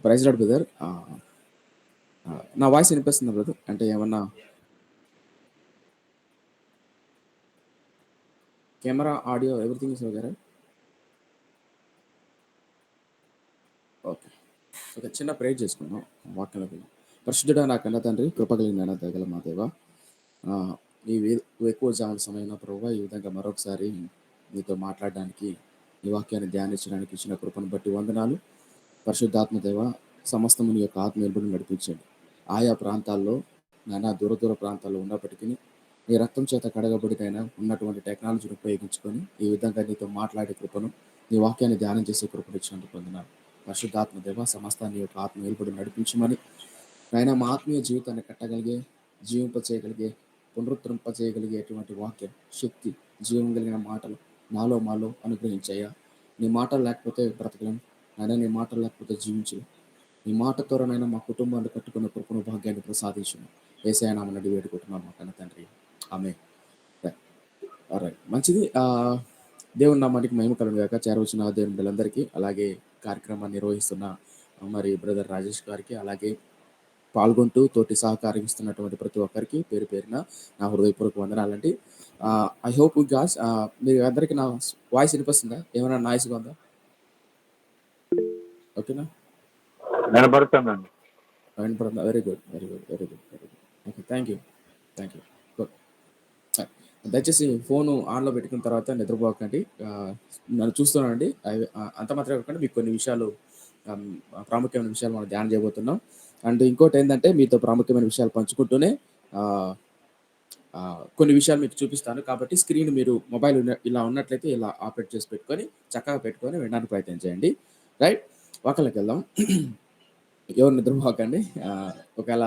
Praise lord brother. నా voice వినిపిస్తుందా brother? అంటే ఏమన్నా camera, audio everything is okay right? Okay. ఒక చిన్న ప్రేయర్ చేసుకుందాం వాక్యంలోకి వెళ్దాం. పరిశుద్ధుడా నా కన్న తండ్రి, కృప కలిగిన దయగల మా దేవ, ఆ, ఈ ఎక్కువ జాముల సమయంలో ప్రభావ ఈ విధంగా మరొకసారి మీతో మాట్లాడడానికి, ఈ వాక్యాన్ని ధ్యానించడానికి ఇచ్చిన కృపను బట్టి వందనాలు. పరిశుద్ధాత్మ దేవ, సమస్తము నీ యొక్క ఆత్మ వెలుగును నడిపించండి. ఆయా ప్రాంతాల్లో, నానా దూర దూర ప్రాంతాల్లో ఉన్నప్పటికీ నీ రక్తం చేత కడగబడికైనా ఉన్నటువంటి టెక్నాలజీని ఉపయోగించుకొని ఈ విధంగా నీతో మాట్లాడే కృపను, నీ వాక్యాన్ని ధ్యానం చేసే కృపను ఇచ్చినందుకు పొందినాను. పరిశుద్ధాత్మ దేవ, సమస్తాన్ని యొక్క ఆత్మ వెలుబడి నడిపించమని, ఆయన మా ఆత్మీయ జీవితాన్ని కట్టగలిగే, జీవింపచేయగలిగే, పునరుద్ధరింపచేయగలిగేటువంటి వాక్యం, శక్తి, జీవం కలిగిన మాటలు నాలో మాలో అనుగ్రహించయ్యా. నీ మాటలు లేకపోతే బ్రతకలేం, అయినా నీ మాటలు లేకపోతే జీవించలేం. నీ మాట త్వరనైనా మా కుటుంబాన్ని కట్టుకున్న కృపను భాగ్యాన్ని ప్రసాదించును. యేసయ్య నామమున అడిగి వేడుకుంటున్నాను మా కన్న తండ్రి. ఆమె రైట్, మంచిది. దేవుని నామానికి మహిమ కలుగును గాక. చేరవచ్చిన దేవుని బిడ్డలందరికీ, అలాగే కార్యక్రమాన్ని నిర్వహిస్తున్న మరి బ్రదర్ రాజేష్ గారికి, అలాగే పాల్గొంటూ తోటి సహకరిస్తున్నటువంటి ప్రతి ఒక్కరికి పేరు పేరున నా హృదయపూర్వక వందనాలండి. ఐ హోప్ గాస్ మీరు అందరికీ నా వాయిస్ వినిపిస్తుందా? ఏమైనా నాయిస్గా ఉందా? ఓకేనా? వినపడుతుందండి. వినపడుతుందా? Very good, very good, very good, very good. Okay, thank you, thank you. Good. దయచేసి ఫోను ఆన్లో పెట్టుకున్న తర్వాత నిద్రపోకండి. నన్ను చూస్తున్నానండి. అంత మాత్రమే కాకుండా మీకు కొన్ని విషయాలు, ప్రాముఖ్యమైన విషయాలు మనం ధ్యానం చేయబోతున్నాం. అండ్ ఇంకోటి ఏంటంటే, మీతో ప్రాముఖ్యమైన విషయాలు పంచుకుంటూనే కొన్ని విషయాలు మీకు చూపిస్తాను. కాబట్టి స్క్రీన్ మీరు మొబైల్ ఇలా ఉన్నట్లయితే ఇలా ఆపరేట్ చేసి పెట్టుకొని చక్కగా పెట్టుకొని వినడానికి ప్రయత్నం చేయండి. రైట్, వాకల్లోకి వెళ్దాం. ఎవరు నిద్రపోకండి. ఒకవేళ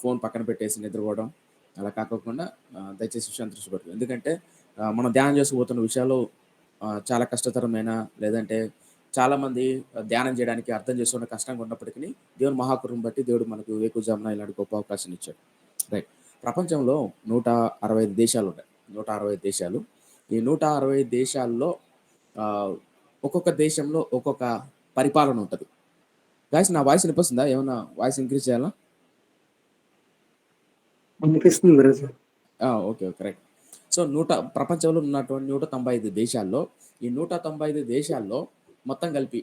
ఫోన్ పక్కన పెట్టేసి నిద్రపోవడం అలా కాకోకుండా దయచేసి విషయాన్ని దృష్టి పెట్టు. ఎందుకంటే మనం ధ్యానం చేసుకుపోతున్న విషయాలు చాలా కష్టతరమైన, లేదంటే చాలామంది ధ్యానం చేయడానికి అర్థం చేసుకున్న కష్టంగా ఉన్నప్పటికీ దేవుని మహాకృపను బట్టి దేవుడు మనకు వేకుజామున ఇలాంటి గొప్ప అవకాశం ఇచ్చాడు. రైట్, ప్రపంచంలో 165 దేశాలు ఉన్నాయి. 165 దేశాలు. ఈ 165 దేశాల్లో ఒక్కొక్క దేశంలో ఒక్కొక్క పరిపాలన ఉంటుంది. గాయస్, నా వాయిస్ వినిపిస్తుందా? ఏమన్నా వాయిస్ ఇంక్రీజ్ చేయాలా? అనిపిస్తుంది brother. Okay, okay, right. So ప్రపంచంలో ఉన్నటువంటి 195 దేశాల్లో, ఈ 195 దేశాల్లో మొత్తం కలిపి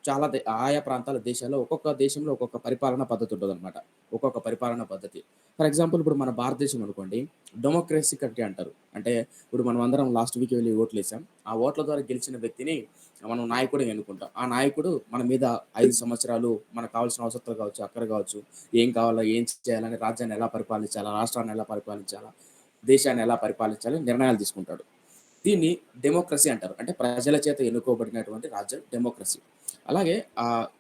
చాలా ఆయా ప్రాంతాల దేశాల్లో ఒక్కొక్క దేశంలో ఒక్కొక్క పరిపాలనా పద్ధతి ఉంటుంది అనమాట. ఒక్కొక్క పరిపాలనా పద్ధతి. ఫర్ ఎగ్జాంపుల్, ఇప్పుడు మన భారతదేశం అనుకోండి, డెమోక్రసీ కంట్రీ అంటారు. అంటే ఇప్పుడు మనం అందరం లాస్ట్ వీక్ వెళ్ళి ఓట్లు వేసాం. ఆ ఓట్ల ద్వారా గెలిచిన వ్యక్తిని మనం నాయకుడిని ఎన్నుకుంటాం. ఆ నాయకుడు మన మీద 5 సంవత్సరాలు మనకు కావాల్సిన అవసరాలు కావచ్చు, అక్కడ కావచ్చు, ఏం కావాలో, ఏం చేయాలని, రాజ్యాన్ని ఎలా పరిపాలించాలా, రాష్ట్రాన్ని ఎలా పరిపాలించాలా, దేశాన్ని ఎలా పరిపాలించాలని నిర్ణయాలు తీసుకుంటాడు. దీన్ని డెమోక్రసీ అంటారు. అంటే ప్రజల చేత ఎన్నుకోబడినటువంటి రాజ్యం డెమోక్రసీ. అలాగే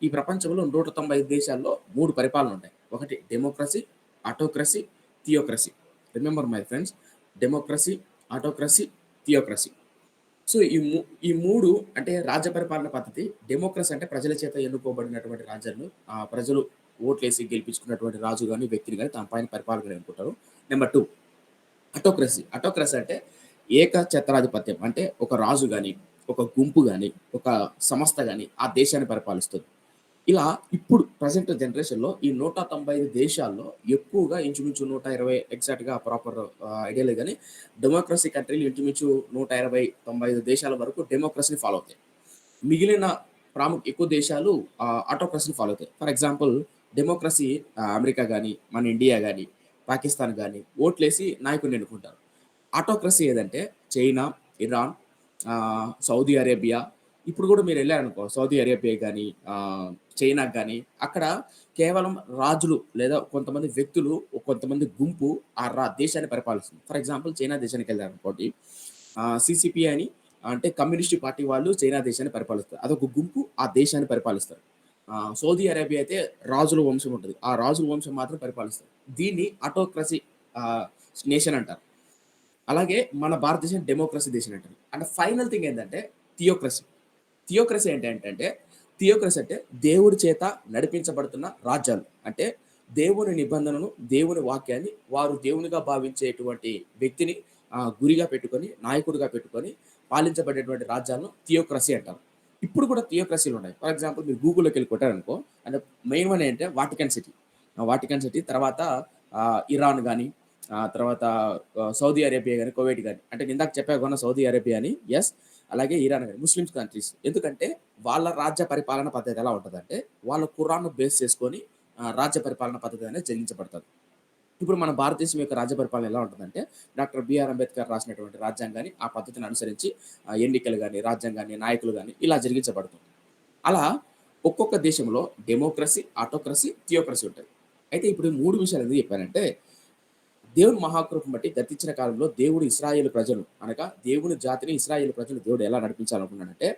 ఈ ప్రపంచంలో 195 దేశాల్లో 3 పరిపాలన ఉంటాయి. ఒకటి democracy, autocracy, theocracy. Remember my friends, democracy, autocracy, theocracy. So ఈ మూడు అంటే రాజ్య పరిపాలన పద్ధతి. డెమోక్రసీ అంటే ప్రజల చేత ఎన్నుకోబడినటువంటి రాజ్యాలు, ప్రజలు ఓట్లేసి గెలిపించుకున్నటువంటి రాజు కానీ వ్యక్తిని కానీ తన పైన పరిపాలన ఎన్నుకుంటారు. Number 2 autocracy. అటోక్రసీ అంటే ఏకఛత్రాధిపత్యం. అంటే ఒక రాజు కానీ, ఒక గుంపు కానీ, ఒక సంస్థ కానీ ఆ దేశాన్ని పరిపాలిస్తుంది. ఇలా ఇప్పుడు ప్రజెంట్ జనరేషన్లో ఈ 195 దేశాల్లో ఎక్కువగా ఇంచుమించు 120, ఎగ్జాక్ట్గా ప్రాపర్ ఐడియా లేదు కానీ, డెమోక్రసీ కంట్రీలు ఇంచుమించు 120-95 దేశాల వరకు డెమోక్రసీని ఫాలో అవుతాయి. మిగిలిన ఎక్కువ దేశాలు ఆటోక్రసీని ఫాలో అవుతాయి. ఫర్ ఎగ్జాంపుల్, డెమోక్రసీ అమెరికా కానీ, మన ఇండియా కానీ, పాకిస్తాన్ కానీ ఓట్లేసి నాయకుడిని ఎన్నుకుంటారు. ఆటోక్రసీ ఏదంటే చైనా, ఇరాన్, సౌదీ అరేబియా. ఇప్పుడు కూడా మీరు వెళ్ళారనుకో సౌదీ అరేబియా కానీ, చైనా కానీ, అక్కడ కేవలం రాజులు లేదా కొంతమంది వ్యక్తులు, కొంతమంది గుంపు ఆ దేశాన్ని పరిపాలిస్తుంది. ఫర్ ఎగ్జాంపుల్, చైనా దేశానికి వెళ్ళారనుకోండి, సిసిపి అని, అంటే కమ్యూనిస్ట్ పార్టీ వాళ్ళు చైనా దేశాన్ని పరిపాలిస్తారు. అదొక గుంపు ఆ దేశాన్ని పరిపాలిస్తారు. సౌదీ అరేబియా అయితే రాజుల వంశం ఉంటుంది. ఆ రాజుల వంశం మాత్రం పరిపాలిస్తారు. దీన్ని ఆటోక్రసీ నేషన్ అంటారు. అలాగే మన భారతదేశం డెమోక్రసీ దేశం అంటారు. అండ్ ఫైనల్ థింగ్ ఏంటంటే థియోక్రసీ. థియోక్రసీ ఏంటంటే థియోక్రసీ అంటే దేవుడి చేత నడిపించబడుతున్న రాజ్యాలు. అంటే దేవుని నిబంధనను, దేవుని వాక్యాన్ని వారు దేవునిగా భావించేటువంటి వ్యక్తిని గురిగా పెట్టుకొని, నాయకుడిగా పెట్టుకొని పాలించబడేటువంటి రాజ్యాలను థియోక్రసీ అంటారు. ఇప్పుడు కూడా థియోక్రసీలు ఉన్నాయి. ఫర్ ఎగ్జాంపుల్ మీరు గూగుల్‌లోకి వెళ్ళి కొట్టారనుకో, అంటే మెయిన్ వన్ ఏంటంటే వాటికన్ సిటీ. వాటికన్ సిటీ తర్వాత ఇరాన్ గాని, తర్వాత సౌదీ అరేబియా గాని, కువైట్ గాని. అంటే నేను ఇందాక చెప్పా కదా సౌదీ అరేబియా అని. యెస్. అలాగే ఇరాన్ గాని ముస్లిమ్స్ కంట్రీస్. ఎందుకంటే వాళ్ళ రాజ్య పరిపాలన పద్ధతి ఎలా ఉంటదంటే, వాళ్ళు ఖురాన్‌ను బేస్ చేసుకొని రాజ్య పరిపాలన పద్ధతి అనేది చెల్లించబడతది. ఇప్పుడు మన భారతదేశం యొక్క రాజ్య పరిపాలన ఎలా ఉంటదంటే, డాక్టర్ బిఆర్ అంబేద్కర్ రాసినటువంటి రాజ్యాంగాన్ని, ఆ పద్ధతిని అనుసరించి ఎన్నికలు గాని, రాజ్యాంగాన్ని, నాయకులు గాని ఇలా జరిగించబడుతుంది. అలా ఒక్కొక్క దేశంలో డెమోక్రసీ, ఆటోక్రసీ, థియోక్రసీ ఉంటాయి. అయితే ఇప్పుడు ఈ 3 విషయాలు ఎందుకు చెప్పానంటే, దేవుని మహాకృపను బట్టి గతించిన కాలంలో దేవుడు ఇశ్రాయేలు ప్రజలు అనగా దేవుని జాతిని ఇశ్రాయేలు ప్రజలు దేవుడు ఎలా నడిపించాలనుకున్నాడంటే,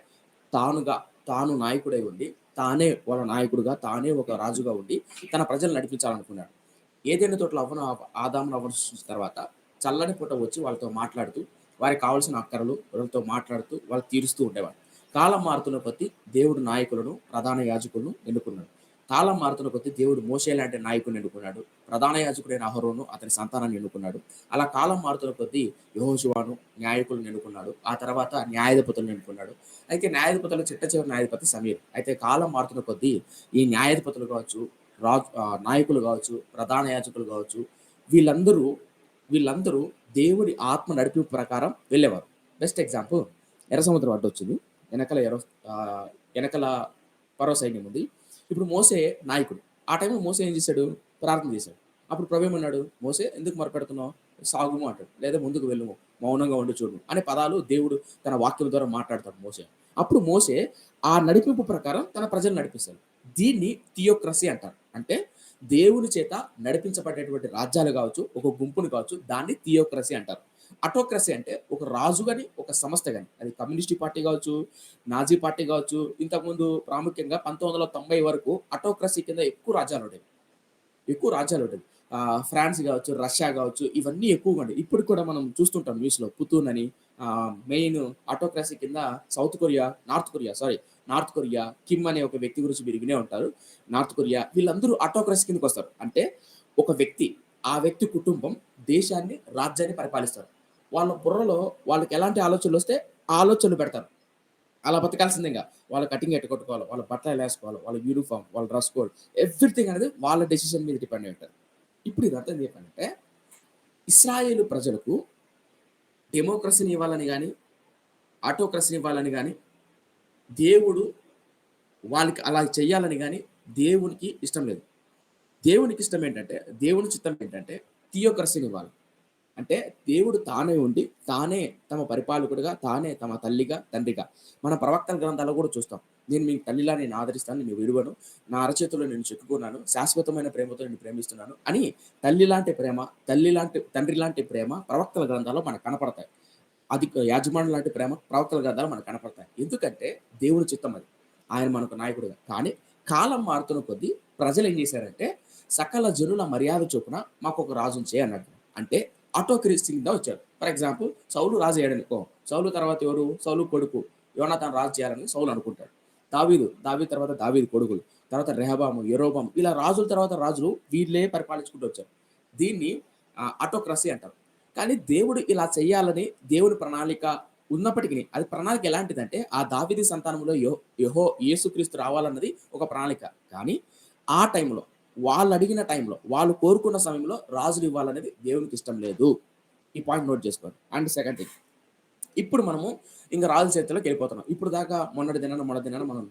తానుగా తాను నాయకుడై ఉండి, తానే వాళ్ళ నాయకుడుగా, తానే ఒక రాజుగా ఉండి, తన ప్రజలను నడిపించాలనుకున్నాడు. ఏదైనా తోటలో ఆదామును అవ్వను సృష్టించిన తర్వాత చల్లని పూట వచ్చి వాళ్ళతో మాట్లాడుతూ, వారికి కావాల్సిన అక్కరలు వాళ్ళతో మాట్లాడుతూ, వాళ్ళకి తీరుస్తూ ఉండేవాడు. కాలం మారుతున్న కొద్దీ దేవుడు నాయకులను, ప్రధాన యాజకులను ఎన్నుకున్నాడు. కాలం మారుతున్న కొద్దీ దేవుడు మోషే లాంటి నాయకుడిని ఎన్నుకున్నాడు. ప్రధాన యాజకుడైన అహరోను అతని సంతానాన్ని ఎన్నుకున్నాడు. అలా కాలం మారుతున్న కొద్దీ యెహోషువను న్యాయకులను ఎన్నుకున్నాడు. ఆ తర్వాత న్యాయాధిపతులను ఎన్నుకున్నాడు. అయితే న్యాయాధిపతుల చిట్ట చివరి న్యాయాధిపతి సమీర్. అయితే కాలం మారుతున్న కొద్దీ ఈ న్యాయాధిపతులు కావచ్చు, నాయకులు కావచ్చు, ప్రధాన యాజకులు కావచ్చు, వీళ్ళందరూ వీళ్ళందరూ దేవుడి ఆత్మ నడిపింపు ప్రకారం వెళ్ళేవారు. బెస్ట్ ఎగ్జాంపుల్ ఎర్ర సముద్రం అడ్డొచ్చింది. వెనకాల వెనకాల ఫరో సైన్యం ఉంది. ఇప్పుడు మోసే నాయకుడు. ఆ టైంలో మోసే ఏం చేశాడు? ప్రార్థన చేశాడు. అప్పుడు ప్రభు ఏమన్నాడు? "మోసే ఎందుకు మొరపెడుతున్నావు? సాగుము" అంటాడు. లేదా "ముందుకు వెళ్ళుము, మౌనంగా ఉండి చూడుము" అనే పదాలు దేవుడు తన వాక్యం ద్వారా మాట్లాడతాడు మోసే. అప్పుడు మోసే ఆ నడిపింపు ప్రకారం తన ప్రజలను నడిపిస్తాడు. దీన్ని థియోక్రసీ అంటారు. అంటే దేవుని చేత నడిపించబడేటువంటి రాజ్యాలు కావచ్చు, ఒక గుంపును కావచ్చు, దాన్ని థియోక్రసీ అంటారు. అటోక్రసీ అంటే ఒక రాజు గాని, ఒక సంస్థ గాని, అది కమ్యూనిస్ట్ పార్టీ కావచ్చు, నాజీ పార్టీ కావచ్చు, ఇంతకుముందు ప్రాముఖ్యంగా 1990 వరకు అటోక్రసీ కింద ఎక్కువ రాజ్యాలుండేవి. ఫ్రాన్స్ గావచ్చు, రష్యా గావచ్చు, ఇవన్నీ ఎక్కువగా ఉండేవి. ఇప్పటికి కూడా మనం చూస్తుంటాం న్యూస్‌లో పుతూన్ అని మెయిన్ ఆటోక్రసీ కింద నార్త్ కొరియా, కిమ్ అనే ఒక వ్యక్తి గురించి మీరు వినే ఉంటారు. నార్త్ కొరియా వీళ్ళందరూ ఆటోక్రసీ కిందకొస్తారు. అంటే ఒక వ్యక్తి, ఆ వ్యక్తి కుటుంబం దేశాన్ని, రాజ్యాన్ని పరిపాలిస్తారు. వాళ్ళ బుర్రలో వాళ్ళకి ఎలాంటి ఆలోచనలొస్తే ఆ ఆలోచనలు పెడతారు. అలా బతకాల్సిందేంగా. వాళ్ళ కటింగ్ ఎట్ట కొట్టుకోవాలో, వాళ్ళ బట్టలు ఎలా ఏసుకోవాలో, వాళ్ళ యూనిఫార్మ్, వాళ్ళ డ్రెస్ కోడ్ ఎవ్రీథింగ్ అనేది వాళ్ళ డెసిషన్ మీద డిపెండ్ అయి ఉంటది. ఇప్పుడు ఇదంతా ఎందుకు చెప్పానంటే, ఇశ్రాయేలు ప్రజలకు డెమోక్రసీని ఇవ్వాలని గాని, ఆటోక్రసీని ఇవ్వాలని గాని, దేవుడు వాళ్ళకి అలా చేయాలని గాని దేవునికి ఇష్టం లేదు. దేవునికి ఇష్టం ఏంటంటే, దేవుని చిత్తం ఏంటంటే థియోక్రసీనివ్వాలి. అంటే దేవుడు తానే ఉండి, తానే తమ పరిపాలకుడిగా, తానే తమ తల్లిగా, తండ్రిగా. మన ప్రవక్తల గ్రంథాల్లో కూడా చూస్తాం. "నేను మీ తల్లిలా నేను ఆదరిస్తాను, నిన్ను విడువను. నా అరచేతిలో నిన్ను చెక్కుకున్నాను. శాశ్వతమైన ప్రేమతో నిన్ను ప్రేమిస్తున్నాను" అని తల్లి లాంటి ప్రేమ, తండ్రి లాంటి ప్రేమ ప్రవక్తల గ్రంథాల్లో మనకు కనపడతాయి. అది యాజమాన్యం లాంటి ప్రేమ ప్రవక్తల గ్రంథాలు మనకు కనపడతాయి. ఎందుకంటే దేవుని చిత్తం అది. ఆయన మనకు నాయకుడుగా. కానీ కాలం మారుతున్న కొద్దీ ప్రజలు ఏం చేశారంటే, సకల జనుల మర్యాద చొప్పున మాకొక రాజుని చేయి అన్నాడు. అంటే ఆటోక్రసీ కింద వచ్చారు. ఫర్ ఎగ్జాంపుల్ సౌలు రాజు అయ్యాడనుకో, సౌలు తర్వాత ఎవరు? సౌలు కొడుకు యోనాతాను రాజు చేయాలని సౌలు అనుకుంటాడు. దావీదు తర్వాత దావీదు కొడుకులు, తర్వాత రెహబాము, యరొబాము ఇలా రాజుల తర్వాత రాజులు వీళ్ళే పరిపాలించుకుంటూ వచ్చారు. దీన్ని ఆటోక్రసీ అంటారు. కానీ దేవుడు ఇలా చేయాలని దేవుని ప్రణాళిక ఉన్నప్పటికిని, అది ప్రణాళిక ఎలాంటిదంటే, ఆ దావీదు సంతానంలో యేసుక్రీస్తు రావాలన్నది ఒక ప్రణాళిక. కానీ ఆ టైంలో, వాళ్ళడిగిన టైంలో, వాళ్ళు కోరుకున్న సమయంలో రాజులు ఇవ్వాలనేది దేవునికి ఇష్టం లేదు. ఈ పాయింట్ నోట్ చేసుకోండి. అండ్ సెకండ్ థింగ్, ఇప్పుడు మనము ఇంక రాజుల చరిత్రలోకెళ్ళిపోతున్నాం. ఇప్పుడు దాకా మొన్నటి దినాన మనం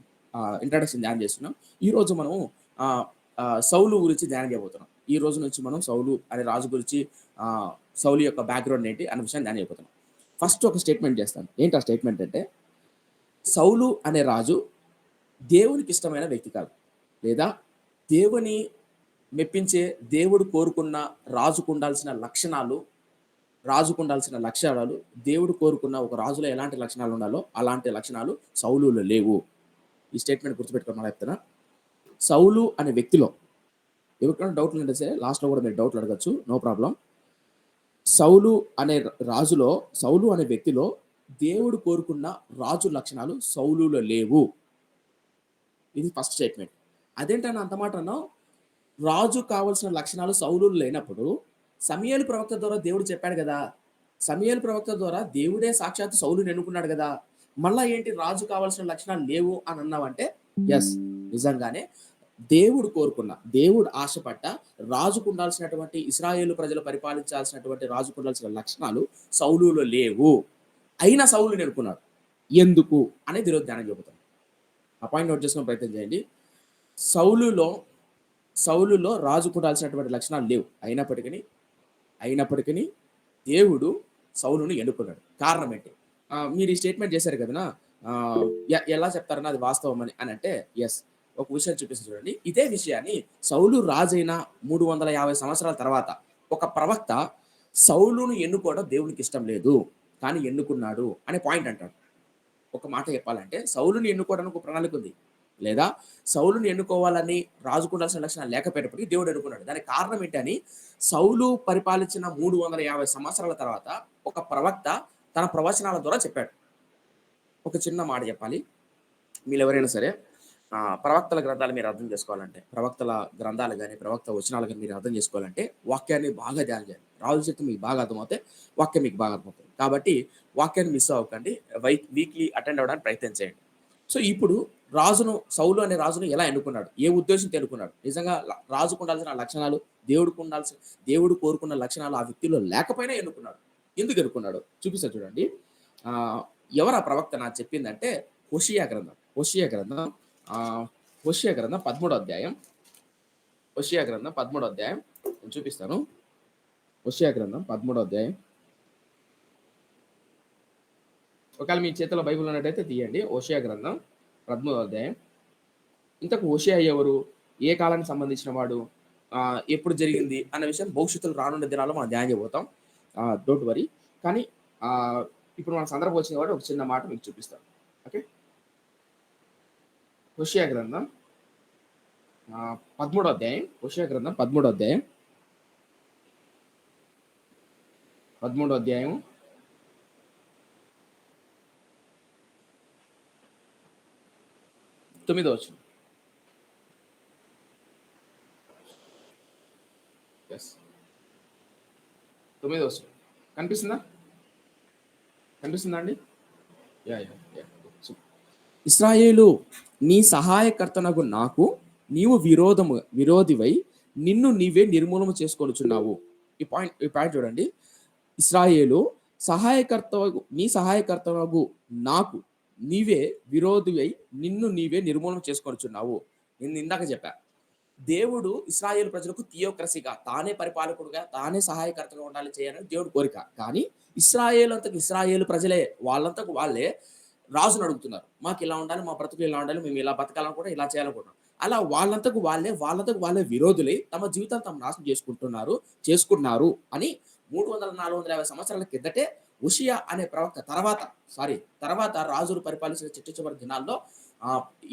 ఇంట్రడక్షన్ ధ్యానం చేసుకున్నాం. ఈరోజు మనము ఆహ్, సౌలు గురించి ధ్యానం చేయబోతున్నాం. ఈ రోజు నుంచి మనం సౌలు అనే రాజు గురించి, సౌలు యొక్క బ్యాక్‌గ్రౌండ్ ఏంటి అన్న విషయాన్ని ధ్యానం చేయబోతున్నాం. ఫస్ట్ ఒక స్టేట్మెంట్ చేస్తాను. ఏంటి ఆ స్టేట్మెంట్ అంటే, సౌలు అనే రాజు దేవునికి ఇష్టమైన వ్యక్తి కాదు. లేదా దేవుని మెప్పించే, దేవుడు కోరుకున్న రాజుకుండాల్సిన లక్షణాలు, దేవుడు కోరుకున్న ఒక రాజులో ఎలాంటి లక్షణాలు ఉండాలో అలాంటి లక్షణాలు సౌలులో లేవు. ఈ స్టేట్మెంట్ గుర్తుపెట్టుకొని మళ్ళా చెప్తున్నా. సౌలు అనే వ్యక్తిలో ఎవరికైనా డౌట్లు ఉంటే సరే లాస్ట్‌లో కూడా మీరు డౌట్లు అడగొచ్చు. No problem. సౌలు అనే రాజులో, సౌలు అనే వ్యక్తిలో దేవుడు కోరుకున్న రాజు లక్షణాలు సౌలులో లేవు. ఇది ఫస్ట్ స్టేట్మెంట్. అదేంటన్నా అంత మాట అన్నావు? రాజు కావాల్సిన లక్షణాలు సౌలులో లేనప్పుడు సమూయేలు ప్రవక్త ద్వారా దేవుడు చెప్పాడు గదా! సమూయేలు ప్రవక్త ద్వారా దేవుడే సాక్షాత్తు సౌలుని ఎన్నుకున్నాడు గదా! మళ్ళా ఏంటి రాజు కావాల్సిన లక్షణాలు లేవు అని అన్నావంటే ఎస్, నిజంగానే దేవుడు కోరుకున్న, దేవుడు ఆశపడ్డ, రాజుకు ఉండాల్సినటువంటి, ఇస్రాయేలు ప్రజలు పరిపాలించాల్సినటువంటి రాజుకు ఉండాల్సిన లక్షణాలు సౌలులో లేవు. అయినా సౌలుని ఎన్నుకున్నాడు. ఎందుకు అనేది ఈరోజు ధ్యానం చెబుతాం. ఆ పాయింట్ నోట్ చేసుకునే ప్రయత్నం చేయండి. సౌలులో సౌలులో రాజుకు ఉండాల్సినటువంటి లక్షణాలు లేవు. అయినప్పటికీ దేవుడు సౌలుని ఎన్నుకున్నాడు. కారణం ఏంటి? మీరు ఈ స్టేట్మెంట్ చేశారు కదనా, ఎలా చెప్తారన్నా అది వాస్తవం అని అంటే ఎస్, ఒక విషయం చూపిస్తుంది చూడండి. ఇదే విషయాన్ని సౌలు రాజైన 350 సంవత్సరాల తర్వాత ఒక ప్రవక్త సౌలును ఎన్నుకోవడం దేవునికి ఇష్టం లేదు, కానీ ఎన్నుకున్నాడు అనే పాయింట్ అంటాడు. ఒక మాట చెప్పాలంటే సౌలుని ఎన్నుకోవడానికి ఒక ప్రణాళిక ఉంది, లేదా సౌలుని ఎన్నుకోవాలని రాజుకు ఉండాల్సిన లక్షణాలు లేకపోయినప్పటికీ దేవుడు ఎన్నుకున్నాడు. దానికి కారణం ఏంటని సౌలు పరిపాలించిన 350 సంవత్సరాల తర్వాత ఒక ప్రవక్త తన ప్రవచనాల ద్వారా చెప్పాడు. ఒక చిన్న మాట చెప్పాలి. మీరు ఎవరైనా సరే ప్రవక్తల గ్రంథాలు మీరు అర్థం చేసుకోవాలంటే, ప్రవక్తల గ్రంథాలు కానీ ప్రవక్త వచనాలు కానీ మీరు అర్థం చేసుకోవాలంటే వాక్యాన్ని బాగా ధ్యానం చేయాలి. రాజు శక్తి మీకు బాగా అర్థమవుతాయి, వాక్యం మీకు బాగా అర్థమవుతుంది. కాబట్టి వాక్యాన్ని మిస్ అవ్వకండి, వీక్లీ అటెండ్ అవ్వడానికి ప్రయత్నం చేయండి. సో ఇప్పుడు సౌలు అనే రాజును ఎలా ఎన్నుకున్నాడు, ఏ ఉద్దేశంతో ఎన్నుకున్నాడు? నిజంగా రాజుకు ఉండాల్సిన లక్షణాలు, దేవుడు కోరుకున్న లక్షణాలు ఆ వ్యక్తిలో లేకపోయినా ఎన్నుకున్నాడు. ఎందుకు ఎన్నుకున్నాడు చూపిస్తా చూడండి. ఎవరు ఆ ప్రవక్త నాకు చెప్పిందంటే హోషేయ గ్రంథం 13వ అధ్యాయం. హోషేయ గ్రంథం 13వ అధ్యాయం నేను చూపిస్తాను. హోషేయ గ్రంథం 13వ అధ్యాయం. ఒకవేళ మీ చేతిలో బైబిల్ ఉన్నట్టయితే తీయండి. హోషేయ గ్రంథం 13వ అధ్యాయం. ఇంతకు హోషేయ ఎవరు, ఏ కాలానికి సంబంధించిన వాడు, ఎప్పుడు జరిగింది అన్న విషయం భవిష్యత్తులో రానున్న దినాల్లో మనం ధ్యానం చేయబోతాం. Don't worry. కానీ ఇప్పుడు మన సందర్భం వచ్చిన వాడు ఒక చిన్న మాట మీకు చూపిస్తాను. ఓకే, హోషేయ గ్రంథం 13వ అధ్యాయం. హోషేయ గ్రంథం 13వ అధ్యాయం 9వ వచనం. ఎస్, 9వ వచనం కనిపిస్తుందా అండి? యా. ఇశ్రాయేలు, నీ సహాయకర్తనగు నాకు నీవు విరోధివై నిన్ను నీవే నిర్మూలన చేసుకొనుచున్నావు. ఈ పాయింట్ చూడండి. ఇశ్రాయేలు, నీ సహాయకర్తనగు నాకు నీవే విరోధివై నిన్ను నీవే నిర్మూలన చేసుకొనుచున్నావు. నేను ఇందాక చెప్పా, దేవుడు ఇశ్రాయేలు ప్రజలకు థియోక్రసీగా, తానే పరిపాలకుడుగా, తానే సహాయకర్తగా ఉండాలి చేయాలని దేవుడు కోరిక. కానీ ఇశ్రాయేలు ప్రజలే వాళ్ళంతకు వాళ్ళే రాజును అడుగుతున్నారు. మాకు ఇలా ఉండాలి, మా బ్రతుకులు ఇలా ఉండాలి, మేము ఇలా బతకాలని కూడా, ఇలా చేయాలనుకుంటున్నాం. అలా వాళ్ళంతకు వాళ్ళే విరోధులై తమ జీవితాన్ని తాము నాశనం చేసుకున్నారు అని 450 సంవత్సరాల కిందటే హోషేయ అనే ప్రవక్త తర్వాత రాజులు పరిపాలించిన చివరి దినాల్లో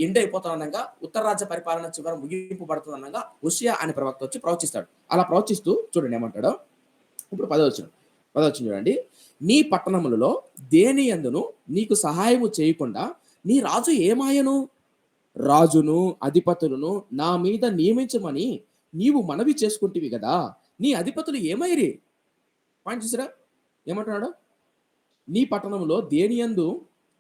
ఎండ్ అయిపోతానగా, ఉత్తర రాజ్య పరిపాలన చివరి ముగింపు పడుతుందనగా హోషేయ అనే ప్రవక్త వచ్చి ప్రవచిస్తాడు. అలా ప్రవచిస్తూ చూడండి ఏమంటాడో. ఇప్పుడు 10వ వచనం చూడండి. నీ పట్టణములలో దేని యందును నీకు సహాయము చేయకుండా నీ రాజు ఏమాయను? రాజును అధిపతులను నా మీద నియమించమని నీవు మనవి చేసుకుంటివి కదా, నీ అధిపతులు ఏమైరి? పాయింట్ చూసారా ఏమంటున్నాడు? నీ పట్టణంలో దేని యందు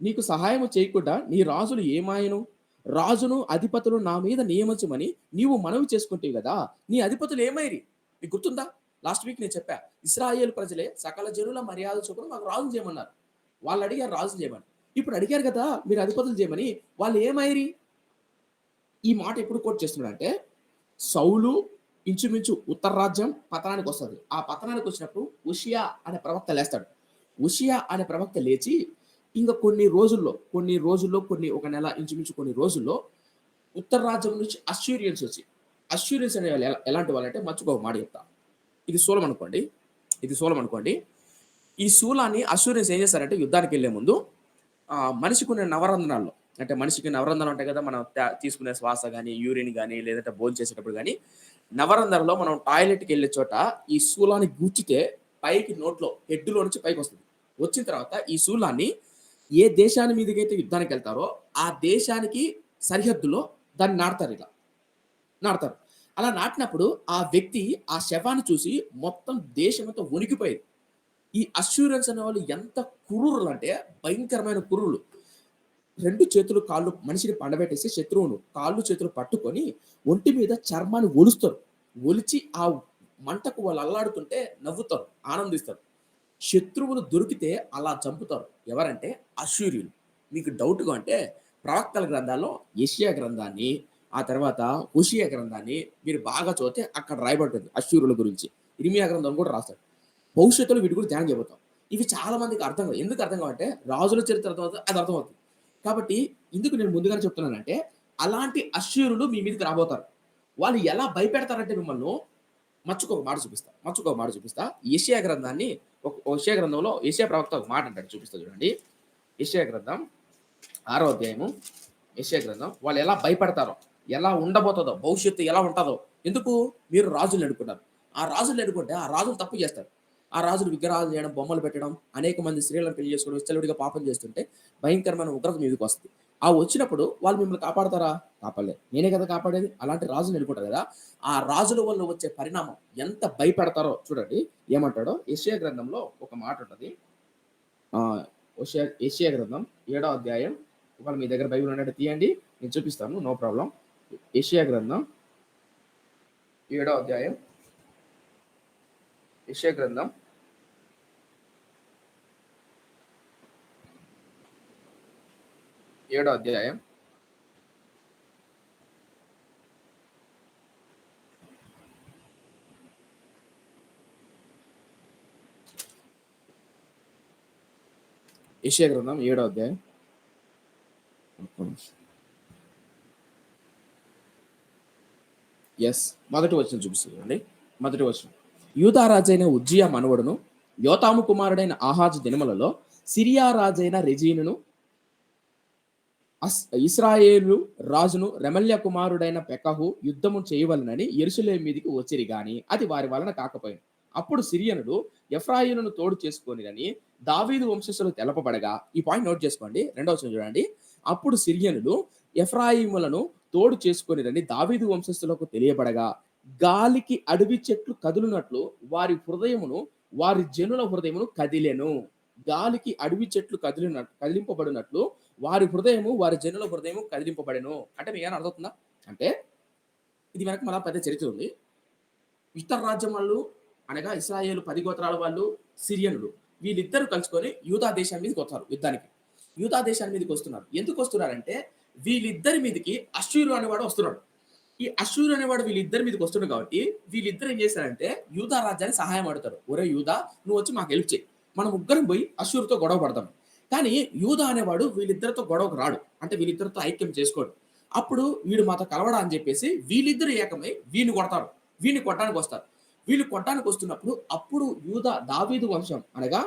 నీకు సహాయము చేయకుండా నీ రాజులు ఏమాయను? రాజును అధిపతులు నా మీద నియమించమని నీవు మనవి చేసుకుంటేవి కదా, నీ అధిపతులు ఏమైరి? మీకు గుర్తుందా? లాస్ట్ వీక్ నేను చెప్పా, ఇశ్రాయేలు ప్రజలే సకల జనుల మర్యాద చొప్పున మాకు రాజు చేయమన్నారు. వాళ్ళు అడిగారు రాజు చేయమని. ఇప్పుడు అడిగారు కదా మీరు అధిపతులు చేయమని, వాళ్ళు ఏమైరి? ఈ మాట ఎప్పుడు కోట్ చేస్తున్నాడంటే, సౌలు ఇంచుమించు ఉత్తర రాజ్యం పతనానికి వస్తుంది. ఆ పతనానికి వచ్చినప్పుడు హోషేయ అనే ప్రవక్త లేస్తాడు. హోషేయ అనే ప్రవక్త లేచి ఇంకా కొన్ని రోజుల్లో ఒక నెల ఇంచుమించు కొన్ని రోజుల్లో ఉత్తర రాజ్యం నుంచి అష్యూరియన్స్ అనే వాళ్ళు ఎలాంటి వాళ్ళంటే, మర్చిపో మాట చెప్తా. ఇది శూలం అనుకోండి. ఈ శూలాన్ని అష్యూరియన్స్ ఏం చేస్తారంటే, యుద్ధానికి వెళ్లే ముందు మనిషికి ఉన్న నవరంధ్రాల్లో, అంటే మనిషికి నవరంధ్రాలు ఉంటాయి కదా, మనం తీసుకునే శ్వాస కానీ, యూరిన్ కానీ, లేదంటే భోజనం చేసేటప్పుడు కానీ, నవరంధ్రంలో మనం టాయిలెట్కి వెళ్ళే చోట ఈ శూలాన్ని గుచ్చితే పైకి నోట్లో హెడ్లో నుంచి పైకి వస్తుంది. వచ్చిన తర్వాత ఈ శూలాన్ని ఏ దేశాన్ని మీదకైతే యుద్ధానికి వెళ్తారో ఆ దేశానికి సరిహద్దులో దాన్ని నాటుతారు. అలా నాటినప్పుడు ఆ వ్యక్తి ఆ శవాన్ని చూసి మొత్తం దేశమంతా వణికిపోయేది. ఈ అష్యూరెన్స్ అనే వాళ్ళు ఎంత కుర్రులు అంటే భయంకరమైన కుర్రులు. 2 చేతులు, కాళ్ళు మనిషిని పండబెట్టేసి శత్రువును కాళ్ళు, చేతులు పట్టుకొని ఒంటి మీద చర్మాన్ని ఒలుస్తారు. ఒలిచి ఆ మంటకు వాళ్ళు అల్లాడుతుంటే నవ్వుతారు, ఆనందిస్తారు. శత్రువులు దొరికితే అలా చంపుతారు. ఎవరంటే అష్షూరీయులు. మీకు డౌట్‌గా అంటే ప్రవక్తల గ్రంథాల్లో యెషయా గ్రంథాన్ని, ఆ తర్వాత హోషేయ గ్రంథాన్ని మీరు బాగా చదివితే అక్కడ రాయబడి ఉంటుంది అష్షూరుల గురించి. ఇర్మియా గ్రంథం కూడా రాస్తాడు. భవిష్యత్తులో వీటి గురించి ధ్యానం చేయబోతాం. ఇవి చాలా మందికి అర్థం కాదు. ఎందుకు అర్థం కావంటే రాజుల చరిత్ర అర్థమవుతది, అది అర్థమవుతుంది. కాబట్టి ఇందుకు నేను ముందుగానే చెప్తున్నానంటే అలాంటి అష్షూరులు మీ మీదకి రాబోతారు. వాళ్ళు ఎలా భయపెడతారంటే మిమ్మల్ని మచ్చుకొక మాట చూపిస్తా. మచ్చుకొక మాట చూపిస్తా. యెషయా గ్రంథాన్ని యెషయా గ్రంథంలో యెషయా ప్రవక్త ఒక మాట అంటాడు. చూపిస్తా చూడండి. యెషయా గ్రంథం 6వ అధ్యాయము. యెషయా గ్రంథం. వాళ్ళు ఎలా భయపడతారో, ఎలా ఉండబోతదో, భవిష్యత్తు ఎలా ఉంటదో. ఎందుకు? మీరు రాజులను ఎన్నుకున్నారు. ఆ రాజులను ఎన్నుకుంటే ఆ రాజులు తప్పు చేస్తారు. ఆ రాజులు విగ్రహాలు చేయడం, బొమ్మలు పెట్టడం, అనేక మంది స్త్రీలను పెళ్లి చేసుకోవడం, విచ్చలవిడిగా పాపం చేస్తుంటే భయంకరమైన ఉగ్రత మీదకొస్తది. ఆ వచ్చినప్పుడు వాళ్ళు మిమ్మల్ని కాపాడతారా? కాపాడలేరు. నేనే కదా కాపాడేది. అలాంటి రాజుని ఎన్నుకుంటారు కదా! ఆ రాజుల వల్ల వచ్చే పరిణామం ఎంత భయపెడతారో చూడండి. ఏమంటాడో యెషయా గ్రంథంలో ఒక మాట ఉంటది. యెషయా గ్రంథం 7వ అధ్యాయం. ఒకవేళ మీ దగ్గర బైబిల్ ఉన్నట్టు తీయండి. నేను చూపిస్తాను. No problem. యెషయా గ్రంథం 7వ అధ్యాయం. యెషయా గ్రంథం 7వ అధ్యాయం. యెషయా గ్రంథం 7వ అధ్యాయం. మొదటి వచనం చూపిస్తుంది చూడండి. మొదటి వచనం. యూదా రాజైన ఉజ్జియా మనవడును యోతాము కుమారుడైన ఆహాజు దినములలో సిరియా రాజైన రెజీనును ఇస్రాయేలు రాజును రెమల్య కుమారుడైన పెకహు యుద్ధము చేయవలనని యెరూషలేము మీదికి వచ్చిరి గాని అది వారి వలన కాకపోయింది. అప్పుడు సిరియనుడు ఎఫ్రాయిమును తోడు చేసుకొనిరని దావీదు వంశస్థులు తెలపబడగా, ఈ పాయింట్ నోట్ చేసుకోండి. రెండవ వచనం చూడండి. అప్పుడు సిరియనులు ఎఫ్రాయిములను తోడు చేసుకొనిరని దావీదు వంశస్థులకు తెలియబడగా, గాలికి అడవి చెట్లు కదులునట్లు వారి హృదయమును వారి జనుల హృదయమును కదిలెను. గాలికి అడవి చెట్లు కదిలింపబడినట్లు వారి హృదయము వారి జనుల హృదయము కదిలింపబడెను. అంటే మీకు ఏమైనా అర్థమవుతుందా? అంటే ఇది వెనక మళ్ళా పెద్ద చరిత్ర ఉంది. ఇతర రాజ్యం వాళ్ళు అనగా ఇశ్రాయేలు 10 గోత్రాల వాళ్ళు, సిరియనులు వీళ్ళిద్దరూ కలుసుకొని యూదా దేశం మీదకి వస్తారు యుద్ధానికి. యూదా దేశాన్ని మీదకి వస్తున్నారు. ఎందుకు వస్తున్నారంటే వీళ్ళిద్దరి మీదకి అష్షూరు అనేవాడు వస్తున్నాడు. ఈ అష్షూరు అనేవాడు వీళ్ళిద్దరి మీదకి వస్తున్నాడు కాబట్టి వీళ్ళిద్దరు ఏం చేశారంటే యూదా రాజ్యానికి సహాయం అడుగుతారు. ఒరే యూదా, నువ్వు వచ్చి మాకు హెల్ప్ చేయి. మనం ముగ్గురం పోయి అష్షూరుతో గొడవ పడదాం. కానీ యూదా అనేవాడు వీళ్ళిద్దరితో గొడవకు రాడు. అంటే వీళ్ళిద్దరితో ఐక్యం చేసుకోడు. అప్పుడు వీడు మాతో కలవడా అని చెప్పేసి వీళ్ళిద్దరు ఏకమై వీడిని కొడతారు. వీడిని కొట్టడానికి వస్తారు. వీళ్ళు కొట్టడానికి వస్తున్నప్పుడు అప్పుడు దావీదు వంశం అనగా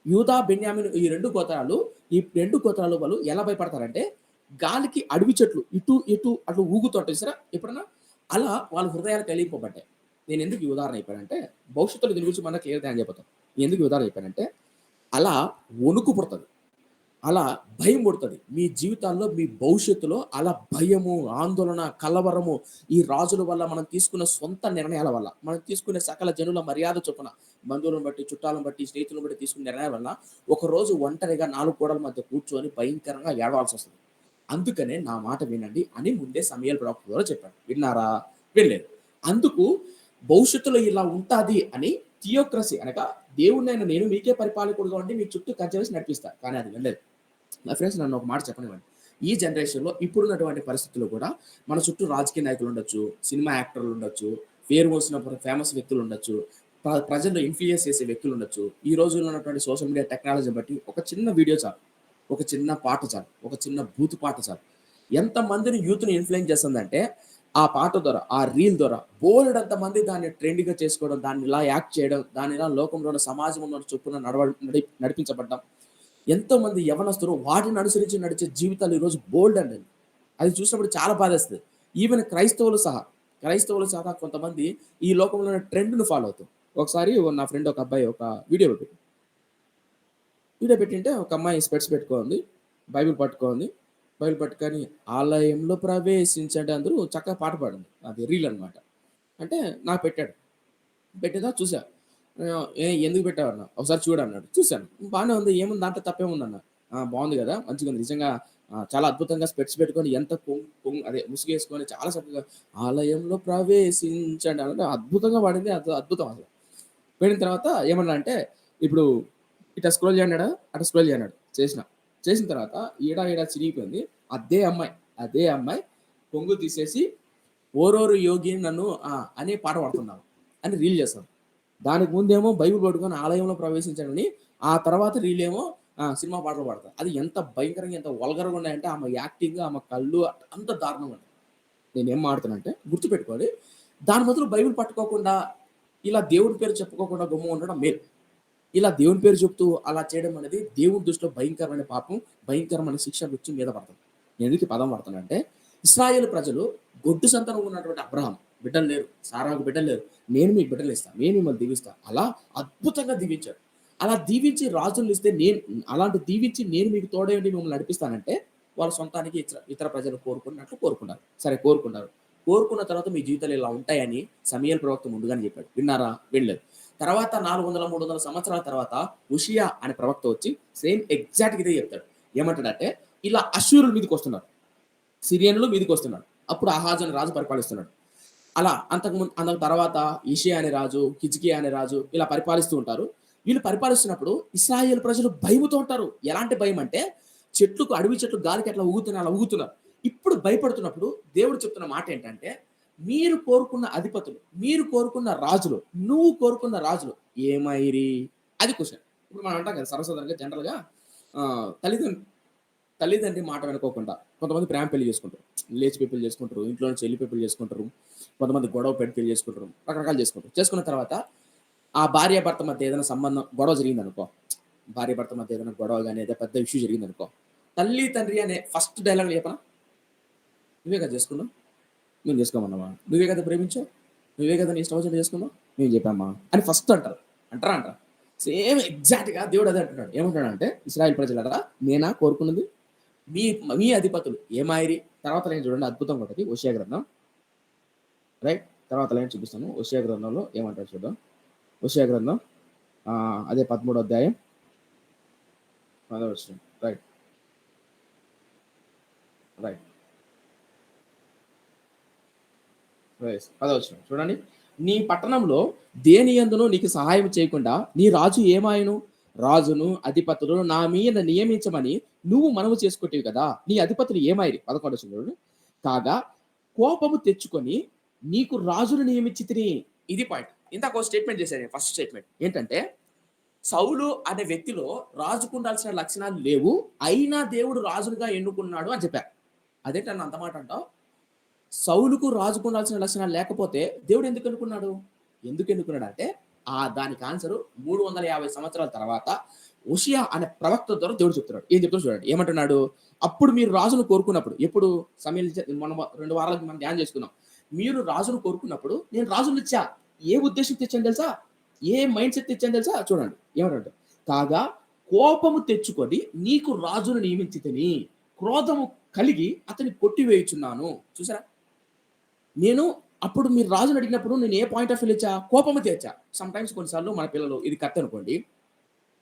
యూదా, బెన్యామీను ఈ 2 గోత్రాలు, ఈ 2 గోత్రాలు వాళ్ళు ఎలా భయపడతారంటే గాలికి అడవి చెట్లు ఇటు ఇటు అట్లా ఊగుతుంటాయి చూసారా ఎప్పుడన్నా? అలా వాళ్ళ హృదయాలు కలిగిపోబడ్డాయి. నేను ఎందుకు ఈ ఉదాహరణ చెప్పానంటే భవిష్యత్తులో దీని గురించి మనకు క్లియర్‌గా అని చెప్పతాను. ఎందుకు ఈ ఉదాహరణ చెప్పానంటే అలా వణుకు పుడతది. అలా భయం పుడతది. మీ జీవితాల్లో, మీ భవిష్యత్తులో అలా భయము, ఆందోళన, కలవరము ఈ రాజుల వల్ల మనం తీసుకున్న సొంత నిర్ణయాల వల్ల, మనం తీసుకునే సకల జనుల మర్యాద చొప్పున బంధువులను బట్టి, చుట్టాలను బట్టి, స్నేహితులను బట్టి తీసుకున్న నిర్ణయాల వల్ల ఒకరోజు ఒంటరిగా 4 గోడల మధ్య కూర్చొని భయంకరంగా ఏడవాల్సొస్తది. అందుకనే నా మాట వినండి అని ముందే సమూయేలు ప్రవక్త ద్వారా చెప్పాడు. విన్నారా? వినలేదు. అందుకు భవిష్యత్తులో ఇలా ఉంటాది అని థియోక్రసీ అనగా దేవుడినైన నేను మీకే పరిపాలకుడుగా ఉండి మీ చుట్టూ కంచె వేసి నడిపిస్తా. కానీ అది వినలేదు. నా ఫ్రెండ్స్ నన్ను ఒక మాట చెప్పనివ్వండి. ఈ జనరేషన్‌లో ఇప్పుడున్నటువంటి పరిస్థితుల్లో కూడా మన చుట్టూ రాజకీయ నాయకులు ఉండొచ్చు, సినిమా యాక్టర్లు ఉండొచ్చు, పేరు మోసిన ఫేమస్ వ్యక్తులు ఉండొచ్చు, ప్రజల్లో ఇన్‌ఫ్లూయెన్స్ చేసే వ్యక్తులు ఉండొచ్చు. ఈ రోజుల్లో ఉన్నటువంటి సోషల్ మీడియా టెక్నాలజీని బట్టి ఒక చిన్న వీడియో చాలు, ఒక చిన్న పాట చాలు, ఒక చిన్న బూతు పాట చాలు. ఎంతమందిని యూత్‌ని ఇన్‌ఫ్లూయెన్స్ చేస్తుందంటే ఆ పాట ద్వారా, ఆ రీల్ ద్వారా బోలెడంత మంది దాన్ని ట్రెండ్‌గా చేసుకోవడం, దాన్ని ఇలా యాక్ట్ చేయడం, దాన్ని ఇలా లోకంలోని సమాజంలో చొప్పున నడిపించబడ్డం. ఎంతోమంది యవ్వనస్తులు వాటిని అనుసరించి నడిచే జీవితాలు ఈరోజు బోల్డ్ అండి. అది చూసినప్పుడు చాలా బాధేస్తది. ఈవెన్ క్రైస్తవులు సహా కొంతమంది ఈ లోకంలోని ట్రెండ్‌ని ఫాలో అవుతారు. ఒకసారి నా ఫ్రెండ్ ఒక అబ్బాయి ఒక వీడియో పెట్టింటే ఒక అమ్మాయి స్పెక్ట్స్ పెట్టుకోంది. బైబిల్ పట్టుకోంది. బైబిల్ పట్టుకొని ఆలయంలో ప్రవేశించండి అందరూ చక్కగా పాట పాడింది. అది రీల్ అనమాట. అంటే నాకు పెట్టాడు. పెట్టేదా చూసా. ఎందుకు పెట్టావన్నా? ఒకసారి చూడు అన్నాడు. చూసాను. బానే ఉంది. ఏముంది దాంట్లో తప్పేముందన్నా? బావుంది గదా! మంచిగుంది. నిజంగా చాలా అద్భుతంగా స్పెట్స్ పెట్టుకొని ఎంత అదే ముసుగేసుకొని చాలా చక్కగా ఆలయంలో ప్రవేశించండి అంటే అద్భుతంగా పాడింది. అద్భుతం అసలు. పోయిన తర్వాత ఏమన్నా అంటే ఇప్పుడు ఇట్లా స్క్రోల్ చేయన్నాడా, అటు స్క్రోల్ చేయన్నాడు. చేసిన తర్వాత ఈడ చిరిగిపోయింది. అదే అమ్మాయి కొంగు తీసేసి 'ఓరోరు యోగి నన్ను' అనే పాట పాడుతున్నావు అని రీల్ చేస్తాం. దానికి ముందేమో బైబిల్ పట్టుకొని ఆలయంలో ప్రవేశించానని, ఆ తర్వాత రీల్ ఏమో సినిమా పాటలు పాడతారు. అది ఎంత భయంకరంగా, ఎంత వల్గర్‌గా ఉన్నాయంటే ఆమె యాక్టింగ్, ఆమె కళ్ళు అంత దారుణంగా ఉన్నాయి. నేనేం మాడుతున్నానంటే గుర్తుపెట్టుకోవాలి. దాని బదులు బైబిల్ పట్టుకోకుండా, ఇలా దేవుడి పేరు చెప్పుకోకుండా గమ్మున ఉండడం మేలు. ఇలా దేవుని పేరు చెప్తూ అలా చేయడం అనేది దేవుని దృష్టిలో భయంకరమైన పాపం, భయంకరమైన శిక్ష వచ్చి మీద పడుతుంది. నేను ఎందుకు ఈ పదం వాడుతున్నానంటే, ఇశ్రాయేలు ప్రజలు గొడ్డు సంతానం ఉన్నటువంటి అబ్రహాం బిడ్డలు లేరు, సారాకు బిడ్డలు లేరు. నేను మీకు బిడ్డలు ఇస్తాను, నేను మిమ్మల్ని దీవిస్తాను. అలా అద్భుతంగా దీవించాడు. అలా దీవించి రాజులను ఇస్తే అలాంటి దీవించి నేను మీకు తోడై ఉండి మిమ్మల్ని నడిపిస్తానంటే వాళ్ళ సొంతానికి ఇతర ప్రజలు కోరుకున్నట్లు కోరుకున్నారు. సరే కోరుకున్నారు. కోరుకున్న తర్వాత మీ జీవితాలు ఇలా ఉంటాయని సమూయేలు ప్రవక్త ముందుగానే చెప్పాడు. విన్నారా? వినలేదు. తర్వాత 400, 300 సంవత్సరాల తర్వాత ఉషియా అనే ప్రవక్త వచ్చి సేమ్ ఎగ్జాక్ట్ ఇదే చెప్తాడు. ఏమంటాడంటే ఇలా అశ్షూరుల మీదకి వస్తున్నారు, సిరియన్లు మీదకి వస్తున్నారు. అప్పుడు ఆహాజు అనే రాజు పరిపాలిస్తున్నాడు. అలా అంతకు తర్వాత ఇషియా అనే రాజు, హిజ్కియా అనే రాజు ఇలా పరిపాలిస్తూ ఉంటారు. వీళ్ళు పరిపాలిస్తున్నప్పుడు ఇశ్రాయేలు ప్రజలు భయముతో ఉంటారు. ఎలాంటి భయం అంటే అడవి చెట్లు గాలికి ఎట్లా ఊగుతున్నాయి అలా ఊగుతున్నారు. ఇప్పుడు భయపడుతున్నప్పుడు దేవుడు చెప్తున్న మాట ఏంటంటే, మీరు కోరుకున్న అధిపతులు, మీరు కోరుకున్న రాజులు, నువ్వు కోరుకున్న రాజులు ఏమైరి? అది క్వెషన్. ఇప్పుడు మనం అంటాం కదా సర్వసాధారణంగా జనరల్‌గా తల్లిదండ్రి మాట వినుకోకుండా కొంతమంది ప్రేమ పెళ్లి చేసుకుంటారు. లేచిపోయి పెళ్లి చేసుకుంటారు. ఇంట్లో నుంచి వెళ్ళిపోయి పెళ్లి చేసుకుంటారు. కొంతమంది గొడవ పెట్టి పెళ్లి చేసుకుంటారు. రకరకాలు చేసుకుంటారు. చేసుకున్న తర్వాత ఆ భార్యాభర్త మధ్య ఏదైనా సంబంధం గొడవ జరిగిందనుకో, భార్యాభర్త మధ్య ఏదైనా గొడవ గాని, ఏదో పెద్ద ఇష్యూ జరిగిందనుకో, తల్లి, తండ్రి అనే ఫస్ట్ డైలాగ్ చెప్పనా? "నువ్వే కదా చేసుకున్నావు. మేము చేసుకోమన్నావా? నువ్వే కదా ప్రేమించావు. నువ్వే కదా నీ ఇష్టం వచ్చినట్టు చేసుకున్నావు. మేము చెప్పామా?" అని ఫస్ట్ అంటారు. అంటారా? సేమ్ ఎగ్జాక్ట్‌గా దేవుడు అదే అంటున్నాడు. ఏమంటున్నాడంటే, ఇశ్రాయేలు ప్రజలారా నేనా కోరుకున్నది? మీ మీ అధిపతులు ఏమాయిరి? తర్వాత లైన్ చూడండి అద్భుతంగా ఉంటది. హోషేయ గ్రంథం. రైట్. తర్వాత లైన్ చూపిస్తాను. హోషేయ గ్రంథంలో ఏమంటాడు చూద్దాం. హోషేయ గ్రంథం అదే 13వ అధ్యాయం 10వ వచనం. రైట్. రైట్. 10వ వచనం చూడండి. నీ పట్టణంలో దేని యందును నీకు సహాయం చేయకుండా నీ రాజు ఏమాయను? రాజును అధిపతులు నా మీద నియమించమని నువ్వు మనవి చేసుకుంటేవి కదా, నీ అధిపతులు ఏమాయిరి? 11వ వచనం చూడండి. కాగా కోపము తెచ్చుకొని నీకు రాజును నియమించితిని. ఇది పాయింట్. ఇందాక స్టేట్మెంట్ చేశాను. ఫస్ట్ స్టేట్మెంట్ ఏంటంటే, సౌలు అనే వ్యక్తిలో రాజుకు ఉండాల్సిన లక్షణాలు లేవు, అయినా దేవుడు రాజునుగా ఎన్నుకున్నాడు అని చెప్పారు. అదేంటన్నా అంత మాట అంటావు? సౌలుకు రాజుకు ఉండాల్సిన లక్షణాలు లేకపోతే దేవుడు ఎందుకు ఎన్నుకున్నాడు? ఎందుకు ఎన్నుకున్నాడు అంటే దానికి ఆన్సర్ 350 సంవత్సరాల తర్వాత హోషేయ అనే ప్రవక్త ద్వారా దేవుడు చెప్తున్నాడు. ఏం చెప్తాడు చూడండి. ఏమంటున్నాడు? అప్పుడు మీరు రాజును కోరుకున్నప్పుడు, ఎప్పుడు సమూయేలు మనం 2 వారాలకు మనం ధ్యానం చేసుకున్నాం. మీరు రాజును కోరుకున్నప్పుడు నేను రాజును ఇచ్చా. ఏ ఉద్దేశం తెచ్చాను తెలుసా? ఏ మైండ్ సెట్ తెచ్చాను తెలుసా? చూడండి ఏమంటాడు. కాగా కోపము తెచ్చుకొని నీకు రాజును నియమించితిని, క్రోధము కలిగి అతన్ని కొట్టివేయుచున్నాను. చూసారా? నేను అప్పుడు మీరు రాజుని అడిగినప్పుడు నేను ఏ పాయింట్ ఆఫ్ వ్యూ ఇచ్చా? కోపము తెచ్చా. సమ్ టైమ్స్ కొన్నిసార్లు మన పిల్లలు ఇది కత్తి అనుకోండి.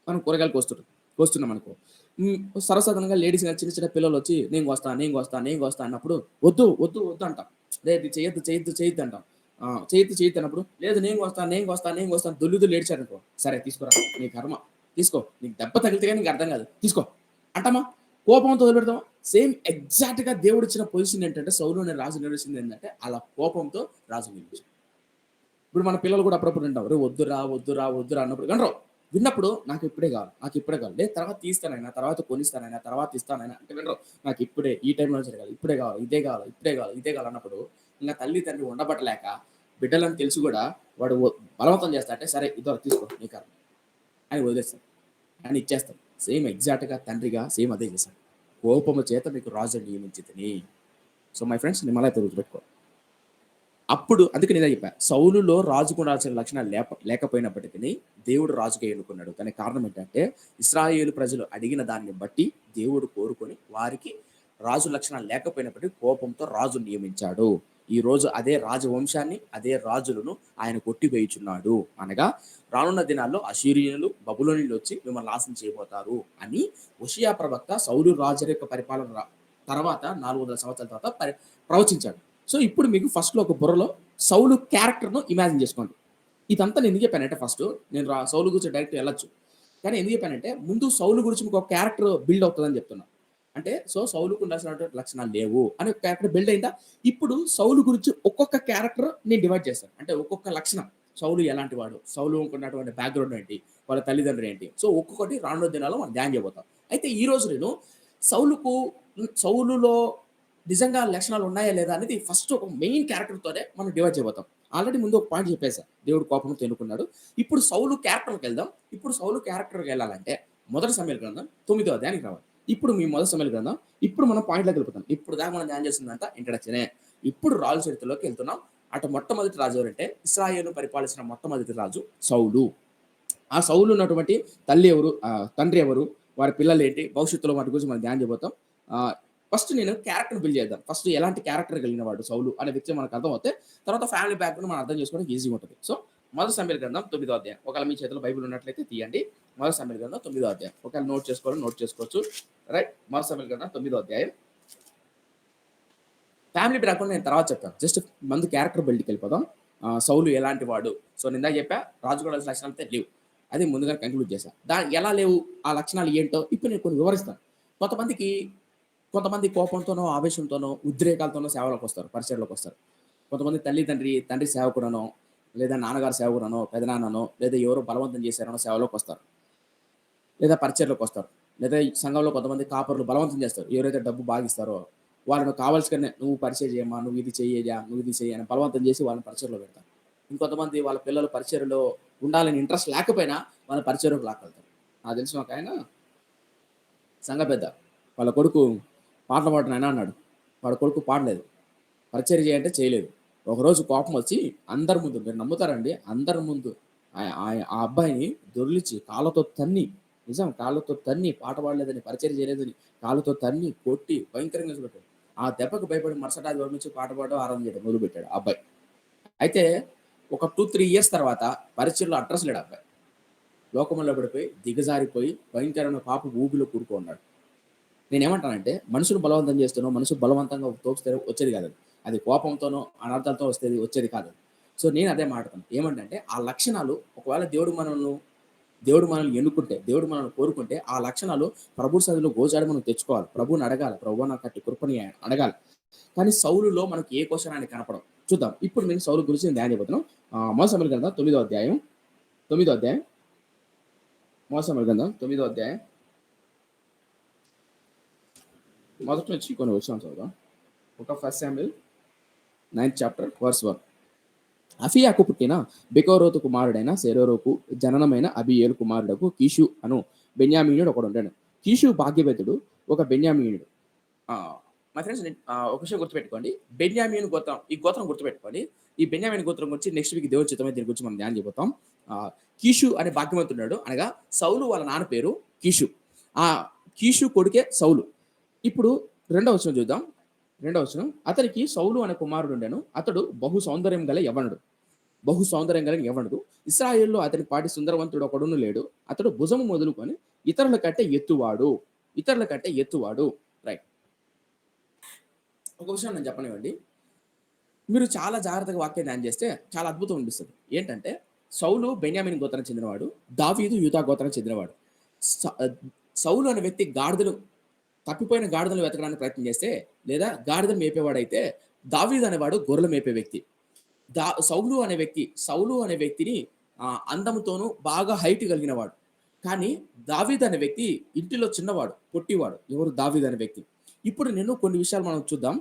మనం కూరగాయలు కోస్తున్నాం అనుకో. సర్వసాధారణంగా లేడీస్ గాని చిన్న చిన్న పిల్లలు వచ్చి నేను కోస్తా అన్నప్పుడు వద్దు అంటాం. ఇది చేయొద్దు అంటాం. చేయొద్దు అన్నప్పుడు లేదు నేను కోస్తాను దొల్లుదు ఏడ్చారనుకో. సరే తీసుకురా నీ కర్మ. తీసుకో. నీకు దెబ్బ తగిలితే గాని నీకు అర్థం కాదు. తీసుకో అంటామా? కోపంతో వదిలిపెడతామా? సేమ్ ఎగ్జాక్ట్‌గా దేవుడిచ్చిన పొజిషన్ ఏంటంటే సౌలు అనే రాజు నిలిచింది ఏంటంటే అలా కోపంతో రాజు నిలిచాడు. ఇప్పుడు మన పిల్లలు కూడా అప్పుడప్పుడు వింటాం. "ఒరేయ్ వద్దురా" అన్నప్పుడు వినరు. విన్నప్పుడు నాకు ఇప్పుడే కావాలి. లేదు తర్వాత తీస్తానైనా, తర్వాత కొనిస్తానైనా, తర్వాత ఇస్తానైనా అంటే వినరు. నాకు ఇప్పుడే ఈ టైంలో జరగాలి. ఇప్పుడే కావాలి. ఇదే కావాలి అన్నప్పుడు ఇంక తల్లి, తండ్రి ఉండబట్టలేక బిడ్డలని తెలిసి కూడా వాడు బలవంతం చేస్తా అంటే సరే ఇదో తీసుకో నీ కర్మ అని వదిలేస్తాం. అని ఇచ్చేస్తాం. సేమ్ ఎగ్జాక్ట్‌గా తండ్రిగా సేమ్ అదే చేశాడు. కోపము చేత మీకు రాజుని నియమించితిని. సో మై ఫ్రెండ్స్ మళ్ళీ గుర్తుపెట్టుకో. అప్పుడు అందుకే నేనే చెప్పా. సౌలులో రాజుకు ఉండాల్సిన లక్షణాలు లేకపోయినప్పటికీ దేవుడు రాజుగా ఎన్నుకున్నాడు. దానికి కారణం ఏంటంటే ఇశ్రాయేలు ప్రజలు అడిగిన దాన్ని బట్టి దేవుడు కోరుకొని వారికి రాజు లక్షణాలు లేకపోయినప్పటికీ కోపంతో రాజు నియమించాడు. ఈ రోజు అదే రాజవంశాన్ని, అదే రాజులను ఆయన కొట్టివేయుచున్నాడు. అనగా రానున్న దినాల్లో అశీరియనులు, బబులోనీయులు వచ్చి మిమ్మల్ని నాశనం చేయబోతారు అని హోషేయ ప్రవక్త సౌలు రాజు యొక్క పరిపాలన తర్వాత 400 సంవత్సరాల తర్వాత ప్రవచించాడు. సో ఇప్పుడు మీకు ఫస్ట్‌లో ఒక బుర్రలో సౌలు క్యారెక్టర్‌ను ఇమాజిన్ చేసుకోండి. ఇదంతా నేను ఎందుకు చెప్పానంటే ఫస్ట్ నేను సౌలు గురించి డైరెక్ట్ వెళ్ళొచ్చు. కానీ ఎందుకు చెప్పానంటే ముందు సౌలు గురించి మీకు ఒక క్యారెక్టర్ బిల్డ్ అవుతదని చెప్తున్నా. అంటే సౌలుకు ఉండాల్సినటువంటి లక్షణాలు లేవు అని ఒక క్యారెక్టర్ బిల్డ్ అయిందా? ఇప్పుడు సౌలు గురించి ఒక్కొక్క క్యారెక్టర్ నేను డివైడ్ చేశాను. అంటే ఒక్కొక్క లక్షణం. సౌలు ఎలాంటి వాడు? సౌలుకు ఉన్నటువంటి బ్యాక్‌గ్రౌండ్ ఏంటి? వాళ్ళ తల్లిదండ్రులు ఏంటి? సో ఒక్కొక్కటి రానున్న దినాల్లో మనం ధ్యానం చేయబోతాం. అయితే ఈ రోజు నేను సౌలుకు సౌలులో నిజంగా లక్షణాలు ఉన్నాయా లేదా అనేది ఫస్ట్ ఒక మెయిన్ క్యారెక్టర్‌తోనే మనం డివైడ్ చేయబోతాం. ఆల్రెడీ ముందు ఒక పాయింట్ చెప్పేసా. దేవుడు కోపంతో ఎన్నుకున్నాడు. ఇప్పుడు సౌలు క్యారెక్టర్‌కెళ్దాం. ఇప్పుడు సౌలు క్యారెక్టర్‌కెళ్ళాలంటే మొదటి సమూయేలు గ్రంథం 9వ అధ్యాయానికి రావాలి. ఇప్పుడు మీ మొదటి సమూయేలు గ్రంథం ఇప్పుడు మనం పాయింట్‌లోకి వెళ్ళిపోతాం. ఇప్పుడు దాకా మనం ధ్యానం చేసిందంతా ఇంట్రడక్షనే. ఇప్పుడు రాజుల చరిత్రలోకి వెళ్తున్నాం. అటు మొట్టమొదటి రాజు ఎవరంటే ఇశ్రాయేలును పరిపాలించిన మొట్టమొదటి రాజు సౌలు. ఆ సౌలు ఉన్నటువంటి తల్లి ఎవరు? తండ్రి ఎవరు? వారి పిల్లలేంటి? భవిష్యత్తులో వాటి గురించి మనం ధ్యానం చేయబోతాం. ఫస్ట్ నేను క్యారెక్టర్ బిల్డ్ చేద్దాం. ఫస్ట్ ఎలాంటి క్యారెక్టర్ కలిగిన వాడు సౌలు అనే వ్యక్తి మనకు అర్థమవుతే తర్వాత ఫ్యామిలీ బ్యాక్‌గ్రౌండ్ మనం అర్థం చేసుకోవడానికి ఈజీగా ఉంటుంది. సో మొదటి సమూయేలు గ్రంథం 9వ అధ్యాయం. ఒకవేళ మీ చేతిలో బైబిల్ ఉన్నట్లయితే తీయండి. మొదటి సమూయేలు గ్రంథం 9వ అధ్యాయం. ఒకవేళ నోట్ చేసుకోవాలని నోట్ చేసుకోవచ్చు. రైట్. మొదటి సమూయేలు గ్రంథం 9వ అధ్యాయం. ఫ్యామిలీ బ్యాక్‌గ్రౌండ్ నేను తర్వాత చెప్తాను. జస్ట్ ముందు క్యారెక్టర్ బిల్డ్‌కి వెళ్ళిపోదాం. సౌలు ఎలాంటి వాడు? సో నేను ఇందాక చెప్పా రాజు కూడా లక్షణాలు అయితే లేవు. అది ముందుగా కంక్లూడ్ చేశా. ఎలా లేవు? ఆ లక్షణాలు ఏంటో ఇప్పుడు నేను కొన్ని వివరిస్తాను. కొంతమంది కోపంతోనో, ఆవేశంతోనో, ఉద్రేకాలతోనో సేవలోకి వస్తారు. పరిచర్యలోకి వస్తారు. కొంతమంది తండ్రి సేవకుడనో, లేదా నాన్నగారు సేవకుడనో, పెదనాన్ననో, లేదా ఎవరో బలవంతం చేశారనో సేవలోకి వస్తారు. లేదా పరిచర్యలోకి వస్తారు. లేదా ఈ సంఘంలో కొంతమంది కాపరులు బలవంతం చేస్తారు. ఎవరైతే డబ్బు బాగిస్తారో వాళ్ళను కావాల్సికనే నువ్వు పరిచయం చేయమ్మా, నువ్వు ఇది చెయ్యయ్యా, నువ్వు ఇది చెయ్యి అని బలవంతం చేసి వాళ్ళని పరిచర్యలో పెడతారు. ఇంకొంతమంది వాళ్ళ పిల్లలు పరిచర్యలో ఉండాలని ఇంట్రెస్ట్ లేకపోయినా వాళ్ళ పరిచర్యలోకి లాక్కెళ్తారు. నాకు తెలిసిన ఒక ఆయన సంఘ పెద్ద. వాళ్ళ కొడుకు పాటలు పాడను ఆయన అన్నాడు. వాడి కొడుకు పాడలేదు. పరిచర్య చేయంటే చేయలేదు. ఒకరోజు కోపం వచ్చి అందరి ముందు మీరు నమ్ముతారండి అందరి ముందు ఆ అబ్బాయిని దొర్లిచి కాళ్ళతో తన్ని కాళ్ళతో తన్ని పాట పాడలేదని పరిచర్య చేయలేదని కాళ్ళతో తన్ని కొట్టి భయంకరంగా చూపెట్టాడు. ఆ దెబ్బకు భయపడి మరుసటి ఆదివారం నుంచి పాట పాడడం ఆరంభం చేయడం మొదలుపెట్టాడు ఆ అబ్బాయి. అయితే ఒక 2-3 ఇయర్స్ తర్వాత పరిచర్లో అడ్రస్ లేడు ఆ అబ్బాయి. లోకములో పడిపోయి దిగజారిపోయి భయంకరమైన పాప ఊబిలో కూరుకున్నాడు. నేనేమంటానంటే మనుషులు బలవంతం చేస్తేనో మనుషులు బలవంతంగా తోస్తే వచ్చేది కాదు. అది కోపంతోనో అనర్థాలతో వచ్చేది కాదు. సో నేను అదే మాట్లాడతాను. ఏమంటే ఆ లక్షణాలు ఒకవేళ దేవుడు మనల్ని ఎన్నుకుంటే, దేవుడు మనల్ని కోరుకుంటే ఆ లక్షణాలు ప్రభు సన్నిధిలో గోచారి మనం తెచ్చుకోవాలి. ప్రభువుని అడగాలి. ప్రభువా నాకు అట్టి కృపని అడగాలి. కానీ సౌలులో మనకి ఏ క్వశ్చన్ ఆయన కనపడం. చూద్దాం. ఇప్పుడు నేను సౌలు గురించి నేను ధ్యానం చేయబోతున్నాను. మొదటి సమూయేలు గ్రంథం 9వ అధ్యాయం. మొదటి సమూయేలు గ్రంథం 9వ అధ్యాయం. మొదటి నుంచి కొన్ని వచనాలు చదువుదాం. ఒక 1 శామ్యూయల్ 9th చాప్టర్ వర్స్ 1. అఫియాకు పుట్టిన బెకోరోతు కుమారుడైన సెరోరుకు జననమైన అబియేలు కుమారుడకు కీషు అను బెన్యామీనుడు ఒకడు ఉండెను. కీషు భాగ్యవంతుడు ఒక బెన్యామీనుడు. మై ఫ్రెండ్స్ ఒక విషయం గుర్తుపెట్టుకోండి. బెన్యామీను గోత్రం ఈ గోత్రం గుర్తుపెట్టుకోండి. ఈ బెన్యామీను గోత్రం గురించి నెక్స్ట్ వీక్ దేవుడి చిత్తమై దీని గురించి మనం ధ్యానం చేయబోతాం. కీషు అనే భాగ్యవంతుడు అనగా సౌలు వాళ్ళ నాన్న పేరు కీషు. ఆ కీషు కొడుకే సౌలు. ఇప్పుడు రెండవ వచనం చూద్దాం. రెండవ వచనం. అతనికి సౌలు అనే కుమారుడు ఉండెను. అతడు బహు సౌందర్యం గల యవ్వనుడు. ఇశ్రాయేలులో అతని పాటి సుందరవంతుడు ఒకడును లేడు. అతడు భుజము మొదలుకొని ఇతరుల కంటే ఎత్తువాడు. రైట్. ఒక విషయం నేను చెప్పనివ్వండి. మీరు చాలా జాగ్రత్తగా వాక్యం ధ్యానం చేస్తే చాలా అద్భుతం అనిపిస్తుంది. ఏంటంటే సౌలు బెన్యామీను గోత్రానికి చెందినవాడు. దావీదు యూదా గోత్రానికి చెందినవాడు. సౌలు అనే వ్యక్తి తప్పిపోయిన గాడిదలు వెతకడానికి ప్రయత్నం చేస్తే లేదా గాడిదలు మేపేవాడైతే దావీదు అనేవాడు గొర్రెలు మేపే వ్యక్తి. సౌలు అనే వ్యక్తిని అందముతోనూ బాగా హైట్ కలిగినవాడు. కానీ దావీదు అనే వ్యక్తి ఇంటిలో చిన్నవాడు, పొట్టివాడు. ఎవరు? దావీదు అనే వ్యక్తి. ఇప్పుడు నేను కొన్ని విషయాలు మనం చూద్దాం.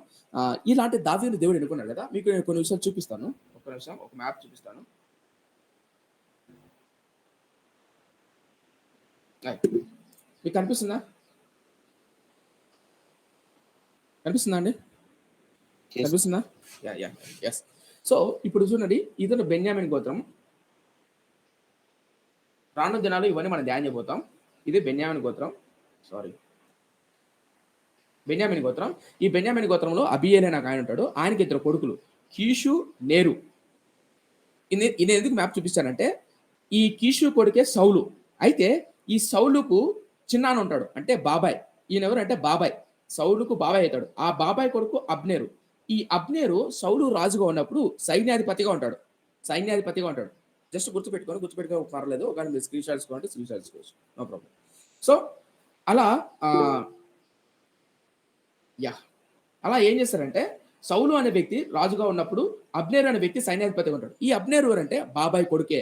ఇలాంటి దావీదుని దేవుడు ఎన్నుకున్నాడు కదా. మీకు నేను కొన్ని విషయాలు చూపిస్తాను. ఒక నిమిషం, ఒక మ్యాప్ చూపిస్తాను. మీకు కనిపిస్తుందా అండి? కనిపిస్తుందా? ఎస్. సో ఇప్పుడు చూడండి, ఇతను బెన్యామీను గోత్రం. రానున్న దినాలు ఇవన్నీ మనం ధ్యానం చేయబోతాం. ఇది బెన్యామీను గోత్రం. ఈ బెన్యామీను గోత్రంలో అబియేలు అనే ఒక ఆయన ఉంటాడు. ఆయనకి 2 కొడుకులు. కీషు, నేరు. ఈయన ఎందుకు మ్యాప్ చూపించానంటే, ఈ కీషు కొడుకే సౌలు. అయితే ఈ సౌలుకు చిన్నాన్న ఉంటాడు. అంటే బాబాయ్. ఈయనెవరు అంటే బాబాయ్. సౌలుకు బాబాయ్ అయితాడు. ఆ బాబాయ్ కొడుకు అబ్నేరు. ఈ అబ్నేరు సౌలు రాజుగా ఉన్నప్పుడు సైన్యాధిపతిగా ఉంటాడు. సైన్యాధిపతిగా ఉంటాడు. జస్ట్ గుర్తుపెట్టుకోండి పర్లేదు. ఒకవేళ మీరు స్క్రీన్ షాట్ తీసుకోవాలంటే స్క్రీన్ షాట్ తీసుకోవచ్చు. No problem. సో, అలా యాహ్! అలా ఏం చేస్తారంటే, సౌలు అనే వ్యక్తి రాజుగా ఉన్నప్పుడు, అబ్నేరు అనే వ్యక్తి సైన్యాధిపతిగా ఉంటాడు. ఈ అబ్నేరు ఎవరంటే బాబాయ్ కొడుకే.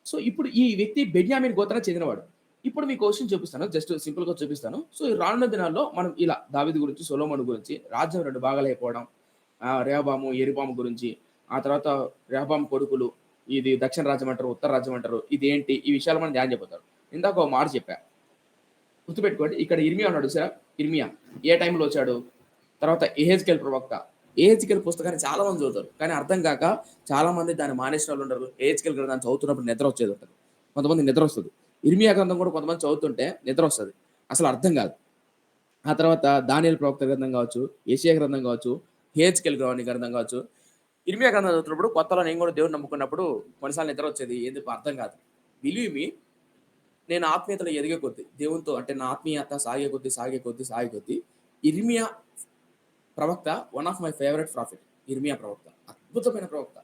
సో, ఇప్పుడు ఈ వ్యక్తి బెన్యామీన్ గోత్రానికి చెందినవాడు. ఇప్పుడు మీకు ఓ విషయం చూపిస్తాను. జస్ట్ సింపుల్‌గా చూపిస్తాను. సో, ఈ రానున్న దినాల్లో మనం ఇలా దావీదు గురించి, సొలొమోను గురించి, రాజ్యం 2 భాగాలైపోవడం, రెహబాము, యెరోబాము గురించి, ఆ తర్వాత రెహబాము కొడుకులు, ఇది దక్షిణ రాజ్యం అంటారు, ఉత్తర రాజ్యం అంటారు. ఇదేంటి? ఈ విషయాలు మనం ధ్యానం చేయబోతాం. ఇందాక ఒక మాట చెప్పా. గుర్తుపెట్టుకోండి. ఇక్కడ ఇర్మియా ఉన్నాడు చూసారా? ఇర్మియా ఏ టైంలో వచ్చాడు? తర్వాత యెహెజ్కేలు ప్రవక్త. యెహెజ్కేలు పుస్తకాన్ని చాలా మంది చదువుతారు. కానీ అర్థం కాక చాలా మంది దాన్ని మానేసిన వాళ్ళు ఉండరు. యెహెజ్కేలు గ్రంథాన్ని చదువుతున్నప్పుడు నిద్ర వచ్చేది ఉంటది. కొంతమంది నిద్ర వస్తది. ఇర్మియా గ్రంథం కూడా కొంతమంది చదువుతుంటే నిద్ర వస్తది. అసలు అర్థం కాదు. ఆ తర్వాత దానియేలు ప్రవక్త గ్రంథం కావచ్చు, యెషయా గ్రంథం కావచ్చు, యెహెజ్కేలు గ్రంథం కావచ్చు. ఇర్మియా గ్రంథం చదువుతున్నప్పుడు కొత్తలో నేను కూడా దేవుడిని నమ్ముకున్నప్పుడు కొన్నిసార్లు నిద్ర వచ్చేది. ఎందుకో అర్థం కాదు. బిలీవ్ మీ, నేను ఆత్మీయతలో ఎదిగే కొద్దీ, దేవునితో అంటే నా ఆత్మీయత సాగే కొద్దీ ఇర్మియా ప్రవక్త one of my favourite profit. ఇర్మియా ప్రవక్త అద్భుతమైన ప్రవక్త.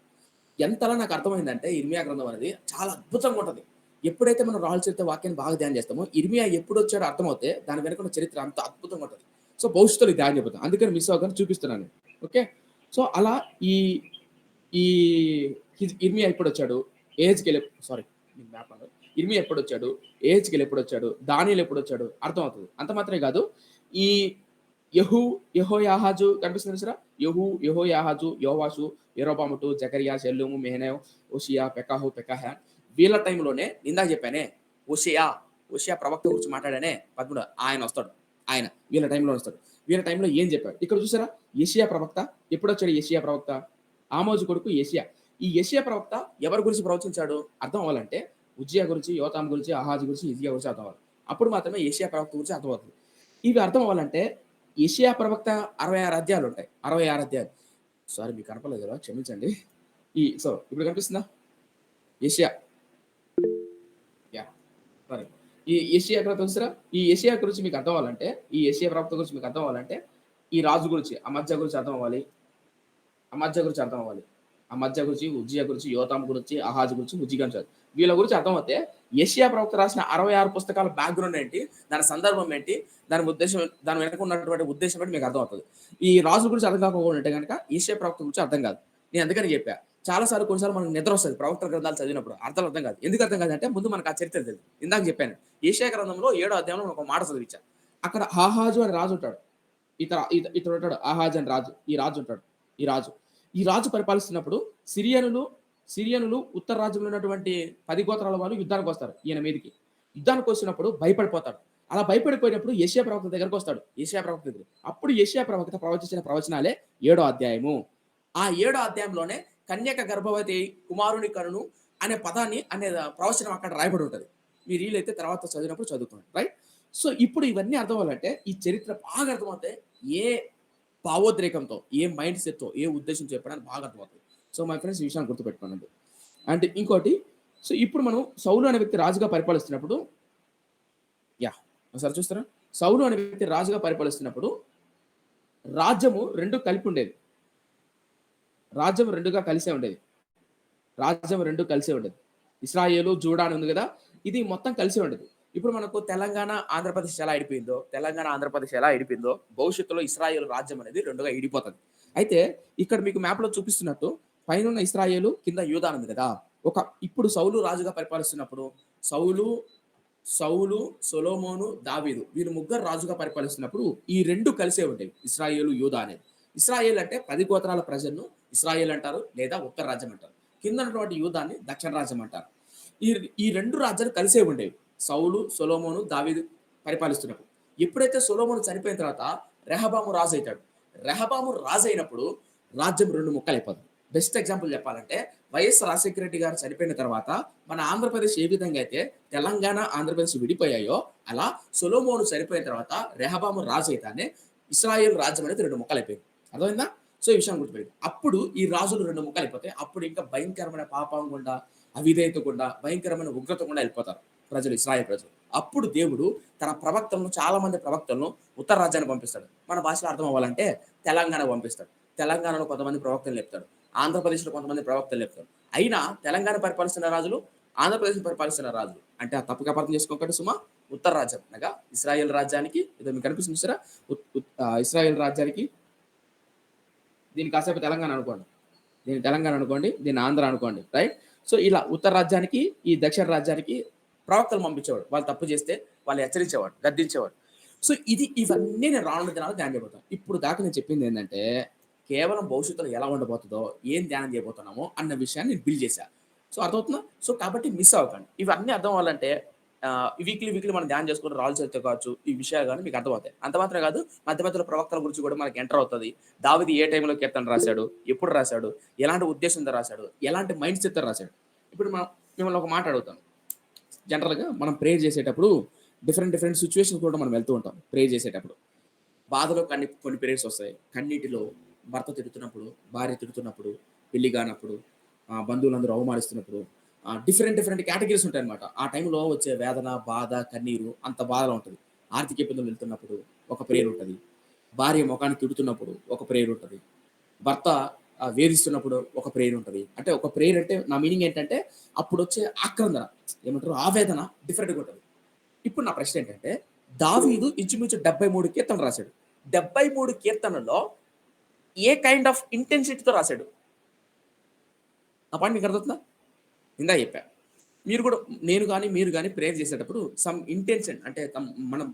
ఎంతలా నాకు అర్థమైందంటే ఇర్మియా గ్రంథం అనేది చాలా అద్భుతంగా ఉంటది. ఎప్పుడైతే మనం రాహుల్ చరిత్ర వాక్యాన్ని బాగా ధ్యానం చేస్తామో, ఇర్మియా ఎప్పుడొచ్చాడో అర్థమవుతే దాని వెనక ఉన్న చరిత్ర అంత అద్భుతంగా ఉంటది. సో, భవిష్యత్తులో ఇది ధ్యానం చెబుతాను. అందుకని మిస్ అవ్వకుండా చూపిస్తున్నాను. ఓకే. సో, అలా ఈ ఈ ఇర్మియా ఎప్పుడొచ్చాడు? యెహెజ్కేలు సారీ మీకు మ్యాప్ అన్నారు. ఇర్మియా ఎప్పుడొచ్చాడు? యెహెజ్కేలు ఎప్పుడొచ్చాడు? దానియేలు ఎప్పుడొచ్చాడు? అర్థమవుతది. అంత మాత్రమే కాదు. ఈ యెహోయాహాజు కనిపిస్తుంది చూసారా? యెహోయాహాజు, యోవాషు, యరొబాము 2, జకరియా, షల్లూము, మెహనెవ్, హోషియా, పెకహ్యా వీళ్ళ టైంలోనే ఇందాక చెప్పానే హోషియా ప్రవక్త గురించి మాట్లాడానే 13 ఆయన వస్తాడు. ఆయన వీళ్ళ టైంలో వస్తాడు. వీళ్ళ టైంలో ఏం చెప్పాడు? ఇక్కడ చూసారా? యెషయా ప్రవక్త ఎప్పుడొచ్చాడు? యెషయా ప్రవక్త ఆమోజు కొడుకు యెషయా. ఈ యెషయా ప్రవక్త ఎవరి గురించి ప్రవచించాడు? అర్థం అవ్వాలంటే ఉజ్జియా గురించి, యోతాము గురించి, ఆహాజు గురించి, హిజ్కియా గురించి అర్థం అవ్వాలి. అప్పుడు మాత్రమే యెషయా ప్రవక్త గురించి అర్థమవుతుంది. ఇవి అర్థం అవ్వాలంటే యెషయా ప్రవక్త 66 అధ్యాయాలు ఉంటాయి. 66 అధ్యాయాలు. సారీ మీకు కనపడలేదు కదా! క్షమించండి. ఇప్పుడు కనిపిస్తుందా? యెషయా. యాహ్! సారీ. ఈ యెషయా గ్రంథం చూసారా? ఈ యెషయా గురించి మీకు అర్థం అవ్వాలంటే, ఈ యెషయా ప్రవక్త గురించి మీకు అర్థం అవ్వాలంటే, ఈ రాజు గురించి, అమజ్యా గురించి అర్థం అవ్వాలి. అమజ్యా గురించి అర్థం అవ్వాలి. అమజ్యా గురించి, ఉజ్జియా గురించి, యోతాము గురించి, ఆహాజు గురించి, ఉజ్జియా గురించి వీళ్ళ గురించి అర్థమవుతే యెషయా ప్రవక్త రాసిన 66 పుస్తకాల బ్యాక్‌గ్రౌండ్ ఏంటి? దాని సందర్భం ఏంటి? దాని ఉద్దేశ్యం దాని వెనక ఉన్నటువంటి ఉద్దేశ్యం ఏంటి మీకు అర్థమవుతది. ఈ రాజుల గురించి అర్థం కాకపోకుండా ఉంటే గనక యెషయా ప్రవక్త గురించి అర్థం కాదు. నేను అందుకని చెప్పా. చాలా సార్లు కొన్నిసార్లు మనకు నిద్ర వస్తది. ప్రవక్తల గ్రంథాలు చదివినప్పుడు. అర్థం కాదు. ఎందుకు అర్థం కాదంటే ముందు మనకు ఆ చరిత్ర తెలీదు. ఇందాక చెప్పాను. యెషయా గ్రంథంలో 7 అధ్యాయంలో ఒక మాట చదివించా. అక్కడ ఆహాజు అనే రాజు ఉంటాడు. ఇతడు ఉంటాడు. ఆహాజు అని రాజు. ఈ రాజు ఉంటాడు. ఈ రాజు పరిపాలిస్తున్నప్పుడు సిరియనులు ఉత్తర రాజ్యంలో ఉన్నటువంటి 10 గోత్రాల వాళ్ళు యుద్ధానికి వస్తారు ఈయన మీదకి. యుద్ధానికి వచ్చినప్పుడు భయపడిపోతాడు. అలా భయపడిపోయినప్పుడు యెషయా ప్రవక్త దగ్గరికి వస్తాడు. యెషయా ప్రవక్త దగ్గర. అప్పుడు యెషయా ప్రవక్త ప్రవచించిన ప్రవచనాలే 7 అధ్యాయము. ఆ 7 అధ్యాయంలోనే కన్యక గర్భవతి కుమారుని కనును అనే పదాన్ని ప్రవచనం అక్కడ రాయబడి ఉంటది. మీరు వీలైతే తర్వాత చదివినప్పుడు చదువుకోండి. రైట్? సో, ఇప్పుడు ఇవన్నీ అర్థం అవ్వాలంటే ఈ చరిత్ర బాగా అర్థమవుతే ఏ భావోద్రేకంతో, ఏ మైండ్ సెట్‌తో, ఏ ఉద్దేశంతో చెప్పడానికి బాగా అర్థమవుతది. సో, మై ఫ్రెండ్స్ ఈ విషయాన్ని గుర్తుపెట్టుకోనండి. అండ్ ఇంకోటి ఇప్పుడు మనం సౌలు అనే వ్యక్తి రాజుగా పరిపాలిస్తున్నప్పుడు యాహ్! ఒకసారి చూస్తారా? సౌలు అనే వ్యక్తి రాజుగా పరిపాలిస్తున్నప్పుడు రాజ్యము 2 కలిపి ఉండేది. రాజ్యం 2గా కలిసే ఉండేది. రాజ్యం 2 కలిసే ఉండేది. ఇశ్రాయేలు, జూడా అని ఉంది గదా! ఇది మొత్తం కలిసే ఉండేది. ఇప్పుడు మనకు తెలంగాణ, ఆంధ్రప్రదేశ్ ఎలా ఇడిపోయిందో భవిష్యత్తులో ఇశ్రాయేలు రాజ్యం అనేది 2గా ఇడిపోతది. అయితే ఇక్కడ మీకు మ్యాప్‌లో చూపిస్తున్నట్టు పైనున్న ఇశ్రాయేలు, కింద యూదా ఉంది గదా! ఇప్పుడు సౌలు రాజుగా పరిపాలిస్తున్నప్పుడు సౌలు, సొలొమోను, దావీదు వీళ్ళు ముగ్గురు రాజుగా పరిపాలిస్తున్నప్పుడు ఈ 2 కలిసే ఉండేవి. ఇశ్రాయేలు, యూదా అనేది. ఇశ్రాయేల్ అంటే 10 గోత్రాల ప్రజలను ఇశ్రాయేల్ అంటారు లేదా ఉత్తర రాజ్యం అంటారు. కింద ఉన్నటువంటి యూదాన్ని దక్షిణ రాజ్యం అంటారు. ఈ ఈ 2 రాజ్యాలు కలిసే ఉండేవి. సౌలు, సొలొమోను, దావీదు పరిపాలిస్తున్నప్పుడు. ఎప్పుడైతే సొలొమోను చనిపోయిన తర్వాత రెహబాము రాజు అయితాడు. రెహబాము రాజు అయినప్పుడు రాజ్యం 2 ముక్కలైపోతుంది. బెస్ట్ ఎగ్జాంపుల్ చెప్పాలంటే వైఎస్ రాజశేఖర రెడ్డి గారు చనిపోయిన తర్వాత మన ఆంధ్రప్రదేశ్ ఏ విధంగా అయితే తెలంగాణ, ఆంధ్రప్రదేశ్ విడిపోయాయో అలా సొలొమోను చనిపోయిన తర్వాత రెహబాము రాజు అయితానే ఇశ్రాయేల్ రాజ్యం అనేది 2 ముక్కలైపోయింది. అర్థమైందా? సో ఈ విషయం గుర్తుపెట్టి అప్పుడు ఈ రాజులు 2 ముక్కలు అయిపోతాయి. అప్పుడు ఇంకా భయంకరమైన పాపం గుండా, అవిధేయత గుండా, భయంకరమైన ఉగ్రత గుండా వెళ్ళిపోతారు ప్రజలు, ఇశ్రాయేలు ప్రజలు. అప్పుడు దేవుడు తన ప్రవక్తలను, చాలా మంది ప్రవక్తలను ఉత్తర రాజ్యానికి పంపిస్తాడు. మన భాషలో అర్థం అవ్వాలంటే తెలంగాణకు పంపిస్తాడు. తెలంగాణలో కొంతమంది ప్రవక్తలు లేపుతాడు. ఆంధ్రప్రదేశ్‌లో కొంతమంది ప్రవక్తలు లేపుతాడు. అయినా తెలంగాణ పరిపాలిస్తున్న రాజులు, ఆంధ్రప్రదేశ్ పరిపాలిస్తున్న రాజులు. అంటే ఆ తప్పుగా అపార్థం చేసుకోకండి సుమా. ఉత్తర రాజ్యం అనగా ఇశ్రాయేల్ రాజ్యానికి, ఇదో మీకు కనిపిస్తుంది చూసారా? ఇశ్రాయేల్ రాజ్యానికి, దీన్ని కాసేపు తెలంగాణ అనుకోండి. దీన్ని తెలంగాణ అనుకోండి. దీన్ని ఆంధ్ర అనుకోండి. రైట్? సో ఇలా ఉత్తర రాజ్యానికి, ఈ దక్షిణ రాజ్యానికి ప్రవక్తలు పంపించేవాడు. వాళ్ళు తప్పు చేస్తే వాళ్ళు హెచ్చరించేవాడు, గద్దించేవాడు. సో ఇవన్నీ నేను రానున్న దినాల్లో ధ్యానం చేయబోతాను. ఇప్పుడు దాకా నేను చెప్పింది ఏంటంటే, కేవలం భవిష్యత్తులో ఎలా ఉండబోతుందో, ఏం ధ్యానం చేయబోతున్నామో అన్న విషయాన్ని నేను బిల్డ్ చేశా. సో అర్థమవుతుందా? సో కాబట్టి మిస్ అవ్వకండి. ఇవన్నీ అర్థం అవ్వాలంటే వీక్లీ మనం ధ్యానం చేసుకుని రాళ్ళు చరిత్ర కావచ్చు, ఈ విషయాలు కానీ మీకు అర్థమవుతాయి. అంత మాత్రమే కాదు, మధ్య మధ్యలో ప్రవక్తల గురించి కూడా మనకి ఎంటర్ అవుతుంది. దావీదు ఏ టైంలో కీర్తన రాశాడు, ఎప్పుడు రాశాడు, ఎలాంటి ఉద్దేశంతో రాశాడు, ఎలాంటి మైండ్ సెట్తో రాశాడు. ఇప్పుడు మిమ్మల్ని ఒక మాట అడుగుతాను. జనరల్‌గా మనం ప్రేయర్ చేసేటప్పుడు డిఫరెంట్ సిట్యుయేషన్స్ కూడా మనం వెళ్తూ ఉంటాం ప్రేయర్ చేసేటప్పుడు. బాధలో కొన్ని ప్రేయర్స్ వస్తాయి. కన్నీటిలో భర్త తిడుతున్నప్పుడు, భార్య తిడుతున్నప్పుడు, పెళ్లి కానప్పుడు, బంధువులందరూ అవమానిస్తున్నప్పుడు, డిఫరెంట్ కేటగిరీస్ ఉంటాయన్నమాట. ఆ టైంలో వచ్చే వేదన, బాధ, కన్నీరు అంత బాధలో ఉంటది. ఆర్థిక ఇబ్బందులు వెళ్తున్నప్పుడు ఒక ప్రేయర్ ఉంటది. భార్య మొఖాన్ని తిడుతున్నప్పుడు ఒక ప్రేయర్ ఉంటది. భర్త వేధిస్తున్నప్పుడు ఒక ప్రేయర్ ఉంటది. అంటే ఒక ప్రేయర్ అంటే నా మీనింగ్ ఏంటంటే అప్పుడొచ్చే ఆక్రందన, ఏమంటారు, ఆవేదన డిఫరెంట్‌గా ఉంటది. ఇప్పుడు నా ప్రశ్న ఏంటంటే, దావీదు ఇంచుమించు 73 కీర్తనలు రాశాడు. 73 కీర్తనల్లో ఏ కైండ్ ఆఫ్ ఇంటెన్సిటీతో రాశాడు? నా పాయింట్ మీకు అర్థమవుతుందా? ఇందాక చెప్పా. నేను గాని, మీరు గాని ప్రేయర్ చేసేటప్పుడు సమ్ ఇంటెన్షన్ అంటే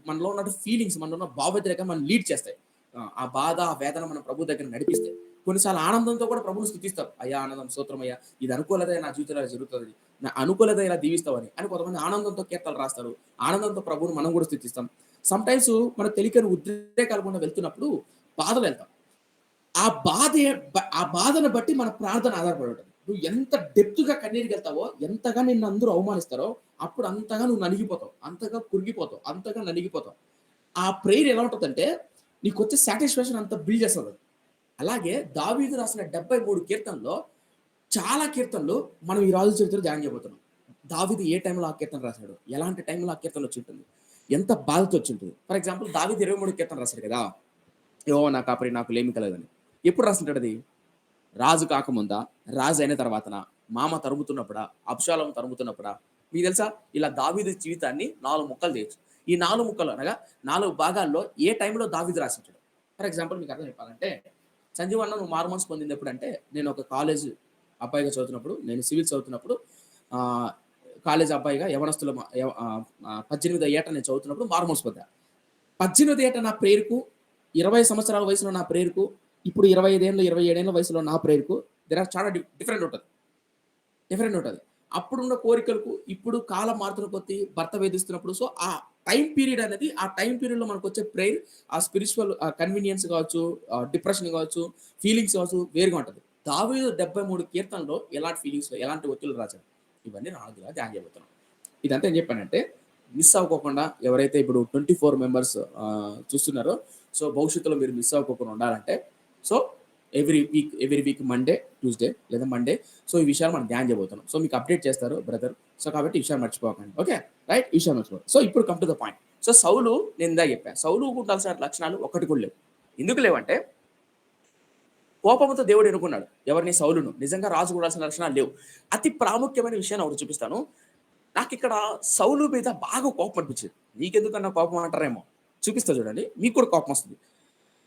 మనలో ఉన్న ఫీలింగ్స్, మనలో ఉన్న భావోద్రేకం మనల్ని లీడ్ చేస్తాయి. ఆ బాధ, ఆ వేదన మన ప్రభు దగ్గర నడిపిస్తాయి. కొన్నిసార్లు ఆనందంతో కూడా ప్రభువుని స్తుతిస్తాం. అయ్యా ఆనందం, స్తోత్రమయ్యా, ఇది అనుకూలత నా జీవితంలో జరుగుతుంది. నా అనుకూలత ఇలా దీవిస్తావని అని కొంతమంది ఆనందంతో కీర్తనలు రాస్తారు. ఆనందంతో ప్రభువుని మనం కూడా స్తుతిస్తాం. సమ్‌టైమ్స్ మనకు తెలియని ఉద్రేకాలు గుండా వెళ్తున్నప్పుడు బాధలో వెళ్తాం. ఆ బాధను బట్టి మన ప్రార్థన ఆధారపడి ఉంటది. నువ్వు ఎంత డెప్త్‌గా కన్నీరుకెళ్తావో, ఎంతగా నిన్ను అందరూ అవమానిస్తారో, అప్పుడు అంతగా నువ్వు నలిగిపోతావు. అంతగా కురిగిపోతావు. అంతగా నలిగిపోతావు. ఆ ప్రేయర్ ఎలా ఉంటదంటే, నీకొచ్చే సాటిస్ఫాక్షన్ అంత బిల్డ్ చేస్తదది. అలాగే దావీదు రాసిన 73 కీర్తనల్లో చాలా కీర్తనలు మనం ఈ రాజుల చరిత్రలో ధ్యానం చేయబోతున్నాం. దావీదు ఏ టైంలో ఆ కీర్తన రాసాడు? ఎలాంటి టైంలో ఆ కీర్తన వచ్చుంటుంది? ఎంత బాధతో వచ్చుంటుంది? ఫర్ ఎగ్జాంపుల్ దావీదు 23 కీర్తన రాసాడు కదా! యెహోవా నా కాపరి, నాకు లేమి కలగదని. ఎప్పుడు రాసుంటాడది? రాజు కాకముందా? రాజు అయిన తర్వాతనా? మామ తరుముతున్నప్పుడా? అబ్షాలోము తరుముతున్నప్పుడా? మీకు తెలుసా? ఇలా దావీదు జీవితాన్ని 4 ముక్కలు చేయొచ్చు. ఈ 4 ముక్కలు అనగా 4 భాగాల్లో ఏ టైంలో దావీదు రాసుంటాడు? ఫర్ ఎగ్జాంపుల్ మీకు అర్థం చెప్పాలంటే, సంజీవ్ అన్న నువ్వు మారుమనసు పొందింది ఎప్పుడంటే, నేను ఒక కాలేజ్ అబ్బాయిగా చదువుతున్నప్పుడు, నేను సివిల్స్ చదువుతున్నప్పుడు, ఆహ్, కాలేజ్ అబ్బాయిగా యవ్వనస్తుల 18 ఏట నేను చదువుతున్నప్పుడు మారుమనసు పొందా. 18 ఏట నా ప్రేయర్‌కు, 20 సంవత్సరాల వయసులో నా ప్రేయర్‌కు, ఇప్పుడు 25 ఏళ్ళు, 27 ఏళ్ల వయసులో నా ప్రేయర్‌కు చాలా డిఫరెంట్ ఉంటది. డిఫరెంట్ ఉంటది. అప్పుడున్న కోరికలకు, ఇప్పుడు కాలం మారుతున్న కొద్దీ భర్త వేధిస్తున్నప్పుడు, సో, ఆ టైమ్ పీరియడ్ అనేది, ఆ టైమ్ పీరియడ్‌లో మనకొచ్చే ప్రేయర్, ఆ స్పిరిచ్యువల్ కన్వీనియన్స్ కావచ్చు, డిప్రెషన్ కావచ్చు, ఫీలింగ్స్ కావచ్చు వేరుగా ఉంటది. దావీదు 73 కీర్తనలో ఎలాంటి ఫీలింగ్స్‌లో, ఎలాంటి ఒత్తిడిలో రాశాడు. ఇవన్నీ రాజుగా ధ్యానం చేయబోతున్నాం. ఇదంతా ఏం చెప్పానంటే, మిస్ అవ్వకోకుండా ఎవరైతే ఇప్పుడు 24 మెంబర్స్ చూస్తున్నారో, సో, భవిష్యత్తులో మీరు మిస్ అవ్వకోకుండా ఉండాలంటే, so, every week Monday, Tuesday లేదా మండే, సో, ఈ విషయాలు మనం ధ్యానం చేయబోతున్నాం. సో, మీకు అప్డేట్ చేస్తారు బ్రదర్. సో, కాబట్టి ఈ విషయాన్ని మర్చిపోకండి. ఓకే. రైట్? ఈ విషయం మర్చిపోకండి. సో, ఇప్పుడు come to the point. So, సౌలు నేను ఇందాక చెప్పా. సౌలుకు ఉండాల్సిన లక్షణాలు ఒక్కటి కూడా లేవు. ఎందుకు లేవంటే, కోపంతో దేవుడు ఎన్నుకున్నాడు. ఎవరిని? సౌలును. నిజంగా రాజుకు ఉండాల్సిన లక్షణాలు లేవు. అతి ప్రాముఖ్యమైన విషయాన్ని ఒకటి చూపిస్తాను. నాకిక్కడ సౌలు మీద బాగా కోపం అనిపించింది. మీకెందుకన్నా కోపం అంటారేమో. చూపిస్తా చూడండి. మీకు కూడా కోపం వస్తుంది.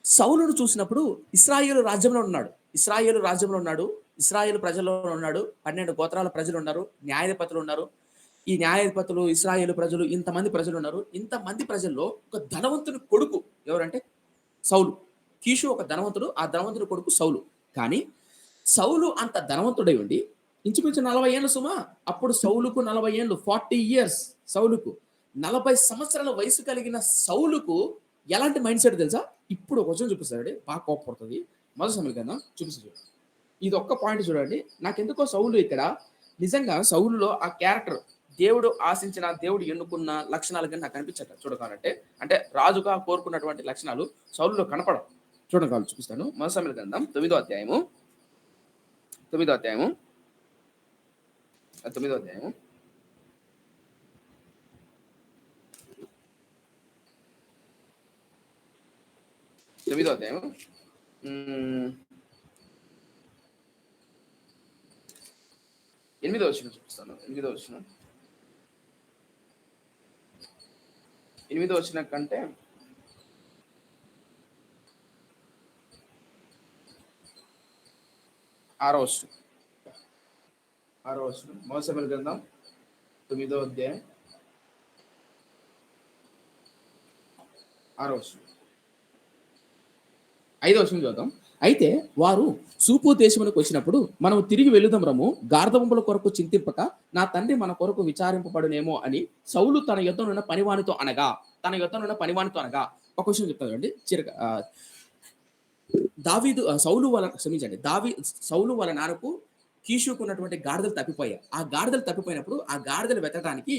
సౌలును చూసినప్పుడు ఇశ్రాయేలు రాజ్యంలో ఉన్నాడు. ఇశ్రాయేలు ప్రజల్లో ఉన్నాడు. 12 గోత్రాల ప్రజలు ఉన్నారు. న్యాయాధిపతులు ఉన్నారు. ఈ న్యాయాధిపతులు, ఇశ్రాయేలు ప్రజలు, ఇంతమంది ప్రజలు ఉన్నారు. ఇంతమంది ప్రజల్లో ఒక ధనవంతుని కొడుకు ఎవరంటే సౌలు. కీషు ఒక ధనవంతుడు. ఆ ధనవంతుడి కొడుకు సౌలు. కానీ సౌలు అంత ధనవంతుడై ఉండి ఇంచుమించు 40 ఏళ్ళు సుమా. అప్పుడు సౌలుకు 40 ఏళ్ళు, 40 ఇయర్స్ సౌలుకు. 40 సంవత్సరాల వయసు కలిగిన సౌలుకు ఎలాంటి మైండ్ సెట్ తెలుసా? ఇప్పుడు ఒక వచనం చూపిస్తాడండి. బాగా కోపపడుతుంది. మొదటి సమయంలో కన్నా చూపిస్తాడు. ఇది ఒక్క పాయింట్ చూడండి. నాకెందుకో సౌలు ఇక్కడ నిజంగా సౌలులో ఆ క్యారెక్టర్, దేవుడు ఆశించిన, దేవుడు ఎన్నుకున్న లక్షణాలు కానీ నాకు అనిపించట చూడకాలంటే. అంటే రాజుగా కోరుకున్నటువంటి లక్షణాలు సౌలులో కనపడవు. చూడండి కావాలి చూపిస్తాను. మొదటి సమూయేలు గ్రంథం 9వ అధ్యాయము 9వ అధ్యాయము 9వ అధ్యాయము 9వ అధ్యాయము హ్మ్. 8వ వచనం చూపిస్తాను. 8వ వచనం 8వ వచనం కంటే 6వ వచనం 6వ వచనం మొదటి సమూయేలు గ్రంథం 9వ అధ్యాయం 6వ వచనం 5వ వచనం చూద్దాం. అయితే వారు సూపు దేశమునకు వచ్చినప్పుడు మనం తిరిగి వెళుదాం రము, గార్ధబొమ్మల కొరకు చింతింపక నా తండ్రి మన కొరకు విచారింపబడునేమో అని సౌలు తన యుద్ధనున్న పనివానితో అనగా ఒక విషయం చెప్తానండి. సౌలు వాళ్ళ నాన్నకు కీషుకున్నటువంటి గాడిదలు తప్పిపోయాయి. ఆ గాడిదలు తప్పిపోయినప్పుడు ఆ గాడిదలు వెతకడానికి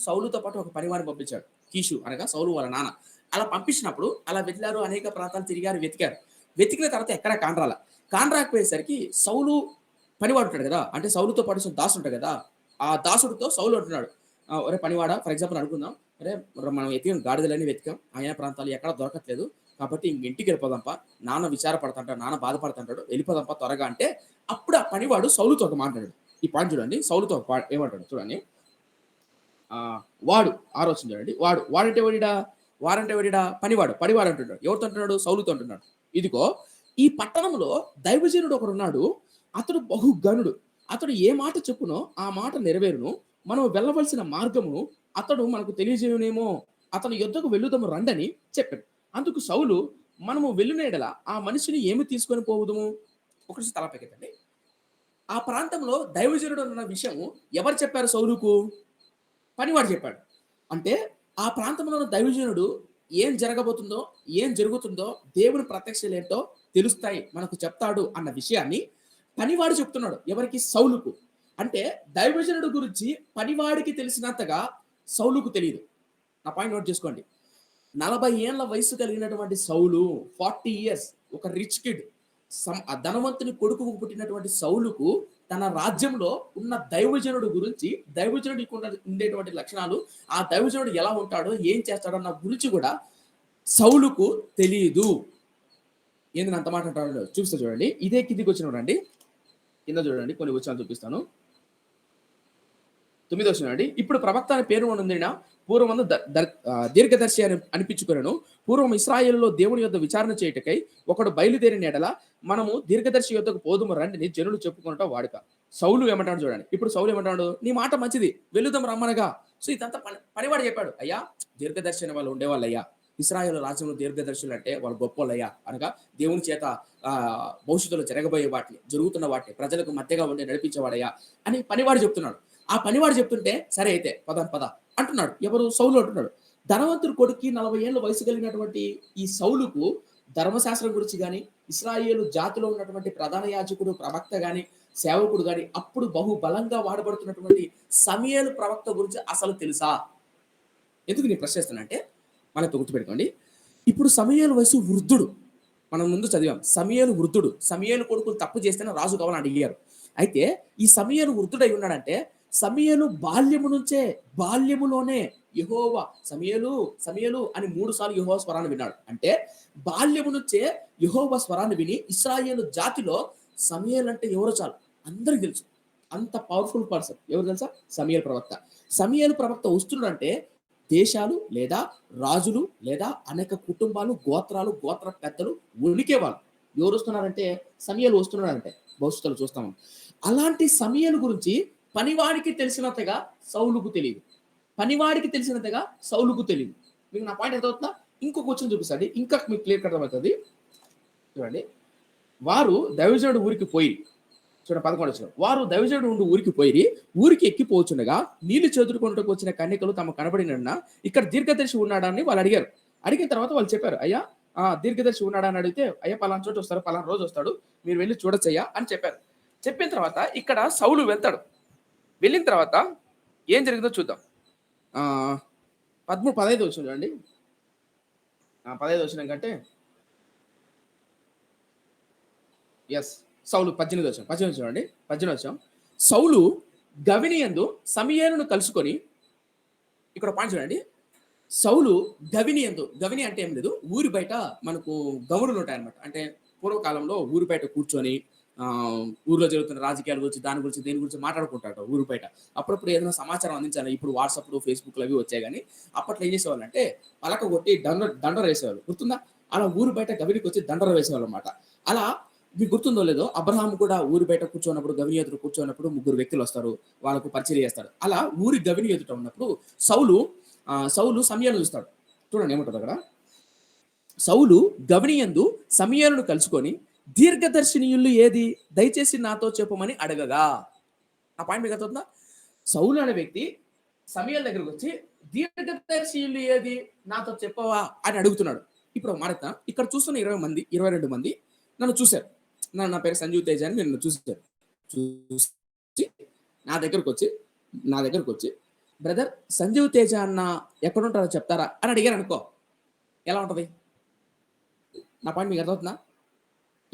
సౌలుతో పాటు ఒక పనివాడిని పంపించాడు. కీషు అనగా సౌలు వాళ్ళ నాన్న. అలా పంపించినప్పుడు అలా వెళ్ళారు, అనేక ప్రాంతాలు తిరిగారు, వెతికారు. వెతికిన తర్వాత ఎక్కడ కానరాకపోయేసరికి సౌలు పనివాడు ఉంటాడు కదా, అంటే సౌలుతో పాటు దాసు ఉంటాడు కదా, ఆ దాసుడితో సౌలు అంటున్నాడు, ఒరే పనివాడ, ఫర్ ఎగ్జాంపుల్ అనుకుందాం, అరే మనం వెతికాం, గాడిదలన్నీ వెతికాం, ఆయా ప్రాంతాలు ఎక్కడ దొరకట్లేదు, కాబట్టి ఇంటికి వెళ్ళిపోదాంపా, నాన్న విచారపడుతుంటాడు, నాన్న బాధపడుతుంటాడు, వెళ్ళిపోదాంపా త్వరగా అంటే, అప్పుడు ఆ పనివాడు సౌలుతో ఒక మాట్లాడాడు. ఈ పాయింట్ చూడండి, సౌలుతో ఏమంటాడు చూడండి. వాడు ఆలోచన చూడండి. వాడంటే వాడిడా పనివాడు అంటున్నాడు. ఎవరితో అంటున్నాడు? సౌలుతో అంటున్నాడు. ఇదిగో ఈ పట్టణంలో దైవజనుడు ఒకడు ఉన్నాడు, అతడు బహుగనుడు, అతడు ఏ మాట చెప్పునో ఆ మాట నెరవేరును, మనం వెళ్ళవలసిన మార్గమును అతడు మనకు తెలియజేయునేమో, అతని యుద్ధకు వెళ్ళుదము రండని చెప్పాడు. అందుకు సౌలు, మనము వెళ్ళిన ఎడల ఆ మనిషిని ఏమి తీసుకొని పోవుదుము? ఒకటి తలపెక్కండి. ఆ ప్రాంతంలో దైవజనుడు ఉన్న విషయం ఎవరు చెప్పారు సౌలుకు? పనివాడు చెప్పాడు. అంటే ఆ ప్రాంతంలో ఉన్న దైవజనుడు ఏం జరగబోతుందో, ఏం జరుగుతుందో, దేవుని ప్రత్యక్షలు ఏంటో తెలుస్తాయి, మనకు చెప్తాడు అన్న విషయాన్ని పనివాడు చెప్తున్నాడు. ఎవరికి? సౌలుకు. అంటే దైవజనుడు గురించి పనివాడికి తెలిసినంతగా సౌలుకు తెలియదు. నా పాయింట్ నోట్ చేసుకోండి. 40 ఏళ్ల వయసు కలిగినటువంటి సౌలు, 40 ఇయర్స్, ఒక రిచ్ కిడ్, ధనవంతుని కొడుకుకు పుట్టినటువంటి సౌలుకు తన రాజ్యంలో ఉన్న దైవజనుడు గురించి, దైవజనుడికి ఉండేటువంటి లక్షణాలు, ఆ దైవజనుడు ఎలా ఉంటాడో, ఏం చేస్తాడో అన్న గురించి కూడా సౌలుకు తెలియదు. ఏంది అంత మాట అంటాడు? చూపిస్తా చూడండి. ఇదే కిందికి వచ్చిన రండి, కింద చూడండి, కొన్ని వచనాలు చూపిస్తాను. 9వ వచనం అండి. ఇప్పుడు ప్రవక్త అనే పేరు ఉండిన పూర్వమందు దీర్ఘదర్శి అని అనిపించుకున్నాను. పూర్వం ఇశ్రాయేలులో దేవుని యొద్ద విచారణ చేయుటకై ఒకడు బయలుదేరిన ఎడల మనము దీర్ఘదర్శి యొద్దకు పోదుము రండిని జనులు చెప్పుకుంటా వాడుక. సౌలు ఏమంటాడు చూడండి. ఇప్పుడు సౌలు ఏమంటాడు? నీ మాట మంచిది, వెళుదాం రమ్మనగా. సో ఇదంతా పనివాడు చెప్పాడు. అయ్యా, దీర్ఘదర్శి అనే వాళ్ళు ఉండేవాళ్ళు అయ్యా, ఇశ్రాయేలు రాజ్యంలో దీర్ఘదర్శులు అంటే వాళ్ళు గొప్పోళ్ళయ్యా, అనగా దేవుని చేత భవిష్యత్తులో జరగబోయే వాటిని, జరుగుతున్న వాటిని ప్రజలకు మధ్యగా ఉండి నడిపించేవాడయ్యా అని పనివాడు చెప్తున్నాడు. ఆ పనివాడు చెప్తుంటే సరే అయితే పద అంటున్నాడు. ఎవరు? సౌలు అంటున్నాడు. ధనవంతుడు కొడుక్కి 40 ఏళ్ళ వయసు కలిగినటువంటి ఈ సౌలుకు ధర్మశాస్త్రం గురించి కానీ, ఇశ్రాయేలు జాతిలో ఉన్నటువంటి ప్రధాన యాజకుడు, ప్రవక్త కానీ, సేవకుడు కానీ, అప్పుడు బహు బలంగా వాడబడుతున్నటువంటి సమూయేలు ప్రవక్త గురించి అసలు తెలుసా? ఎందుకు నేను ప్రశ్నిస్తున్నా అంటే, మనకు గుర్తుపెట్టుకోండి, ఇప్పుడు సమూయేలు వయసు వృద్ధుడు. మనం ముందు చదివాం, సమూయేలు వృద్ధుడు. సమూయేలు కొడుకులు తప్పు చేస్తేనే రాజు కావాలని అడిగారు. అయితే ఈ సమూయేలు వృద్ధుడై ఉన్నాడంటే, సమూయేలు బాల్యములోనే యెహోవా సమూయేలు అని 3 సార్లు యెహోవా స్వరాన్ని విన్నాడు. అంటే బాల్యము నుంచే యెహోవా స్వరాన్ని విని ఇశ్రాయేలు జాతిలో సమూయేలు అంటే ఎవరో చాలు అందరికి తెలుసు. అంత పవర్ఫుల్ పర్సన్ ఎవరు తెలుసా? సమూయేలు ప్రవక్త. సమూయేలు ప్రవక్త వస్తున్నాడంటే దేశాలు లేదా రాజులు లేదా అనేక కుటుంబాలు, గోత్రాలు, గోత్ర పెద్దలు ఉనికేవాళ్ళు. ఎవరు వస్తున్నారంటే సమూయేలు వస్తున్నాడంటే భవిష్యత్తులో చూస్తాము. అలాంటి సమూయేలు గురించి పనివాడికి తెలిసినంతగా సౌలుకు తెలియదు. మీకు నా పాయింట్ ఎంత అవుతుందా? ఇంకొక వచనం చూపిస్తాండి, ఇంకా మీకు క్లియర్ కట్ అవుతుంది. చూడండి. వారు దైవజనుడు ఊరికి పోయి, చూడండి 11 వచనం. వారు దైవజనుడు ఉండి ఊరికి పోయి, ఊరికి ఎక్కిపోవచ్చుండగా నీళ్లు చెదురుకొనుటకు వచ్చిన కన్యకలు తమ కనబడిన ఇక్కడ దీర్ఘదర్శి ఉన్నాడని వాళ్ళు అడిగారు. అడిగిన తర్వాత వాళ్ళు చెప్పారు, అయ్యా దీర్ఘదర్శి ఉన్నాడా అని అడిగితే, అయ్యా పలానా చోటు వస్తారు, పలానా రోజు వస్తాడు, మీరు వెళ్ళి చూడొచ్చయ్యా అని చెప్పారు. చెప్పిన తర్వాత ఇక్కడ సౌలు వెళ్తాడు. వెళ్ళిన తర్వాత ఏం జరిగిందో చూద్దాం. 15 వచ్చిన చూడండి. 15 వచ్చిన కంటే ఎస్. సౌలు 18వ వచనం. 18వ చూడండి. 18వ వచనం. సౌలు గవినియందు సమూయేలును కలుసుకొని ఇక్కడ పాయింట్ చూడండి. సౌలు గవినియందు, గవిని అంటే ఏం లేదు, ఊరి బయట మనకు గవుడులు ఉంటాయన్నమాట. అంటే పూర్వకాలంలో ఊరి బయట కూర్చొని ఊర్లో జరుగుతున్న రాజకీయాల గురించి, దాని గురించి, దేని గురించి మాట్లాడుకుంటాడు ఊరి బయట. అప్పుడప్పుడు ఏదైనా సమాచారం అందించాలి. ఇప్పుడు వాట్సాప్‌లు, ఫేస్‌బుక్‌లు అవి వచ్చాయి గానీ, అప్పట్లో ఏం చేసేవాళ్ళంటే పలక కొట్టి దండర వేసేవాళ్ళు. గుర్తుందా? అలా ఊరు బయట గవినికొచ్చి దండర వేసేవాళ్ళన్నమాట. అలా మీకు గుర్తుందో లేదో అబ్రహాము కూడా ఊరి బయట కూర్చోన్నప్పుడు, గవిని ఎదుట కూర్చోన్నప్పుడు ముగ్గురు వ్యక్తులొస్తారు. వాళ్ళకు పరిచర్య చేస్తాడు. అలా ఊరి గవిని ఎదుట ఉన్నప్పుడు సౌలు సమూయేలును చూస్తాడు. చూడండి ఏముంటదో అక్కడ. సౌలు గవినియందు సమూయేలును కలుసుకొని దీర్ఘదర్శినియులు ఏది, దయచేసి నాతో చెప్పమని అడగగా. ఆ పాయింట్ మీకు అర్థమవుతుందా? సౌలు అనే వ్యక్తి సమూయేలు దగ్గరకు వచ్చి దీర్ఘదర్శియులు ఏది, నాతో చెప్పవా అని అడుగుతున్నాడు. ఇప్పుడు మాట ఇక్కడ చూస్తున్న 20 మంది, 22 మంది నన్ను చూశారు. నా పేరు సంజీవ్ తేజ అని మీరు నన్ను చూశారు. చూసి నా దగ్గరకు వచ్చి బ్రదర్ సంజీవ్ తేజ అన్న ఎక్కడుంటారో చెప్తారా అని అడిగారు అనుకో, ఎలా ఉంటది? నా పాయింట్ మీకు అర్థమవుతుందా?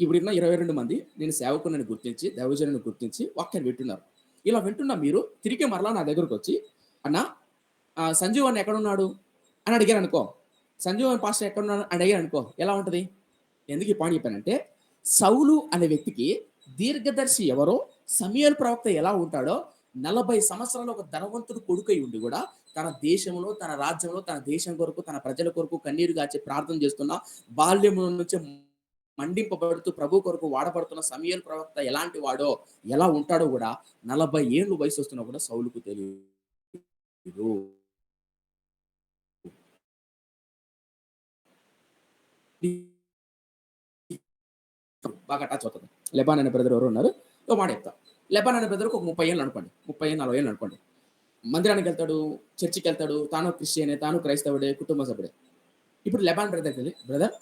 ఇప్పుడున్న 22 మంది నేను సేవకుని గుర్తించి, దైవజనుని గుర్తించి వాక్యాన్ని వింటున్నారు. ఇలా వింటున్న మీరు తిరిగి మరలా నా దగ్గరకు వచ్చి అన్న సంజీవ్ అన్న ఎక్కడున్నాడు అని అడిగారు అనుకో, సంజీవ్ అన్న పాస్టర్ ఎక్కడున్నాడు అని అడిగారు అనుకో, ఎలా ఉంటది? ఎందుకు ఈ పాయింట్ చెప్పానంటే, సౌలు అనే వ్యక్తికి దీర్ఘదర్శి ఎవరో, సమూయేలు ప్రవక్త ఎలా ఉంటాడో, 40 సంవత్సరాలు ఒక ధనవంతుడు కొడుకై ఉండి కూడా తన దేశంలో, తన రాజ్యంలో, తన దేశం కొరకు, తన ప్రజల కొరకు కన్నీరు గాచి ప్రార్థన చేస్తున్న, బాల్యము నుంచి మండింపబడుతూ ప్రభు కొరకు వాడబడుతున్న సమూయేలు ప్రవక్త ఎలాంటి వాడో, ఎలా ఉంటాడో కూడా 40 ఏళ్ళు వయసు వస్తున్నా కూడా సౌలుకు తెలియదు. బాగా టచ్ అవుతుంది. లెబాన్ అనే బ్రదర్ ఎవరు ఉన్నారు, ఓ మాట చెప్తా. లెబాన్ అనే బ్రదర్కి ఒక 30 ఏళ్ళు అనుకోండి, 30 40 ఏళ్ళు అనుకోండి. మందిరానికి వెళ్తాడు, చర్చికి వెళ్తాడు, తాను క్రిస్టియనే, తాను క్రైస్తవుడే, కుటుంబ సభ్యుడే. ఇప్పుడు లెబాన్ బ్రదర్కి వెళ్ళి, బ్రదర్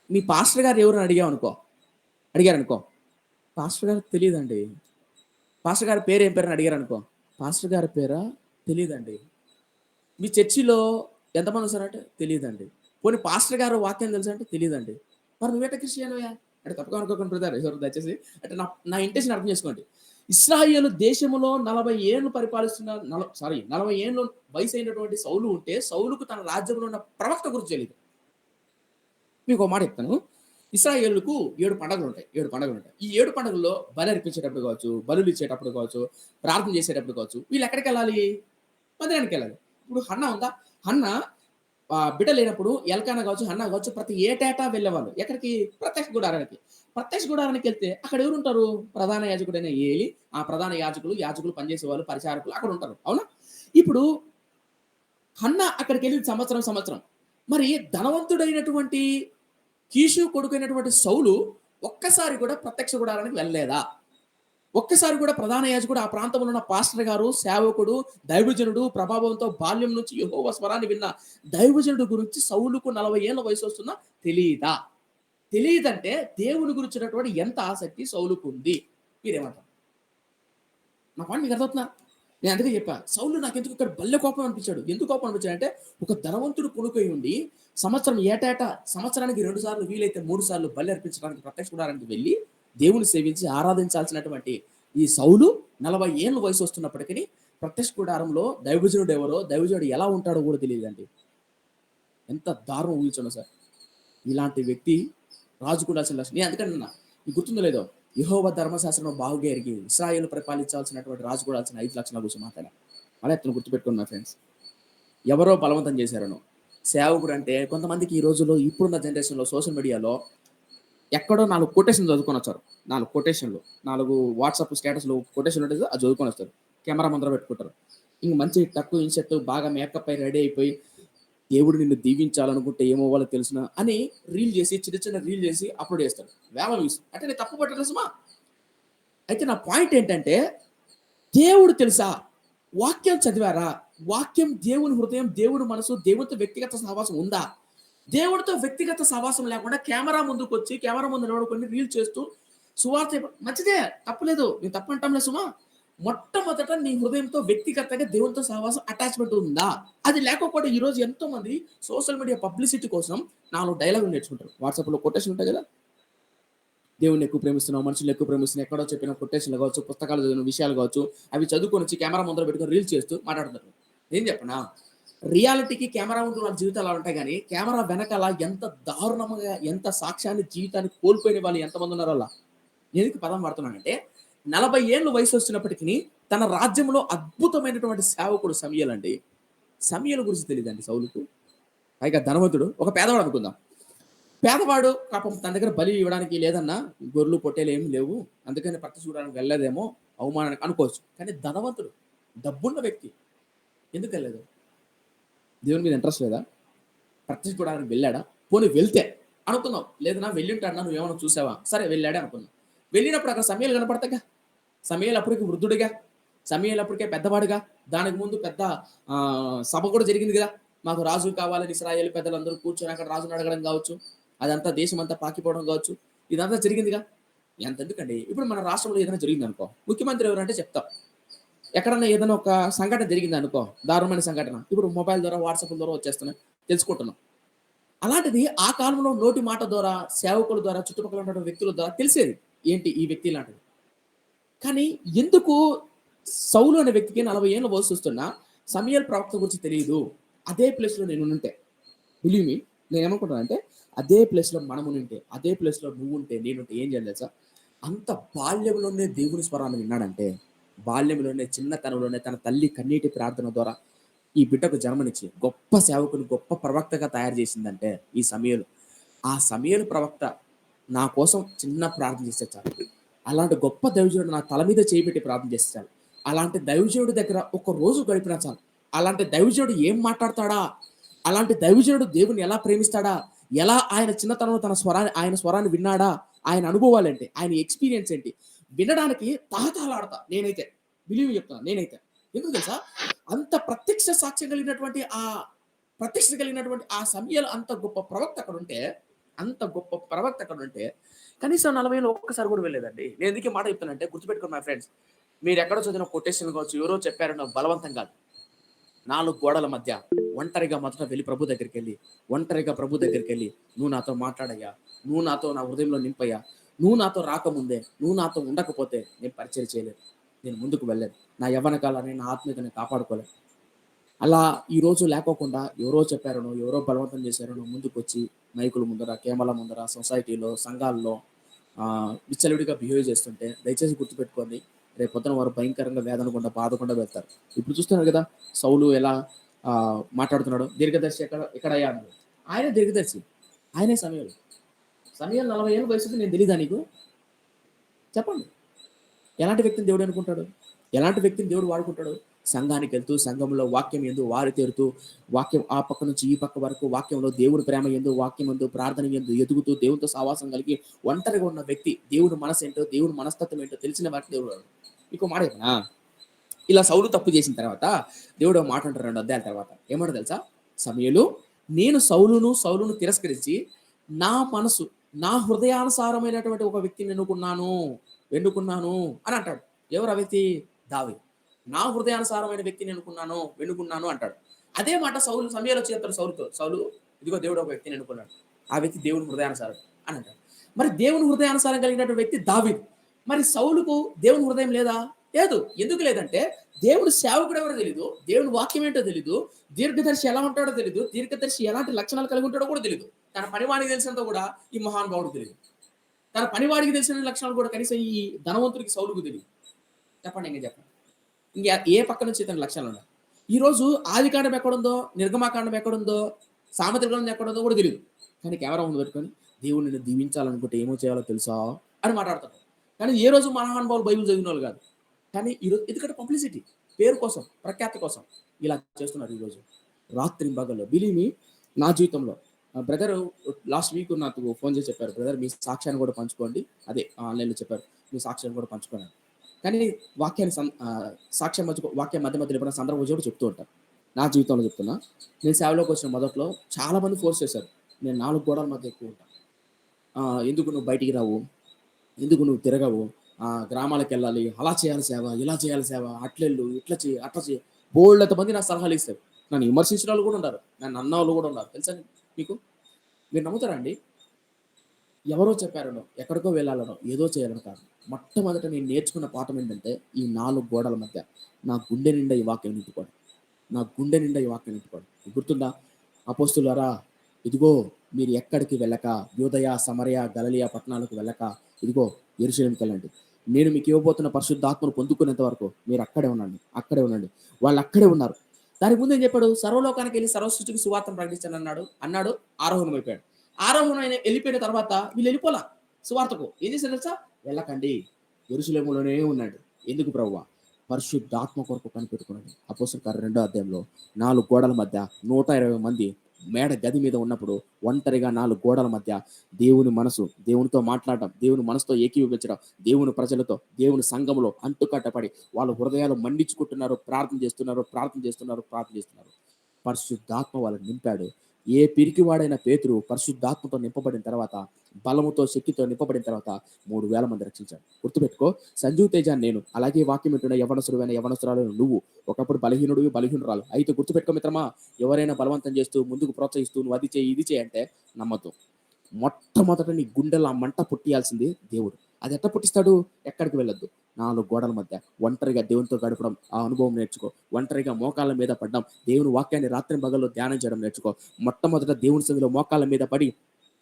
మీ పాస్టర్ గారు ఎవరు అని అడిగారు అనుకో, పాస్టర్ గారు తెలియదండి. పాస్టర్ గారి పేరు ఏం పేరు అని అడిగారు అనుకో, పాస్టర్ గారి పేరా తెలియదండి. మీ చర్చిలో ఎంతమంది వస్తారంటే తెలియదండి. పోనీ పాస్టర్ గారు వాక్యం తెలుసా అంటే తెలియదండి. మరి నువ్వేట క్రిస్టియన్వా అంటే తప్పగా అనుకోకుండా బ్రదర్ దయచేసి అంటే నా ఇంటెన్షన్ అర్థం చేసుకోండి. ఇశ్రాయేలు దేశంలో 40 ఏళ్ళు పరిపాలిస్తున్న 40 ఏళ్ళు వయసు అయినటువంటి సౌలు ఉంటే, సౌలుకు తన రాజ్యంలో ఉన్న ప్రవక్త గురించి తెలియదు. మీకు ఒక మాట చెప్తాను. ఇశ్రాయేలుకు 7 పండుగలు ఉంటాయి. ఈ 7 పండుగల్లో బలి అర్పించేటప్పుడు కావచ్చు, బలులు ఇచ్చేటప్పుడు కావచ్చు, ప్రార్థన చేసేటప్పుడు కావచ్చు, వీళ్ళు ఎక్కడికి వెళ్ళాలి? మందిరానికి వెళ్ళాలి. ఇప్పుడు హన్న ఉందా? హన్న బిడ్డ లేనప్పుడు ఎల్కానా కావచ్చు, హన్నా కావచ్చు, ప్రతి ఏటేటా వెళ్ళేవాళ్ళు. ఎక్కడికి? ప్రత్యక్ష గుడారానికి. ప్రత్యక్ష గుడారానికి వెళ్తే అక్కడ ఎవరుంటారు? ప్రధాన యాజకుడైన ఏలి, ఆ ప్రధాన యాజకులు పనిచేసేవాళ్ళు, పరిచారకులు అక్కడ ఉంటారు. అవునా? ఇప్పుడు హన్న అక్కడికి వెళ్ళింది సంవత్సరం. మరి ధనవంతుడైనటువంటి కీషు కొడుకైనటువంటి సౌలు ఒక్కసారి కూడా ప్రత్యక్ష గుడారానికి వెళ్ళలేదా? ఒక్కసారి కూడా ప్రధాన యాజకుడు, ఆ ప్రాంతంలో ఉన్న పాస్టర్ గారు, సేవకుడు, దైవజనుడు, ప్రభావంతో బాల్యం నుంచి యెహోవా స్వరాన్ని విన్న దైవజనుడు గురించి సౌలుకు 40 ఏళ్ల వయసు వస్తున్నా తెలీదా? తెలీదంటే దేవుని గురించినటువంటి ఎంత ఆసక్తి సౌలుకు ఉంది? మీరేమంటారు? నా పాయింట్ మీకు అర్థమవుతుందా? నేను అందుకే చెప్పా, సౌలు నాకెందుకు ఇక్కడ భలే కోపం అనిపించాడు. ఎందుకు కోపం అనిపించాడంటే, ఒక ధనవంతుడు కొడుకై ఉండి సంవత్సరానికి 2 సార్లు, వీలైతే 3 సార్లు బలి అర్పించడానికి ప్రత్యక్ష గుడారానికి వెళ్ళి దేవుని సేవించి ఆరాధించాల్సినటువంటి ఈ సౌలు 40 ఏళ్ళ వయసు వస్తున్నప్పటికీ ప్రత్యక్ష గుడారంలో దైవజనుడు ఎవరో, దైవజనుడు ఎలా ఉంటాడో కూడా తెలియదండి. ఎంత దారుణం ఊహించండి సార్. ఇలాంటి వ్యక్తి రాజు కూడా అసలు నేను అందుకన్నా మీకు గుర్తుందో లేదో, యెహోవా ధర్మశాస్త్రం బాగుగా ఎరిగి ఇశ్రాయేలు పరిపాలించాల్సినటువంటి రాజు కూడా 5 లక్షల గురించి మాట్లాడా. అలా ఎత్తున గుర్తుపెట్టుకున్నా ఫ్రెండ్స్. ఎవరో బలవంతం చేశారనో. సేవకుడు అంటే కొంతమందికి ఈ రోజుల్లో ఇప్పుడున్న జనరేషన్లో సోషల్ మీడియాలో ఎక్కడో 4 కొటేషన్లు చదువుకొని వచ్చారు. 4 వాట్సాప్ స్టేటస్‌లో కొటేషన్ ఉంటుంది, అది చదువుకొని వస్తారు. కెమెరా ముందర పెట్టుకుంటారు. ఇంక మంచి టక్కు ఇన్‌షర్ట్ బాగా మేకప్ అయి రెడీ అయిపోయి, దేవుడు నిన్ను దీవించాలనుకుంటే ఏమవ్వాలో తెలుసునా అని చిన్న రీల్ చేసి అప్లోడ్ చేస్తాడు. వేల వ్యూస్. అంటే నేను తప్పు పట్టట్లేదు సుమా. అయితే నా పాయింట్ ఏంటంటే, దేవుడు తెలుసా? వాక్యం చదివారా? వాక్యం దేవుని హృదయం, దేవుని మనసు, దేవునితో వ్యక్తిగత సహవాసం ఉందా? దేవుడితో వ్యక్తిగత సహవాసం లేకుండా కెమెరా ముందుకొచ్చి, కెమెరా ముందు నిలబడుకొని రీల్ చేస్తూ సువార్త మంచిదే, తప్పులేదు. నేను తప్పు అంటాంలే సుమా. మొట్టమొదట నీ హృదయంతో వ్యక్తిగతంగా దేవునితో సహవాసం అటాచ్‌మెంట్ ఉందా? అది లేకపోతే ఈరోజు ఎంతోమంది సోషల్ మీడియా పబ్లిసిటీ కోసం 4 డైలాగులు నేర్చుకుంటారు. వాట్సాప్‌లో కొటేషన్ ఉంటాయి కదా! దేవుడిని ఎక్కువ ప్రేమిస్తున్నావు, మనుషులు ఎక్కువ ప్రేమిస్తున్నావు, ఎక్కడో చెప్పిన కొటేషన్లు కావచ్చు, పుస్తకాలు చదివిన విషయాలు కావచ్చు, అవి చదువుకొని వచ్చి కెమెరా ముందర పెట్టుకొని రీల్స్ చేస్తూ మాట్లాడుతున్నారు. ఏం చెప్పనా? రియాలిటీకి కెమెరా ముందు వాళ్ళ జీవితాలు అలా ఉంటాయి కానీ, కెమెరా వెనకాల ఎంత దారుణంగా, ఎంత సాక్ష్యాన్ని, జీవితాన్ని కోల్పోయిన వాళ్ళు ఎంతమంది ఉన్నారో అలా. ఎందుకు ఈ పదం వాడుతున్నానంటే, 40 ఏళ్ళు వయసు వచ్చినప్పటికి తన రాజ్యంలో అద్భుతమైనటువంటి సేవకుడు సమూయేలు అండి. సమూయేలు గురించి తెలీదండి సౌలుకు. పైగా ధనవంతుడు, ఒక పేదవాడు అనుకుందాం. పేదవాడు పాపం తన దగ్గర బలి ఇవ్వడానికి లేదన్నా, గొర్రెలు పొట్టేలు ఏమి లేవు, అందుకని పత్తి చూడడానికి వెళ్ళలేదేమో, అవమానానికి అనుకోవచ్చు. కానీ ధనవంతుడు, డబ్బున్న వ్యక్తి, ఎందుకు వెళ్ళలేదు? దేవుని మీద ఇంట్రెస్ట్ లేదా? ప్రత్యక్ష చూడడానికి వెళ్ళాడా? పోనీ వెళ్తే అనుకుందాం, లేదన్నా వెళ్ళి ఉంటాడన్నా, నువ్వేమన్నా చూసావా? సరే వెళ్ళాడే అనుకుందాం. వెళ్ళినప్పుడు అక్కడ సమూయేలు కనపడతాగా. సమూయేలు అప్పటికి వృద్ధుడిగా, సమూయేలు అప్పటికే పెద్దవాడుగా, దానికి ముందు పెద్ద సభ కూడా జరిగింది కదా. మాకు రాజు కావాలని ఇశ్రాయేలు పెద్దలందరూ కూర్చొని అక్కడ రాజుని అడగడం కావచ్చు, అదంతా దేశం అంతా పాకిపోవడం కావచ్చు, ఇదంతా జరిగిందిగా. ఎంతెందుకండి, ఇప్పుడు మన రాష్ట్రంలో ఏదైనా జరిగింది అనుకో, ముఖ్యమంత్రి ఎవరంటే చెప్తాం. ఎక్కడన్నా ఏదైనా ఒక సంఘటన జరిగింది అనుకో, దారుణమైన సంఘటన, ఇప్పుడు మొబైల్ ద్వారా, వాట్సాప్ ద్వారా వచ్చేస్తున్నాయి, తెలుసుకుంటున్నాం. అలాంటిది ఆ కాలంలో నోటి మాట ద్వారా, సేవకుల ద్వారా, చుట్టుపక్కల ఉన్న వ్యక్తుల ద్వారా తెలిసేది. ఏంటి ఈ వ్యక్తి ఇలాంటిది. కానీ ఎందుకు సౌలు అనే వ్యక్తికి 40 ఏళ్ళ వయసు వస్తున్నా సమూయేలు ప్రవక్త గురించి తెలియదు? అదే ప్లేస్‌లో నేనుంటే, బిలీవ్ మీ, నేనేమనుకుంటానంటే, అదే ప్లేస్‌లో మనమునుంటే, అదే ప్లేస్‌లో నువ్వుంటే, నేనుంటే ఏం చేయాలి తెలుసా? అంత బాల్యంలోనే దేవుని స్వరాన్ని విన్నాడంటే, బాల్యంలోనే, చిన్నతనంలోనే తన తల్లి కన్నీటి ప్రార్థన ద్వారా ఈ బిడ్డకు జన్మనిచ్చి గొప్ప సేవకుని, గొప్ప ప్రవక్తగా తయారు చేసిందంటే ఈ సమూయేలు. ఆ సమూయేలు ప్రవక్త నా కోసం చిన్న ప్రార్థన చేస్తే చాలు. అలాంటి గొప్ప దైవజనుడు నా తల మీద చేయి పెట్టి ప్రార్థన చేస్తే చాలు. అలాంటి దైవజనుడి దగ్గర ఒక రోజు గడిపినా చాలు. అలాంటి దైవజనుడు ఏం మాట్లాడతాడా? అలాంటి దైవజనుడు దేవుని ఎలా ప్రేమిస్తాడా? ఎలా ఆయన చిన్నతనంలో ఆయన స్వరాన్ని విన్నాడా? ఆయన అనుభవాలేంటి? ఆయన ఎక్స్‌పీరియన్స్ ఏంటి? వినడానికి తహతహలాడతా నేనైతే. బిలీవ్ చెప్తున్నా నేనైతే. ఎందుకు తెలుసా? అంత ప్రత్యక్షత కలిగినటువంటి ఆ సమూయేలు అంత గొప్ప ప్రవక్త అక్కడుంటే, అంత గొప్ప ప్రవక్త అక్కడుంటే, కనీసం 40 ఏళ్ళు ఒక్కసారి కూడా వెళ్ళలేదండి. నేను ఎందుకు ఈ మాట చెప్తానంటే, గుర్తుపెట్టుకోండి మై ఫ్రెండ్స్. మీరెక్కడో చదివిన కొటేషన్ కావచ్చు, ఎవరో చెప్పారనో బలవంతం కాదు. 4 గోడల మధ్య ఒంటరిగా మొదట వెళ్లి ప్రభు దగ్గరికెళ్ళి, ఒంటరిగా ప్రభు దగ్గరికెళ్ళి, "నువ్వు నాతో మాట్లాడయ్యా. నువ్వు నాతో నా హృదయంలో నింపయ్యా. నువ్వు నాతో రాకముందే, నువ్వు నాతో ఉండకపోతే నేను పరిచర్య చేయలేను. నేను ముందుకు వెళ్ళలేను. నా యవ్వన కాలాన్ని, నా ఆత్మీయతని కాపాడుకోలేను." అలా ఈరోజు లేకోకుండా ఎవరో చెప్పారనో, ఎవరో బలవంతం చేశారనో ముందుకొచ్చి మైకుల ముందర, కెమెరాల ముందర, సొసైటీలో, సంఘాల్లో విచ్చలవిడిగా బిహేవ్ చేస్తుంటే దయచేసి గుర్తుపెట్టుకోండి. రేపొద్దున వారు భయంకరంగా వేదన గుండా, బాధ గుండా వెళ్తారు. ఇప్పుడు చూస్తున్నారు కదా! సౌలు ఎలా మాట్లాడుతున్నాడో, దీర్ఘదర్శి ఎక్కడయ్యా అన్నాడు. ఆయనే దీర్ఘదర్శి. ఆయనే సమూయేలు. సమూయేలు 40 ఏళ్ళ వయసుకి నేను తెలీదా నీకు? చెప్పండి. ఎలాంటి వ్యక్తిని దేవుడు అనుకుంటాడు? ఎలాంటి వ్యక్తిని దేవుడు వాడుకుంటాడు? సంఘానికి వెళ్తూ, సంఘంలో వాక్యం యందు వారి తేరుతూ, వాక్యం ఆ పక్క నుంచి ఈ పక్క వరకు వాక్యంలో దేవుని ప్రేమ యందు, వాక్యం యందు, ప్రార్థన యందు ఎదుగుతూ, దేవునితో సహవాసం కలిగి ఒంటరిగా ఉన్న వ్యక్తి, దేవుని మనసు ఏంటో, దేవుని మనస్తత్వం ఏంటో తెలిసిన వారికి దేవుడు వాడు. ఇంకో మాట చెప్పనా? ఇలా సౌలు తప్పు చేసిన తర్వాత దేవుడు ఒక మాట అంటారు 2 అధ్యాయాల తర్వాత. ఏమంటాడో తెలుసా? సమూయేలు, నేను సౌలును తిరస్కరించి నా మనసు, నా హృదయానుసారమైనటువంటి ఒక వ్యక్తిని వెన్నుకున్నాను అని అంటాడు. ఎవరు ఆ వ్యక్తి? దావీదు. నా హృదయానుసారమైన వ్యక్తిని వెన్నుకున్నాను అంటాడు. అదే మాట సమూయేలు వచ్చి చెప్తాడు సౌలుతో. సౌలు, ఇదిగో దేవుడు ఒక వ్యక్తిని ఎన్నుకున్నాడు. ఆ వ్యక్తి దేవుని హృదయానుసారం అని అంటాడు. మరి దేవుని హృదయానుసారం కలిగినటువంటి వ్యక్తి దావీదు. మరి సౌలుకు దేవుని హృదయం లేదా? లేదు. ఎందుకు లేదంటే, దేవుడు సేవకుడు ఎవరో తెలీదు. దేవుని వాక్యం ఏంటో తెలీదు. దీర్ఘదర్శి ఎలా ఉంటాడో తెలీదు. దీర్ఘదర్శి ఎలాంటి లక్షణాలు కలిగి ఉంటాడో కూడా తెలీదు. తన పనివాడికి తెలిసినంత కూడా ఈ మహానుభావుడికి తెలీదు. తన పనివాడికి తెలిసిన లక్షణాలు కూడా కనీసం ఈ ధనవంతుడికి సౌలుకు తెలీదు. చెప్పండి, ఇంక చెప్పండి. ఇంక ఏ పక్క నుంచి ఇతని లక్షణాలు ఉన్నాయి? ఈరోజు ఆదికాండం ఎక్కడుందో, నిర్గమాకాండం ఎక్కడుందో, సామెతల గ్రంథం ఎక్కడుందో కూడా తెలీదు. కానీ కెమెరా ముందు పెట్టుకొని దేవుడు నిన్ను దీవించాలనుకుంటే ఏమో చేయాలో తెలుసా అని మాట్లాడతాడు. కానీ ఏ రోజు మహానుభావులు బైబిల్ చదివిన వాళ్ళు కాదు. కానీ ఈరోజు ఎందుకంటే పబ్లిసిటీ, పేరు కోసం, ప్రఖ్యాతి కోసం ఇలా చేస్తున్నారు ఈరోజు రాత్రింబగళ్ళు. బిలీవ్ మీ, నా జీవితంలో బ్రదర్ లాస్ట్ వీక్ నాకు ఫోన్ చేసి చెప్పారు, బ్రదర్ మీ సాక్ష్యాన్ని కూడా పంచుకోండి. అదే ఆన్లైన్లో చెప్పారు, మీ సాక్ష్యాన్ని కూడా పంచుకోండి. కానీ వాక్యం మధ్య మధ్యలో ఎప్పుడైనా సందర్భం వచ్చి చెప్తూ ఉంటారు. నా జీవితంలో చెప్తున్నా, నేను సేవలోకి వచ్చిన మొదట్లో చాలా మంది ఫోర్స్ చేశారు. నేను 4 గోడల మధ్య ఎక్కువ ఉంటాను. ఎందుకు నువ్వు బయటికి రావు, ఎందుకు నువ్వు తిరగవు, గ్రామాలకు వెళ్ళాలి, అలా చేయాలి సేవ, ఇలా చేయాలి సేవ, అట్లెళ్ళు, ఇట్లా చేయి, అట్లా చేయి, బోల్డంత మంది నాకు సలహాలు ఇస్తారు. నన్ను విమర్శించిన వాళ్ళు కూడా ఉన్నారు, నన్ను అన్న వాళ్ళు కూడా ఉన్నారు. తెలుసా మీకు? మీరు నమ్ముతారా అండి? ఎవరో చెప్పారనో, ఎక్కడికో వెళ్ళాలనో, ఏదో చేయాలని కాదు. మొట్టమొదట నేను నేర్చుకున్న పాఠం ఏంటంటే, ఈ 4 గోడల మధ్య నా గుండె నిండా ఈ వాక్యం నింపుకోవడం. నా గుండె నిండా ఈ వాక్యం నింపుకోవడం. గుర్తుందా? అపోస్తులారా, ఇదిగో మీరు ఎక్కడికి వెళ్ళక, యూదయ, సమరయ, గలిలయ పట్టణాలకు వెళ్ళక, ఇదిగో యెరూషలేముకెళ్ళండి. నేను మీకు ఇవ్వబోతున్న పరిశుద్ధాత్మను పొందుకునేంత వరకు మీరు అక్కడే ఉండండి. అక్కడే ఉండండి. వాళ్ళు అక్కడే ఉన్నారు. దానికి ముందు ఏం చెప్పాడు? సర్వలోకానికి వెళ్ళి సర్వ సృష్టికి సువార్తను ప్రకటించండి అన్నాడు. ఆరోహణమైపోయాడు. ఆరోహణ ఆయన వెళ్ళిపోయిన తర్వాత వీళ్ళు వెళ్ళిపోలా సువార్తకు. ఏం చేశారు తెలుసా? వెళ్ళకండి, యెరూషలేములోనే ఉన్నాడు. ఎందుకు ప్రభువా? పరిశుద్ధాత్మ కొరకు కనిపెట్టుకున్నాడు. అపోస్తలుల కార్యం 2వ అధ్యాయంలో 4 గోడల మధ్య 120 మంది మేడ గది మీద ఉన్నప్పుడు ఒంటరిగా 4 గోడల మధ్య దేవుని మనసు, దేవునితో మాట్లాడడం, దేవుని మనసుతో ఏకీభవించడం, దేవుని ప్రజలతో, దేవుని సంఘములో అంటుకట్టపడి వాళ్ళ హృదయాలు మండించుకుంటున్నారు, ప్రార్థన చేస్తున్నారు. పరిశుద్ధాత్మ వాళ్ళని నింపాడు. ఏ పిరికివాడైన పేతురు పరిశుద్ధాత్మతో నింపబడిన తర్వాత, బలముతో, శక్తితో నింపబడిన తర్వాత 3,000 మంది రక్షించాడు. గుర్తుపెట్టుకో, సంజీవ్ తేజ నేను, అలాగే వాక్యం వింటున్న యవనస్తుడైన యవనస్తురాలైన నువ్వు ఒకప్పుడు బలహీనుడివి, బలహీనురాలు. అయితే గుర్తుపెట్టుకో మిత్రమా, ఎవరైనా బలవంతం చేస్తూ ముందుకు ప్రోత్సహిస్తూ నువ్వు అది చేయి ఇది చేయి అంటే నమ్మద్దు. మొట్టమొదట నీ గుండెలో ఆ మంట పుట్టియాల్సింది దేవుడు. అది ఎట్లా పుట్టిస్తాడు? ఎక్కడికి వెళ్ళొద్దు, 4 గోడల మధ్య ఒంటరిగా దేవునితో గడపడం, ఆ అనుభవం నేర్చుకో. ఒంటరిగా మోకాళ్ళ మీద పడ్డం, దేవుని వాక్యాన్ని రాత్రి పగల్లో ధ్యానం చేయడం నేర్చుకో. మొట్టమొదట దేవుని సన్నిధిలో మోకాళ్ళ మీద పడి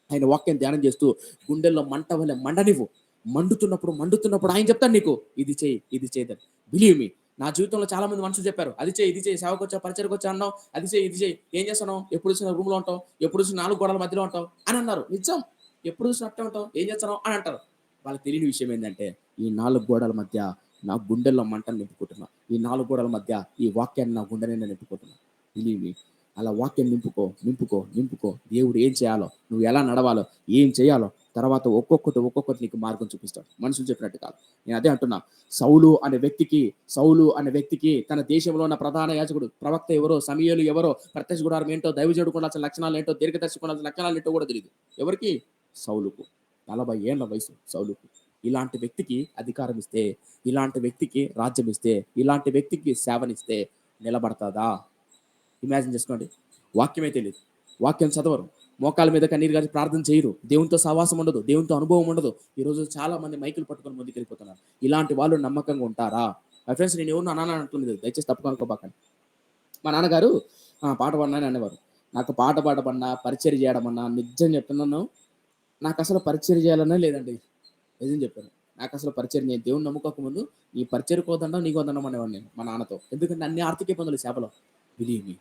ఆయన వాక్యం ధ్యానం చేస్తూ గుండెల్లో మంట వల్ల మండనివ్వు. మండుతున్నప్పుడు ఆయన చెప్తాడు నీకు, ఇది చేయి ఇది చేయదని. బిలీవ్ మీ, నా జీవితంలో చాలా మంది మనుషులు చెప్పారు, అది చేయి ఇది చేయి, సేవకు వచ్చా, పరిచయకు వచ్చా అన్నావు, అది చేయి ఇది చేయి, ఏం చేస్తున్నావు, ఎప్పుడు చూసినా రూమ్లో ఉంటావు, ఎప్పుడు చూసినా 4 గోడల మధ్యలో ఉంటావు అని అన్నారు. నిజం, ఎప్పుడు చూసినా అట్టే ఉంటావు, ఏం చేస్తున్నావు అని అంటారు. వాళ్ళకి తెలియని విషయం ఏంటంటే, ఈ 4 గోడల మధ్య నా గుండెల్లో మంటను నింపుకుంటున్నా. ఈ 4 గోడల మధ్య ఈ వాక్యాన్ని నా గుండె నిండా నింపుకుంటున్నా. బిలీవ్ మీ, అలా వాక్యం నింపుకో. దేవుడు ఏం చేయాలో, నువ్వు ఎలా నడవాలో, ఏం చేయాలో, తర్వాత ఒక్కొక్కటి నీకు మార్గం చూపిస్తాడు. మనుషులు చెప్పినట్టు కాదు. నేను అదే అంటున్నా. సౌలు అనే వ్యక్తికి తన దేశంలో ఉన్న ప్రధాన యాజకుడు, ప్రవక్త ఎవరో, సమూయేలు ఎవరో, ప్రత్యక్ష గుడారం ఏంటో, దైవజనుడు ఉండాల్సిన లక్షణాలు ఏంటో, దీర్ఘదర్శి ఉండాల్సిన లక్షణాలు ఏంటో కూడా తెలియదు. ఎవరికి? సౌలుకు. 40 ఏళ్ల వయసు సౌలుకు. ఇలాంటి వ్యక్తికి అధికారం ఇస్తే, ఇలాంటి వ్యక్తికి రాజ్యం ఇస్తే, ఇలాంటి వ్యక్తికి సేవనిస్తే నిలబడతాదా? ఇమాజిన్ చేసుకోండి. వాక్యమే తెలియదు, వాక్యం చదవరు, మోకాల మీద కన్నీరు గారి ప్రార్థన చేయరు, దేవునితో సహవాసం ఉండదు, దేవునితో అనుభవం ఉండదు. ఈరోజు చాలా మంది మైకులు పట్టుకొని ముందుకు వెళ్ళిపోతున్నారు. ఇలాంటి వాళ్ళు నమ్మకంగా ఉంటారా? మై ఫ్రెండ్స్, నేను ఎవరు నాన్న అంటలేదు, దయచేసి తప్పుగా అనుకోబాకండి. మా నాన్నగారు పాట పాడినా అనేవారు. నాకు పాట పాడమన్నా, పరిచయం చేయడమన్నా, నిజం చెప్తున్నాను, నాకు అసలు పరిచయం చేయాలన్నా లేదండి. నిజం చెప్పాను. నాకు అసలు పరిచయం, నేను దేవుని నమ్ముకోక ముందు ఈ పరిచయం కోదండం నీకు వదనం అనేవాడు నేను మా నాన్నతో. ఎందుకంటే అన్ని ఆర్థిక ఇబ్బందులు సేపలో. బిలీవ్ మీ,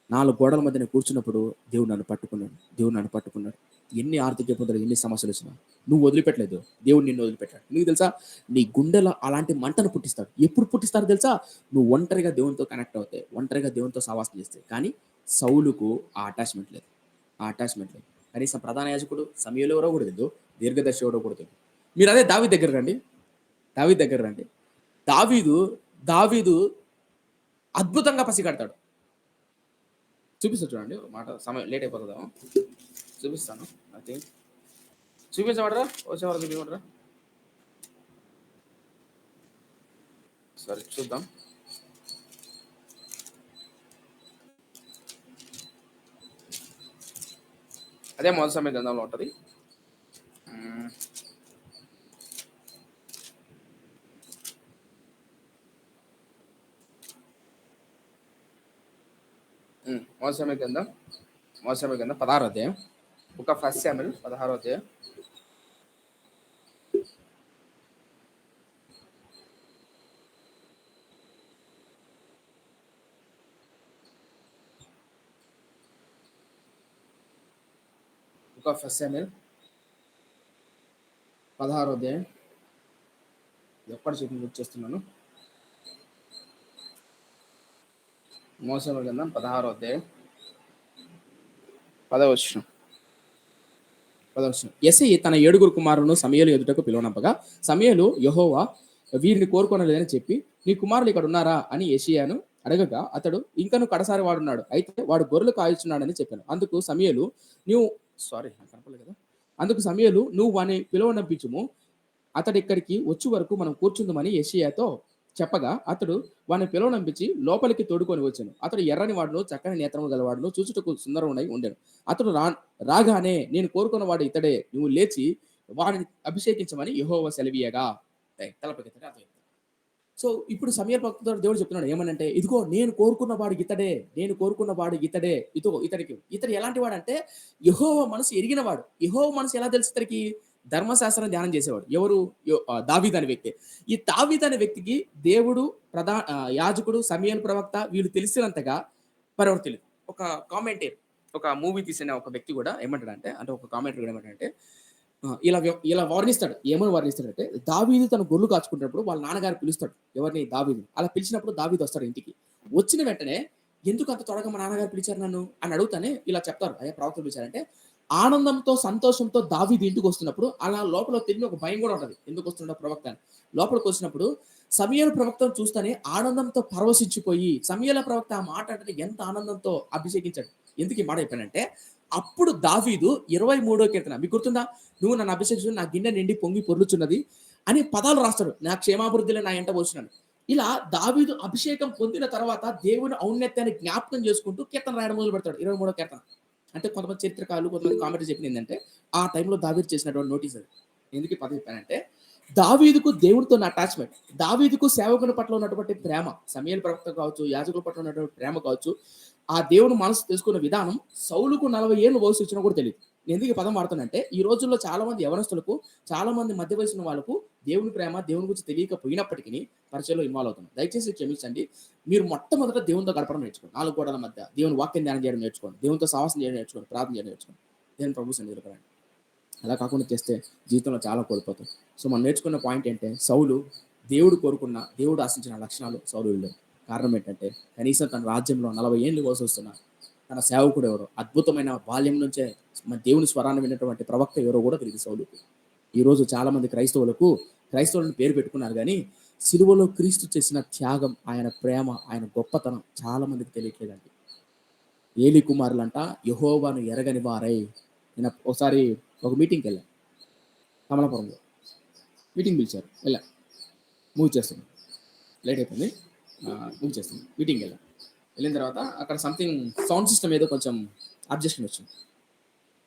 4 గోడల మధ్య నేను కూర్చున్నప్పుడు దేవుడు నన్ను పట్టుకున్నాడు. ఎన్ని ఆర్థిక ఇబ్బందులు, ఎన్ని సమస్యలు వచ్చినా నువ్వు వదిలిపెట్టలేదు, దేవుడు నిన్ను వదిలిపెట్టాడు. నీకు తెలుసా, నీ గుండెలో అలాంటి మంటను పుట్టిస్తాడు. ఎప్పుడు పుట్టిస్తాడు తెలుసా? నువ్వు ఒంటరిగా దేవునితో కనెక్ట్ అవుతాయి, ఒంటరిగా దేవునితో సహవాసం చేస్తే. కానీ సౌలుకు ఆ అటాచ్మెంట్ లేదు. కనీసం ప్రధాన యాజకుడు సమూయేలు ఎవరో కూడా తెలియదు, దీర్ఘదర్శి ఎవరో కూడా తెలియదు. మీరు అదే దావీదు దగ్గర రండి. దావీదు అద్భుతంగా పసిగడతాడు. చూపిస్తా చూడండి, మాట సమయం లేట్ అయిపోతుందా, చూపిస్తాను. నథింగ్, చూపించమంటారా? వచ్చేవారు చూపించమంటారా? సరే చూద్దాం. అదే మొదటి సమయ గ్రంథంలో ఉంటుంది. మొదటి సమయ గ్రంథం 16వ అధ్యాయం, ఒక ఫస్ట్ శామ్యూయల్ 16వ అధ్యాయం. ఒక ఫస్ట్ శామ్యూయల్ 16వ అధ్యాయం. ఎప్పటి చెప్పి గుర్తు చేస్తున్నాను. మొదటి సమయ గ్రంథం 16వ అధ్యాయం 10వ వచనం. యెష్షయి తన 7 కుమారులను సమూయేలు ఎదుటకు పిలువనంపగా, సమూయేలు యెహోవా వీరిని కోరుకొనలేదని చెప్పి, నీ కుమారులు ఇక్కడ ఉన్నారా అని యెషయాను అడగగా, అతడు ఇంకను కడసారి వాడున్నాడు, అయితే వాడు గొర్రెలు కాయుచున్నాడని చెప్పాను. అందుకు సమూయేలు నువ్వు వాని పిలువనంపించుము, అతడు ఇక్కడికి వచ్చే వరకు మనం కూర్చుందామని యెషయాతో చెప్పగా అతడు వాని పిలువనంపించి లోపలికి తోడుకొని వచ్చాను. అతడు ఎర్రని వాడును చక్కని నేత్రము గలవాడును చూచుటకు సుందరమునై ఉండెను. అతడు రాగానే నేను కోరుకున్న వాడు ఇతడే, నువ్వు లేచి వాడిని అభిషేకించమని యెహోవా సెలవీయగా తలపకెత్తాడు అతడు. సో ఇప్పుడు సమయల్ భక్తుడు దేవుడు చెప్తున్నాడు ఏమనంటే, ఇదిగో నేను కోరుకున్న వాడు ఇతడే, నేను కోరుకున్న వాడు ఇతడే, ఇదిగో ఇతడికి. ఇతడు ఎలాంటి వాడంటే యెహోవా మనసు ఎరిగిన వాడు. యెహోవా మనసు ఎలా తెలుసు ఇతడికి? ధర్మశాస్త్రం ధ్యానం చేసేవాడు. ఎవరు? దావీదు అనే వ్యక్తి. ఈ దావీదు అనే వ్యక్తికి దేవుడు యాజకుడు సమయల్ ప్రవక్త వీళ్ళు తెలిసినంతగా మరెవరు తెలియదు. ఒక కామెంటేర్, ఒక మూవీ తీసిన ఒక వ్యక్తి కూడా ఏమంటాడంటే, అంటే ఒక కామెంటరీ కూడా ఏమంటాడంటే, ఇలా వర్ణిస్తాడు. ఏమని వర్ణిస్తాడంటే, దావీదు తన గొర్రెలు కాచుకున్నప్పుడు వాళ్ళ నాన్నగారు పిలుస్తాడు. ఎవరిని? దావీదుని. అలా పిలిచినప్పుడు దావీదు వస్తాడు ఇంటికి. వచ్చిన వెంటనే ఎందుకు అంత త్వరగా మా నాన్నగారు పిలిచారు నన్ను అని అడుగుతానే ఇలా చెప్తారు. అయ్యా ప్రవక్తలు పిలిచారంటే, ఆనందంతో సంతోషంతో దావీదు ఇంటికి వస్తున్నప్పుడు అలా లోపల తెలియని ఒక భయం కూడా ఉంటది. ఎందుకు వస్తున్నాడో ప్రవక్త అని. లోపలికి వచ్చినప్పుడు సమూయేలు ప్రవక్తను చూస్తేనే ఆనందంతో పరవశించిపోయి, సమూయేలు ప్రవక్త ఆ మాట అంటే ఎంత ఆనందంతో అభిషేకించాడు. ఎందుకు ఈ మాట చెప్పానంటే, అప్పుడు దావీదు 23వ కీర్తన మీకు గుర్తుందా? నువ్వు నన్ను అభిషేకించు, నా గిన్నె నిండి పొంగి పొర్లుచున్నది అని పదాలు రాస్తాడు. నా క్షేమాభివృద్ధిలో నా ఎంట పోస్తున్నాడు. ఇలా దావీదు అభిషేకం పొందిన తర్వాత దేవుని ఔన్నత్యాన్ని జ్ఞాపకం చేసుకుంటూ కీర్తన రాయడం మొదలు పెడతాడు. 23వ కీర్తన. అంటే కొంతమంది చరిత్రకారులు, కొంతమంది కామెంటరీ చెప్పింది ఏంటంటే, ఆ టైంలో దావీదు చేసినటువంటి నోటీస్ అది. ఎందుకు ఈ పదం చెప్పానంటే, దావీదుకు దేవుడితో ఉన్న అటాచ్మెంట్, దావీదుకు సేవకుని పట్ల ఉన్నటువంటి ప్రేమ, సమూయేలు ప్రవక్త కావచ్చు, యాజకుల పట్ల ఉన్నటువంటి ప్రేమ కావచ్చు, ఆ దేవుని మనసు తెలుసుకున్న విధానం సౌలుకు 40 ఏళ్ళు వయసు వచ్చినా కూడా తెలియదు. ఎందుకు ఈ పదం వాడుతానంటే, ఈ రోజుల్లో చాలా మంది యవనస్తులకు, చాలా మంది మధ్య వయసున్న వాళ్ళకు దేవుని ప్రేమ, దేవుని గురించి తెలియకపోయినప్పటికీ పరిచయంలో ఇన్వాల్వ్ అవుతున్నారు. దయచేసి క్షమించండి. మీరు మొట్టమొదట దేవునితో గడపడం నేర్చుకోండి. 4 గోడల మధ్య దేవుని వాక్యం ధ్యానం చేయడం నేర్చుకోండి. దేవునితో సహవాసం చేయడం నేర్చుకోండి. ప్రార్థన చేయడం నేర్చుకోండి. దేవుని ప్రభు సన్నిధిలో రండి. అలా కాకుండా చేస్తే జీవితంలో చాలా కోల్పోతాం. సో మనం నేర్చుకున్న పాయింట్ ఏంటంటే, సౌలు దేవుడు కోరుకున్న, దేవుడు ఆశించిన లక్షణాలు సౌలులో. కారణం ఏంటంటే, కనీసం తన రాజ్యంలో 40 ఏళ్ళు వయసు వస్తున్న తన సేవకుడు ఎవరో, అద్భుతమైన బాల్యం నుంచే మన దేవుని స్వరాన్ని విన్నటువంటి ప్రవక్త ఎవరో కూడా తెలియదు సౌలుకు. ఈరోజు చాలా మంది క్రైస్తవులను పేరు పెట్టుకున్నారు కానీ సిలువలో క్రీస్తు చేసిన త్యాగం, ఆయన ప్రేమ, ఆయన గొప్పతనం చాలా మందికి తెలియట్లేదండి. ఏలి కుమారులంట యెహోవాను ఎరగని వారై. నేను ఒకసారి ఒక మీటింగ్కి వెళ్ళాను కమలాపురంలో. మీటింగ్ పిలిచారు, వెళ్ళా. మూవ్ చేస్తున్నాను, లేట్ అయిపోయింది. మూవ్ చేస్తున్నాను, మీటింగ్కి వెళ్ళిన తర్వాత అక్కడ సంథింగ్ సౌండ్ సిస్టమ్ ఏదో కొంచెం అడ్జస్ట్మెంట్ వచ్చింది.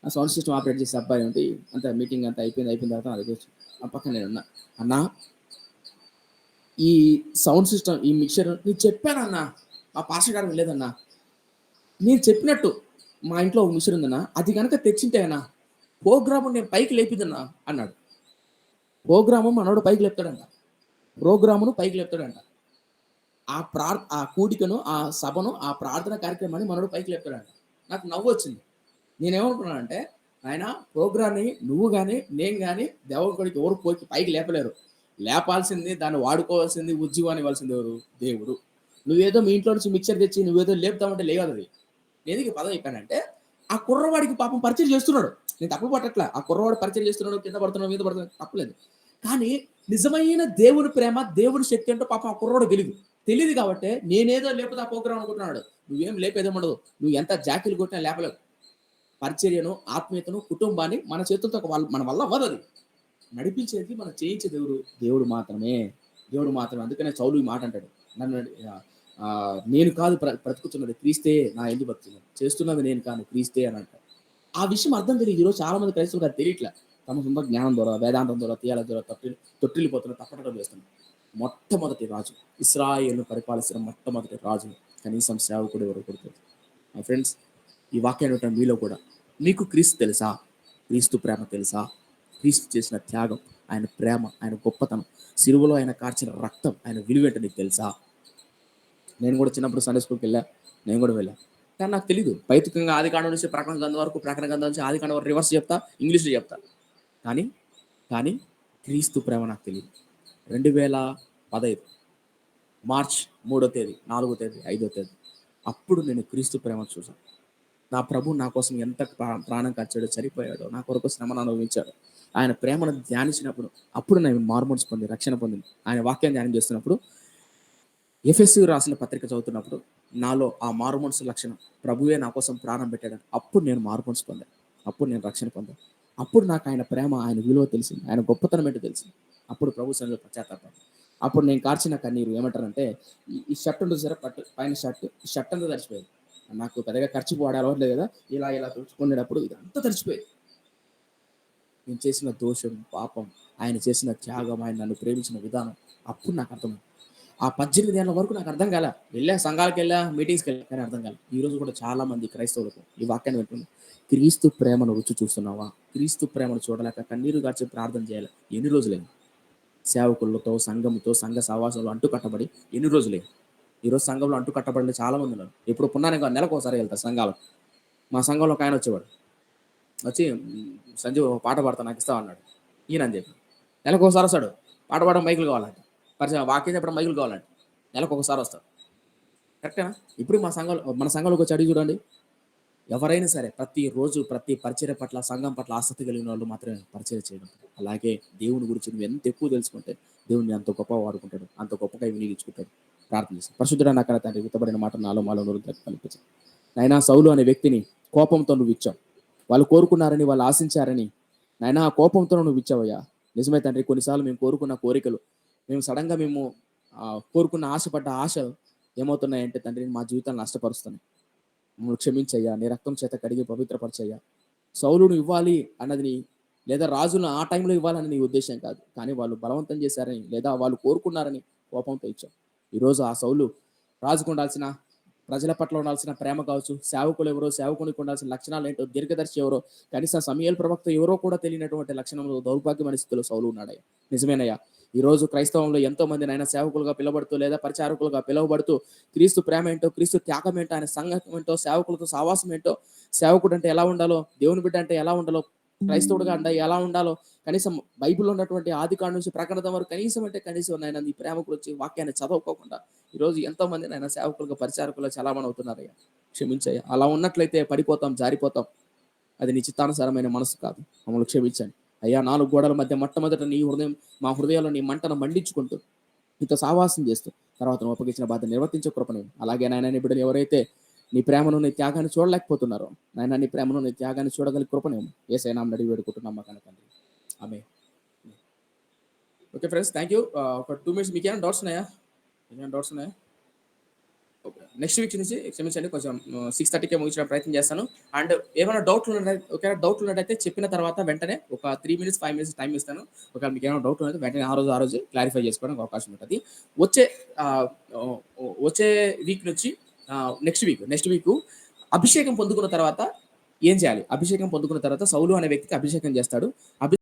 ఆ సౌండ్ సిస్టమ్ ఆపరేట్ చేసే అబ్బాయి ఉండి అంత మీటింగ్ అంతా అయిపోయిన తర్వాత అది ఆ పక్కన నేను ఉన్నా. అన్నా, ఈ సౌండ్ సిస్టమ్, ఈ మిక్సర్ నేను చెప్పానన్నా, మా పాస్టర్ గారు వెళ్ళలేదన్నా, నేను చెప్పినట్టు మా ఇంట్లో ఒక మిక్సర్ ఉందన్నా, అది కనుక తెచ్చింటే అన్నా ప్రోగ్రాము నేను పైకి లేపిదన్నా అన్నాడు. ప్రోగ్రాము మనోడు పైకి లేపుతాడంట, ప్రోగ్రామును పైకి లేపుతాడంట. ఆ కూడికను, ఆ సభను, ఆ ప్రార్థన కార్యక్రమాన్ని మనోడు పైకి లేపుతాడంట. నాకు నవ్వు వచ్చింది. నేనేమనుకున్నానంటే, ఆయన ప్రోగ్రామ్ని నువ్వు కానీ నేను కానీ దేవుడి కొడికి ఎవరు పోయి పైకి లేపలేరు. లేపాల్సింది, దాన్ని వాడుకోవాల్సింది, ఉజ్జీవాన్ని ఇవ్వాల్సింది ఎవరు? దేవుడు. నువ్వేదో మీ ఇంట్లో నుంచి మిక్చర్ తెచ్చి నువ్వేదో లేపుతామంటే లేవదు అది. నేను ఎందుకు ఈ పదం చెప్పానంటే, ఆ కుర్రవాడికి పాపం పరిచయం చేస్తున్నాడు. నేను తప్పు పట్టట్లా. ఆ కుర్రవాడు పరిచయం చేస్తున్నాడు, కింద పడుతున్నాడు, మీద పడుతున్నాడు, తప్పలేదు. కానీ నిజమైన దేవుని ప్రేమ, దేవుని శక్తి అంటే పాపం ఆ కుర్రవాడు తెలియదు కాబట్టి నేనేదో లేపుతా ప్రోగ్రామ్ అనుకుంటున్నాడు. నువ్వేం లేపేదేమడదు. నువ్వు ఎంత జాకీలు కొట్టినా లేపలేవు. పరిచర్యను, ఆత్మీయతను, కుటుంబాన్ని మన చేతులతో మన వల్ల అవ్వదు. అది నడిపించేది, మనం చేయించేది ఎవరు? దేవుడు మాత్రమే. దేవుడు మాత్రమే. అందుకనే సౌలు ఈ మాట అంటాడు, నన్ను నేను కాదు బ్రతుకుతున్నది, క్రీస్తే నా ఎందుకు బతుకుతున్నాను, చేస్తున్నది నేను కాను, క్రీస్తే అని అంటాడు. ఆ విషయం అర్థం తెలియదు. ఈరోజు చాలా మంది క్రైస్తవులు అది తెలియట్లే. తమ సొంత జ్ఞానం ద్వారా, వేదాంతం ద్వారా, థియాలజీ ద్వారా తొట్టిల్లిపోతున్న తప్పటం చేస్తున్నారు. మొట్టమొదటి రాజు, ఇశ్రాయేలును పరిపాలిస్తున్న మొట్టమొదటి రాజు, కనీసం సేవకుడు ఎవరు కొడుతుంది. మై ఫ్రెండ్స్, ఈ వాక్యాన్ని మీలో కూడా, మీకు క్రీస్తు తెలుసా? క్రీస్తు ప్రేమ తెలుసా? క్రీస్తు చేసిన త్యాగం, ఆయన ప్రేమ, ఆయన గొప్పతనం, సిలువలో ఆయన కార్చిన రక్తం, ఆయన విలువేంటో నీకు తెలుసా? నేను కూడా చిన్నప్పుడు సండే స్కూల్కి నేను కూడా వెళ్ళాను. కానీ నాకు తెలీదు. భౌతికంగా ఆది కాండం నుంచి ప్రకటన గ్రంథం వరకు, ప్రకటన గ్రంథం నుంచి ఆది కాండం వరకు రివర్స్ చెప్తా, ఇంగ్లీష్లో చెప్తా. కానీ క్రీస్తు ప్రేమ నాకు తెలియదు. 2015 మార్చ్ 3వ తేదీ, 4వ తేదీ, 5వ తేదీ అప్పుడు నేను క్రీస్తు ప్రేమ చూశాను. నా ప్రభు నా కోసం ఎంత ప్రాణం ఖర్చాడో, చనిపోయాడో, నా కొరకు శ్రమను అనుభవించాడు. ఆయన ప్రేమను ధ్యానించినప్పుడు అప్పుడు నేను మార్మోన్స్ పొంది, రక్షణ పొందింది. ఆయన వాక్యాన్ని ధ్యానం చేస్తున్నప్పుడు, ఎఫెసీ రాసిన పత్రిక చదువుతున్నప్పుడు నాలో ఆ మార్మోన్స్ లక్షణం, ప్రభువే నా కోసం ప్రాణం పెట్టాడని, అప్పుడు నేను మార్మోన్స్ పొందాను. అప్పుడు నేను రక్షణ పొందాను. అప్పుడు నాకు ఆయన ప్రేమ, ఆయన విలువ తెలిసింది, ఆయన గొప్పతనం ఏంటో తెలిసింది. అప్పుడు ప్రభు సన్నిధిలో పశ్చాత్తాపడ్డాను. అప్పుడు నేను కార్చిన కన్నీరు ఏమంటారంటే, ఈ షర్ట్ ఉంటుంది చూసారా, పైన షర్ట్, ఈ షర్ట్ అంతా తడిచిపోయేది. నాకు పెద్దగా ఖర్చు వాడే అలవాటు లేదు కదా! ఇలా ఇలా తుడుచుకునేటప్పుడు ఇదంతా తడిచిపోయేది. నేను చేసిన దోషం, పాపం, ఆయన చేసిన త్యాగం, ఆయన నన్ను ప్రేమించిన విధానం అప్పుడు నాకు అర్థమైంది. ఆ 18 ఏళ్ల వరకు నాకు అర్థం కాలా. సంఘాలకెళ్ళా, మీటింగ్స్‌కెళ్ళా కానీ అర్థం కాలే. ఈరోజు కూడా చాలా మంది క్రైస్తవులకు ఈ వాక్యాన్ని వింటున్నారు. క్రీస్తు ప్రేమను రుచి చూస్తున్నావా? క్రీస్తు ప్రేమను చూడలేక కన్నీరు గార్చి ప్రార్థన చేయాలి. ఎన్ని రోజులైంది? సేవకులతో, సంఘంతో, సంఘ సహవాసంలో అంటుకట్టబడి ఎన్ని రోజులైంది? ఈరోజు సంఘంలో అంటుకట్టబడిన చాలా మంది ఉన్నారు. ఎప్పుడు పున్నానికి కాదు, నెలకోసారి వెళ్తారు సంఘాలకు. మా సంఘంలో ఒక ఆయన వచ్చేవాడు. వచ్చి "సంజు ఒక పాట పాడతా నాకు ఇస్తావా" అన్నాడు. ఈయనని చెప్పి. నెలకోసారి వస్తాడు. పాట పాడడం మైకులు కావాలంట. పరిచయం వాక్యం చెప్పడం మైకులు కావాలంట. నెలకొకసారి వస్తాడు. కరెక్టేనా? ఇప్పుడు మన సంఘంలోకి వచ్చి అడిగి చూడండి. ఎవరైనా సరే ప్రతిరోజు ప్రతి పరిచర్య పట్ల, సంఘం పట్ల ఆసక్తి కలిగిన వాళ్ళు మాత్రమే పరిచర్య చేయడం. అలాగే దేవుని గురించి నువ్వు ఎంత ఎక్కువ తెలుసుకుంటే దేవుడిని అంత గొప్పగా వాడుకుంటాడు, అంత గొప్పగా వినియోగించుకుంటాడు. ప్రార్థన చేస్తాను. పరిశుద్ధుడా నా కన్న తండ్రి, విత్తబడిన మాట నాలో మాలో కల్పించాను. నాయనా, సౌలు అనే వ్యక్తిని కోపంతో నువ్వు ఇచ్చావు. వాళ్ళు కోరుకున్నారని, వాళ్ళు ఆశించారని నాయనా ఆ కోపంతో నువ్వు ఇచ్చావయ్యా. నిజమే తండ్రి, కొన్నిసార్లు మేము కోరుకున్న కోరికలు, మేము సడన్గా కోరుకున్న ఆశపడ్డ ఆశ ఏమవుతున్నాయంటే తండ్రి మా జీవితాన్ని నష్టపరుస్తున్నాయి. మమ్మల్ని క్షమించయ్యా, నీ రక్తం చేత కడిగి పవిత్రపరచయ్యా. సౌలును ఇవ్వాలి అన్నది లేదా రాజును ఆ టైంలో ఇవ్వాలని నీ ఉద్దేశం కాదు, కానీ వాళ్ళు బలవంతం చేశారని లేదా వాళ్ళు కోరుకున్నారని కోపంతో ఇచ్చావు. ఈరోజు ఆ సౌలు రాజుకు ఉండాల్సిన, ప్రజల పట్ల ఉండాల్సిన ప్రేమ కావచ్చు, సేవకులు ఎవరో, సేవకునికి ఉండాల్సిన లక్షణాలు ఏంటో, దీర్ఘదర్శి ఎవరో, కనీసం సమయల్ ప్రవక్త ఎవరో కూడా తెలియనటువంటి లక్షణంలో దౌర్భాగ్యమైన స్థితిలో సౌలు ఉన్నాడయ్యా. నిజమేనయ్యా. ఈ రోజు క్రైస్తవంలో ఎంతో మంది నాయన సేవకులుగా పిలవబడుతూ లేదా పరిచారకులుగా పిలువబడుతూ క్రీస్తు ప్రేమ ఏంటో, క్రీస్తు త్యాగం ఏంటో, ఆయన సంఘం ఏంటో, సేవకులతో సావాసం ఏంటో, సేవకుడు అంటే ఎలా ఉండాలో, దేవుని బిడ్డ అంటే ఎలా ఉండాలో, క్రైస్తవుడుగా అంటే ఎలా ఉండాలో, కనీసం బైబిల్లో ఉన్నటువంటి ఆది కాండం నుంచి ప్రకటన వరకు కనీసం నాయన నీ ప్రేమ గురించి వాక్యాన్ని చదవకోకుండా ఈరోజు ఎంతో మంది నాయన సేవకులుగా పరిచారకులుగా చలామణి అవుతున్నారయ్యా. క్షమించయ్యా. అలా ఉన్నట్లయితే పడిపోతాం, జారిపోతాం. అది నీ చిత్తానుసారమైన మనసు కాదు. మమ్మల్ని క్షమించండి అయ్యా. 4 గోడల మధ్య మొట్టమొదట నీ హృదయం, మా హృదయాల్లో నీ మంటను మండించుకుంటూ నీతో సావాసం చేస్తూ తర్వాత నువ్వు అప్పగించిన బాధ నిర్వర్తించే కృపను. అలాగే నాయన నీ బిడ్డలు ఎవరైతే నీ ప్రేమను, నీ త్యాగాన్ని చూడలేకపోతున్నారో నాయన, నీ ప్రేమను, నీ త్యాగాన్ని చూడగలిగే కృపనేమో యేసయ్య నామమున అడిగి వేడుకుంటున్నాం మా కన్న తండ్రి. Amen. Okay friends, thank you. ఒక 2 మినిట్స్ మీకు ఏమైనా డౌట్స్ ఉన్నాయా? ఓకే. నెక్స్ట్ వీక్ నుంచి క్షమించండి, కొంచెం 6:30కే ముగించడానికి ప్రయత్నం చేస్తాను. అండ్ ఏమైనా డౌట్లు ఉన్నట్టయితే చెప్పిన తర్వాత వెంటనే ఒక 3 మినిట్స్, 5 మినిట్స్ టైం ఇస్తాను. ఒకవేళ మీకు ఏమైనా డౌట్ ఉన్నది వెంటనే ఆ రోజు క్లారిఫై చేసుకోవడానికి అవకాశం ఉంటుంది. వచ్చే ఆహ్, ఓ వచ్చే వీక్ నుంచి నెక్స్ట్ వీక్ అభిషేకం పొందుకున్న తర్వాత ఏం చేయాలి? అభిషేకం పొందుకున్న తర్వాత సౌలు అనే వ్యక్తికి అభిషేకం చేస్తాడు.